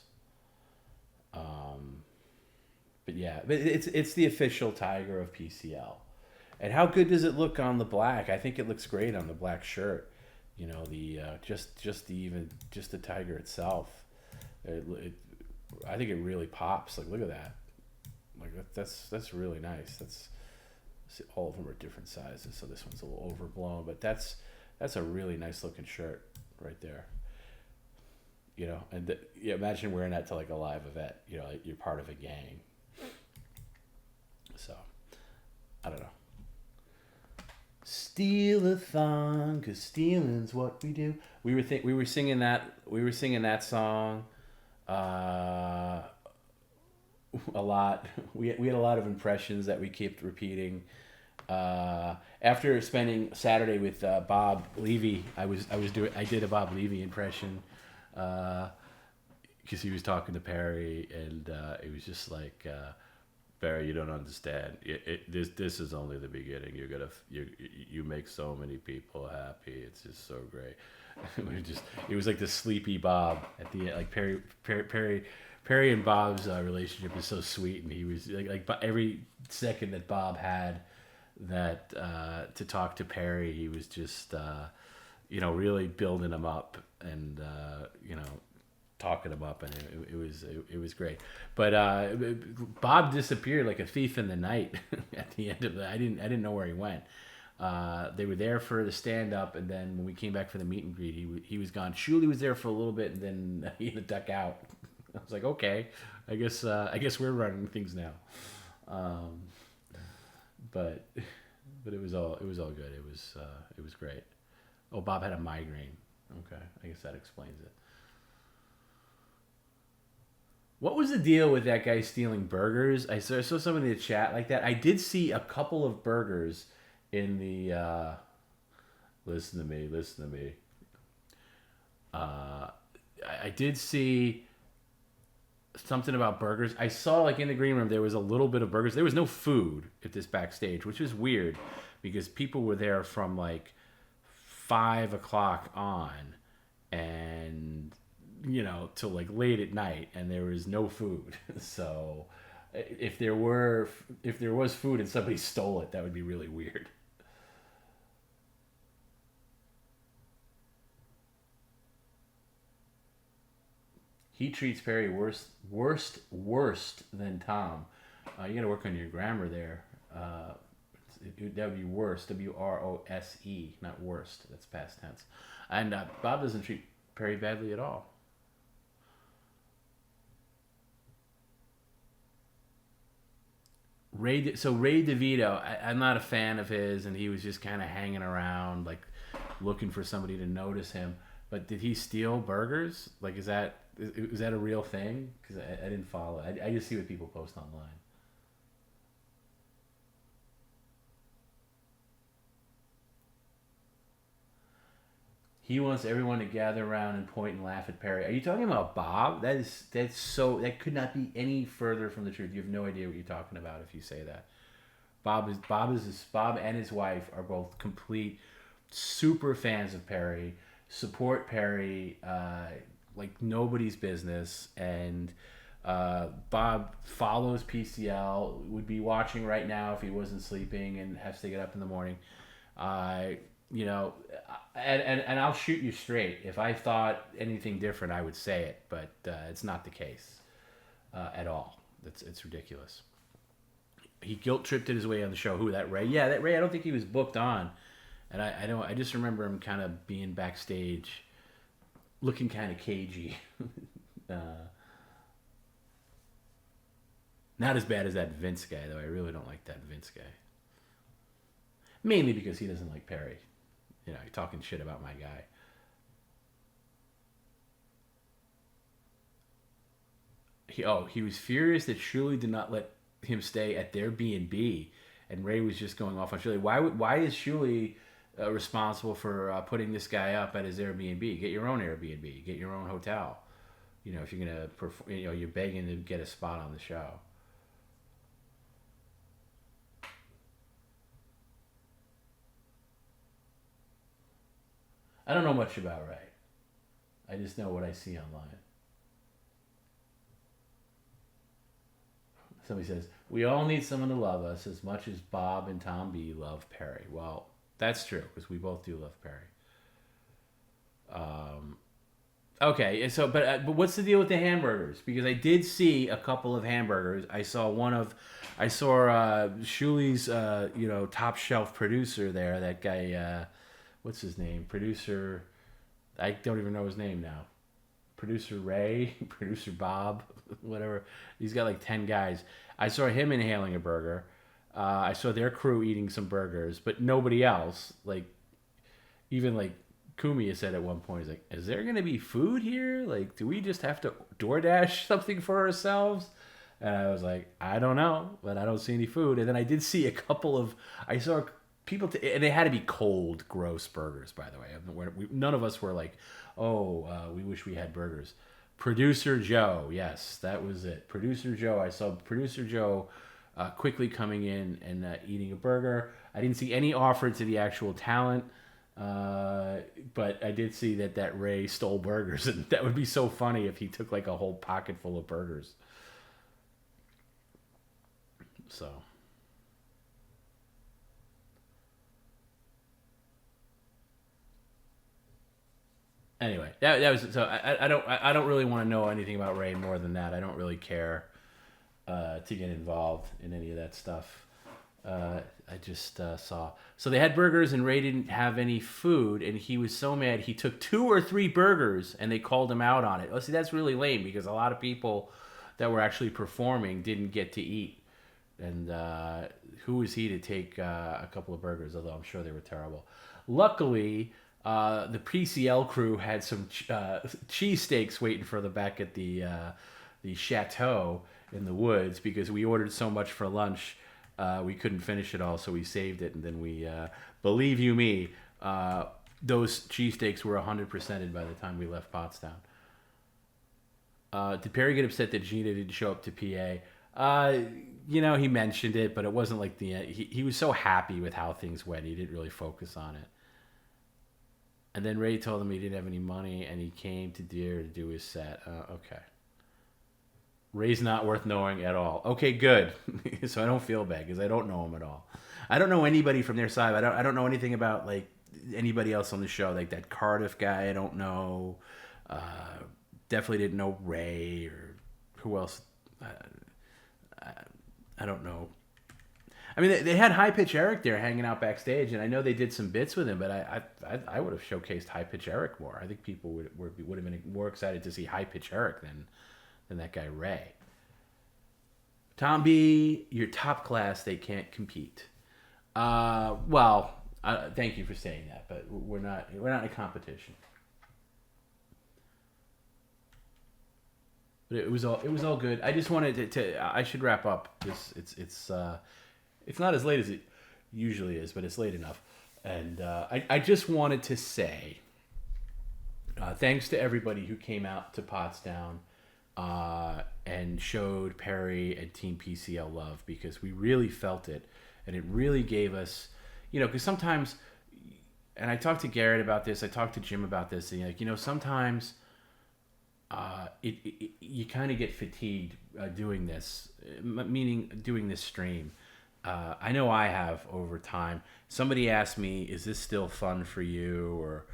But yeah, but it's the official tiger of PCL. And how good does it look on the black? I think it looks great on the black shirt. You know, the just the tiger itself. I think it really pops. Like, look at that. Like that's really nice. All of them are different sizes, so this one's a little overblown, but that's a really nice looking shirt right there. You know, and imagine wearing that to like a live event. You know, like you're part of a gang. So, I don't know. Steal-a-thon, 'cause stealing's what we do. We were singing that song a lot. We had a lot of impressions that we kept repeating. After spending Saturday with Bob Levy, I did a Bob Levy impression, because he was talking to Perry, and it was just like, Barry, you don't understand. This is only the beginning. You make so many people happy. It's just so great. It was like the sleepy Bob at the end. Like Perry Perry and Bob's relationship is so sweet, and he was like every second that Bob had that to talk to Perry, he was just really building him up and talking him up, and it was great. But Bob disappeared like a thief in the night at the end of it. I didn't know where he went. They were there for the stand up, and then when we came back for the meet and greet, he was gone. Shuli was there for a little bit, and then he had to duck out. I was like, okay, I guess we're running things now. But it was all good. It was great. Oh, Bob had a migraine. Okay, I guess that explains it. What was the deal with that guy stealing burgers? I saw somebody in the chat like that. I did see a couple of burgers in the listen to me. I did see something about burgers. I saw like in the green room there was a little bit of burgers. There was no food at this backstage, which is weird because people were there from like 5 o'clock on and till like late at night, and there was no food. So if there was food and somebody stole it, that would be really weird. He treats Perry worse than Tom. You got to work on your grammar there. That would be worse. W-R-O-S-E, not worst. That's past tense. And Bob doesn't treat Perry badly at all. Ray DeVito, I'm not a fan of his, and he was just kind of hanging around, like looking for somebody to notice him. But did he steal burgers? Like, is that a real thing? Because I didn't follow. I just see what people post online. He wants everyone to gather around and point and laugh at Perry. Are you talking about Bob? That could not be any further from the truth. You have no idea what you're talking about if you say that. Bob and his wife are both complete super fans of Perry, support Perry like nobody's business, and Bob follows PCL, would be watching right now if he wasn't sleeping and has to get up in the morning. And I'll shoot you straight. If I thought anything different, I would say it, but it's not the case at all. It's ridiculous. He guilt tripped his way on the show. Who, that Ray? Yeah, that Ray. I don't think he was booked on, and I just remember him kind of being backstage, looking kind of cagey. Not as bad as that Vince guy, though. I really don't like that Vince guy. Mainly because he doesn't like Perry. You're talking shit about my guy. He was furious that Shuli did not let him stay at their B&B, and Ray was just going off on Shuli. Why is Shuli responsible for putting this guy up at his Airbnb? Get your own Airbnb. Get your own hotel. If you're gonna perform, you're begging to get a spot on the show. I don't know much about Ray. I just know what I see online. Somebody says, we all need someone to love us as much as Bob and Tom B love Perry. Well, that's true, because we both do love Perry. Okay, so but what's the deal with the hamburgers? Because I did see a couple of hamburgers. I saw Shuli's top shelf producer there, that guy, what's his name? Producer, I don't even know his name now. Producer Ray, Producer Bob, whatever. He's got like 10 guys. I saw him inhaling a burger. I saw their crew eating some burgers, but nobody else. Like, even like Kumi said at one point, he's like, is there going to be food here? Like, do we just have to DoorDash something for ourselves? And I was like, I don't know, but I don't see any food. And then I did see I saw people, and they had to be cold, gross burgers, by the way. None of us were like, we wish we had burgers. Producer Joe, yes, that was it. Producer Joe, I saw Producer Joe quickly coming in and eating a burger. I didn't see any offer to the actual talent. But I did see that Ray stole burgers, and that would be so funny if he took like a whole pocket full of burgers. So. Anyway, that was so. I don't really want to know anything about Ray more than that. I don't really care to get involved in any of that stuff. I just saw. So they had burgers and Ray didn't have any food, and he was so mad. He took 2 or 3 burgers, and they called him out on it. Oh, see, that's really lame because a lot of people that were actually performing didn't get to eat. And who was he to take a couple of burgers, although I'm sure they were terrible. Luckily, the PCL crew had some cheesesteaks waiting for them back at the chateau in the woods because we ordered so much for lunch. We couldn't finish it all, so we saved it, and then we, believe you me, those cheesesteaks were 100%ed by the time we left Pottstown. Did Perry get upset that Gina didn't show up to PA? He mentioned it, but it wasn't like the end. He was so happy with how things went, he didn't really focus on it. And then Ray told him he didn't have any money, and he came to Deer to do his set. Okay. Ray's not worth knowing at all. Okay, good. So I don't feel bad because I don't know him at all. I don't know anybody from their side. I don't know anything about like anybody else on the show. Like that Cardiff guy, I don't know. Definitely didn't know Ray or who else. I don't know. I mean, they had High Pitch Eric there hanging out backstage, and I know they did some bits with him. But I would have showcased High Pitch Eric more. I think people would have been more excited to see High Pitch Eric than that guy Ray. Tom B, you're top class. They can't compete. Well, thank you for saying that, but we're not in a competition. But it was all good. I just wanted to I should wrap up. It's not as late as it usually is, but it's late enough. And I just wanted to say thanks to everybody who came out to Pottstown and showed Perry and Team PCL love, because we really felt it, and it really gave us, because sometimes, and I talked to Garrett about this, I talked to Jim about this, and sometimes you kind of get fatigued doing this, meaning doing this stream. I know I have over time. Somebody asked me, is this still fun for you, or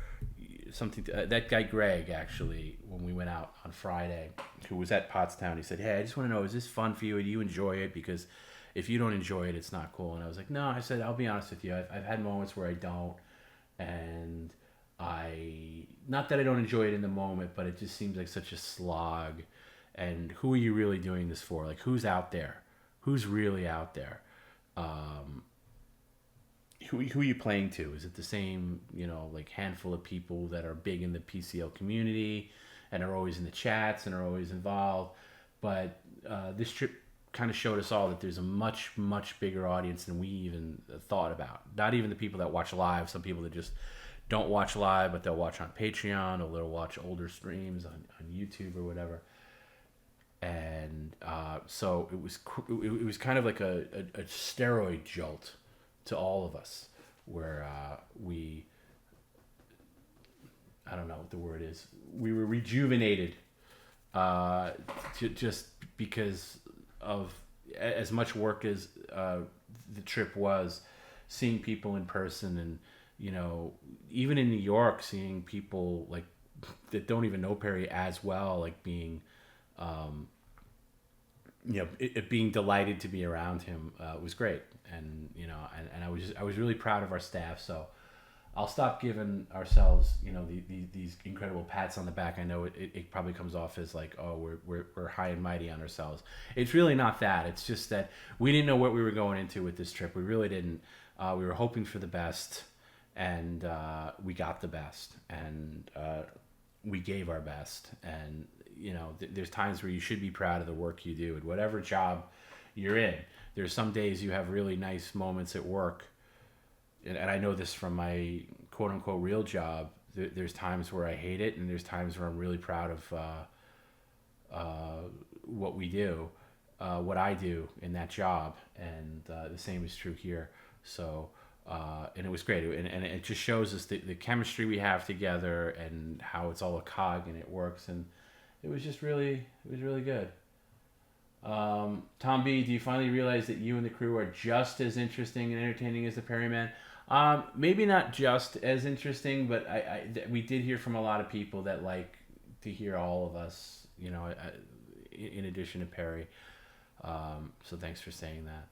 something? That guy Greg, actually, when we went out on Friday, who was at Pottstown, he said, hey, I just want to know, is this fun for you? Do you enjoy it? Because if you don't enjoy it, it's not cool. And I was like, no. I said, I'll be honest with you. I've had moments where I don't, and not that I don't enjoy it in the moment, but it just seems like such a slog. And who are you really doing this for? Like, who's out there? Who's really out there? Who are you playing to? Is it the same, like handful of people that are big in the PCL community and are always in the chats and are always involved? But this trip kind of showed us all that there's a much, much bigger audience than we even thought about. Not even the people that watch live. Some people that just don't watch live, but they'll watch on Patreon, or they'll watch older streams on YouTube or whatever. And so it was kind of like a steroid jolt to all of us, where I don't know what the word is. We were rejuvenated just because of as much work as the trip was, seeing people in person, and even in New York, seeing people like that don't even know Perry as well, like being being delighted to be around him was great. And and I was really proud of our staff. So I'll stop giving ourselves these incredible pats on the back. I know it probably comes off as like, oh, we're high and mighty on ourselves. It's really not that. It's just that we didn't know what we were going into with this trip. We really didn't. We were hoping for the best, and we got the best, and we gave our best. And there's times where you should be proud of the work you do, and whatever job you're in. There's some days you have really nice moments at work, and I know this from my quote-unquote real job. There's times where I hate it, and there's times where I'm really proud of what we do, what I do in that job, and the same is true here. So And it was great, and it just shows us the chemistry we have together and how it's all a cog and it works, and it was really good. Tom B, do you finally realize that you and the crew are just as interesting and entertaining as the Perryman? Maybe not just as interesting, but we did hear from a lot of people that like to hear all of us, you know, in addition to Perry. So thanks for saying that.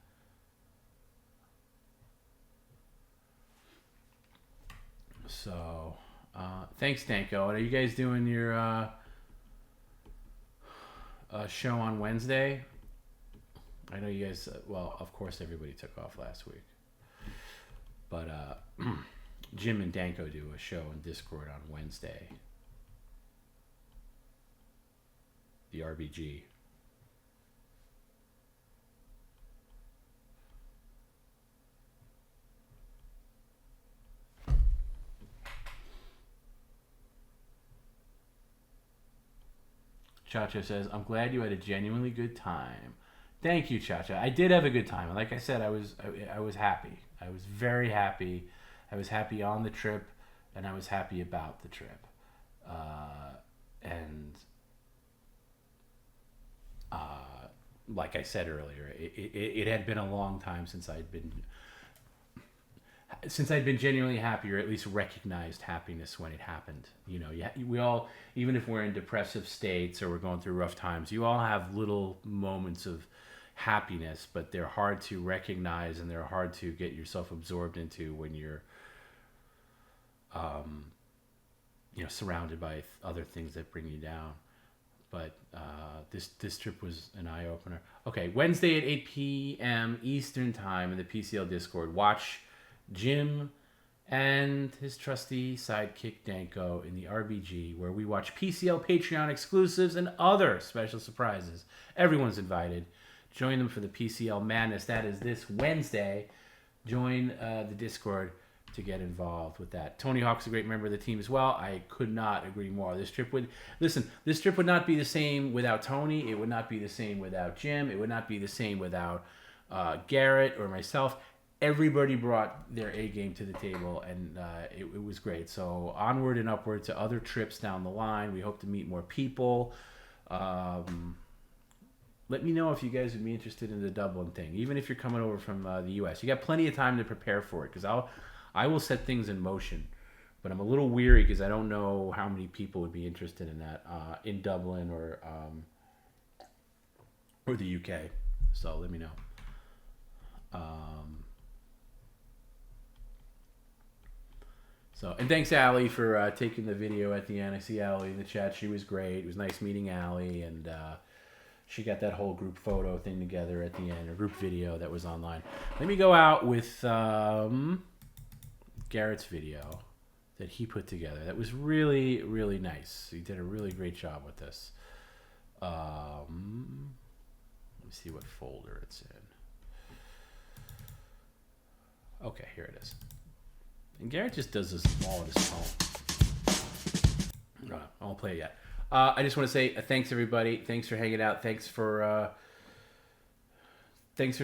So, thanks, Danko. Are you guys doing your show on Wednesday? I know you guys, well, of course everybody took off last week. But Jim and Danko do a show in Discord on Wednesday. The RBG. Chacha says, I'm glad you had a genuinely good time. Thank you, Chacha. I did have a good time. And like I said, I was happy. I was very happy. I was happy on the trip, and I was happy about the trip. Like I said earlier, it had been a long time since I'd been genuinely happy, or at least recognized happiness when it happened. You know, we all, even if we're in depressive states or we're going through rough times, you all have little moments of happiness, but they're hard to recognize and they're hard to get yourself absorbed into when you're, you know, surrounded by other things that bring you down. But this trip was an eye-opener. Okay, Wednesday at 8 p.m. Eastern Time in the PCL Discord. Watch Jim and his trusty sidekick Danko in the RBG, where we watch PCL Patreon exclusives and other special surprises. Everyone's invited. Join them for the PCL Madness. That is this Wednesday. Join the Discord to get involved with that. Tony Hawk's a great member of the team as well. I could not agree more. This trip would not be the same without Tony. It would not be the same without Jim. It would not be the same without Garrett or myself. Everybody brought their A game to the table, and it was great. So onward and upward to other trips down the line. We hope to meet more people. Let me know if you guys would be interested in the Dublin thing, even if you're coming over from the U.S. You got plenty of time to prepare for it, because I will set things in motion. But I'm a little weary because I don't know how many people would be interested in that in Dublin or the UK. So let me know. And thanks, Allie, for taking the video at the end. I see Allie in the chat. She was great. It was nice meeting Allie, and she got that whole group photo thing together at the end, or group video that was online. Let me go out with Garrett's video that he put together. That was really, really nice. He did a really great job with this. Let me see what folder it's in. Okay, here it is. And Garrett just does this all on his phone. I won't play it yet. I just want to say thanks, everybody. Thanks for hanging out. Thanks for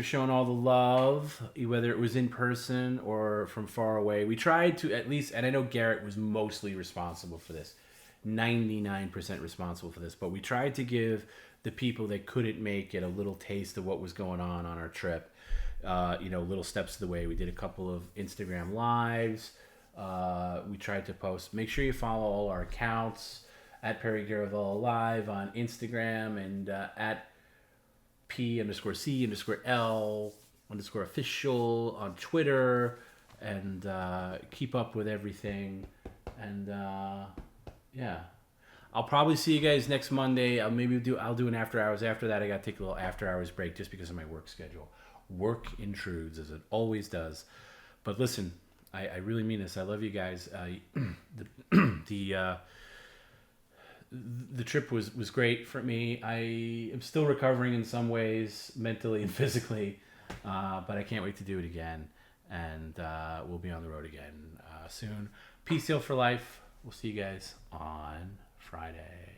showing all the love, whether it was in person or from far away. We tried to at least, and I know Garrett was mostly responsible for this, 99% responsible for this, but we tried to give the people that couldn't make it a little taste of what was going on our trip. Little steps of the way. We did a couple of Instagram lives. We tried to post. Make sure you follow all our accounts at Perry Garavella Live on Instagram and at P_C_L_L_official on Twitter, and keep up with everything. And yeah, I'll probably see you guys next Monday. I'll do an after hours. After that, I got to take a little after hours break just because of my work schedule. Work intrudes, as it always does. But listen, I really mean this. I love you guys. The trip was great for me. I am still recovering in some ways, mentally and physically, but I can't wait to do it again. And we'll be on the road again soon. PCL for life. We'll see you guys on Friday.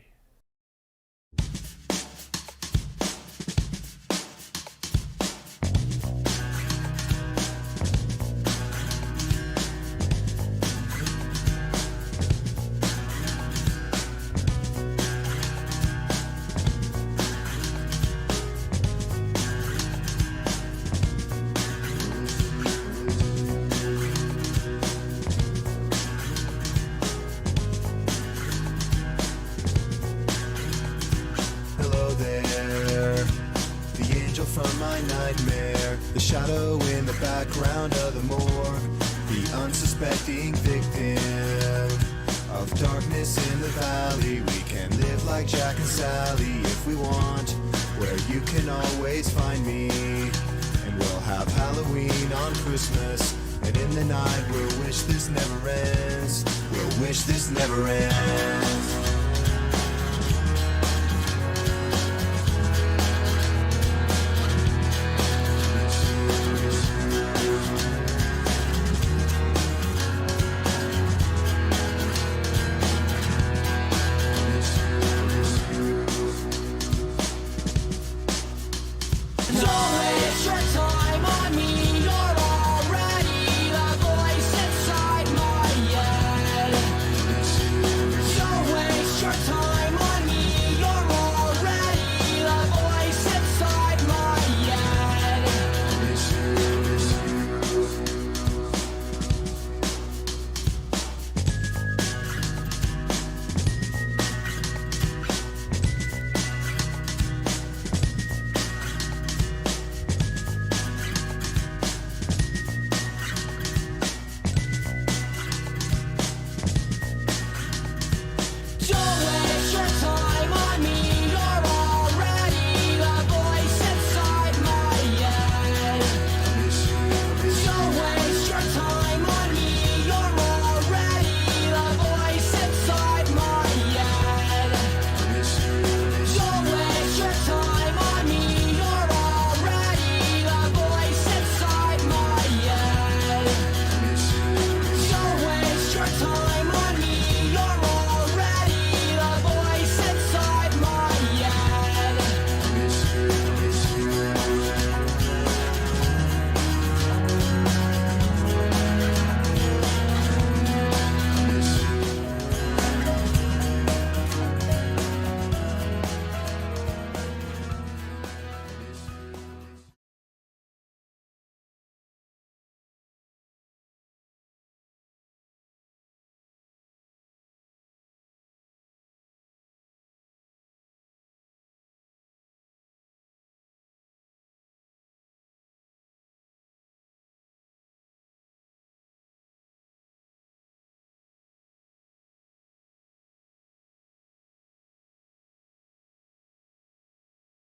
shadow in the background of the morgue, the unsuspecting victim of darkness in the valley. We can live like Jack and Sally if we want, where you can always find me. And we'll have Halloween on Christmas, and in the night we'll wish this never ends. We'll wish this never ends.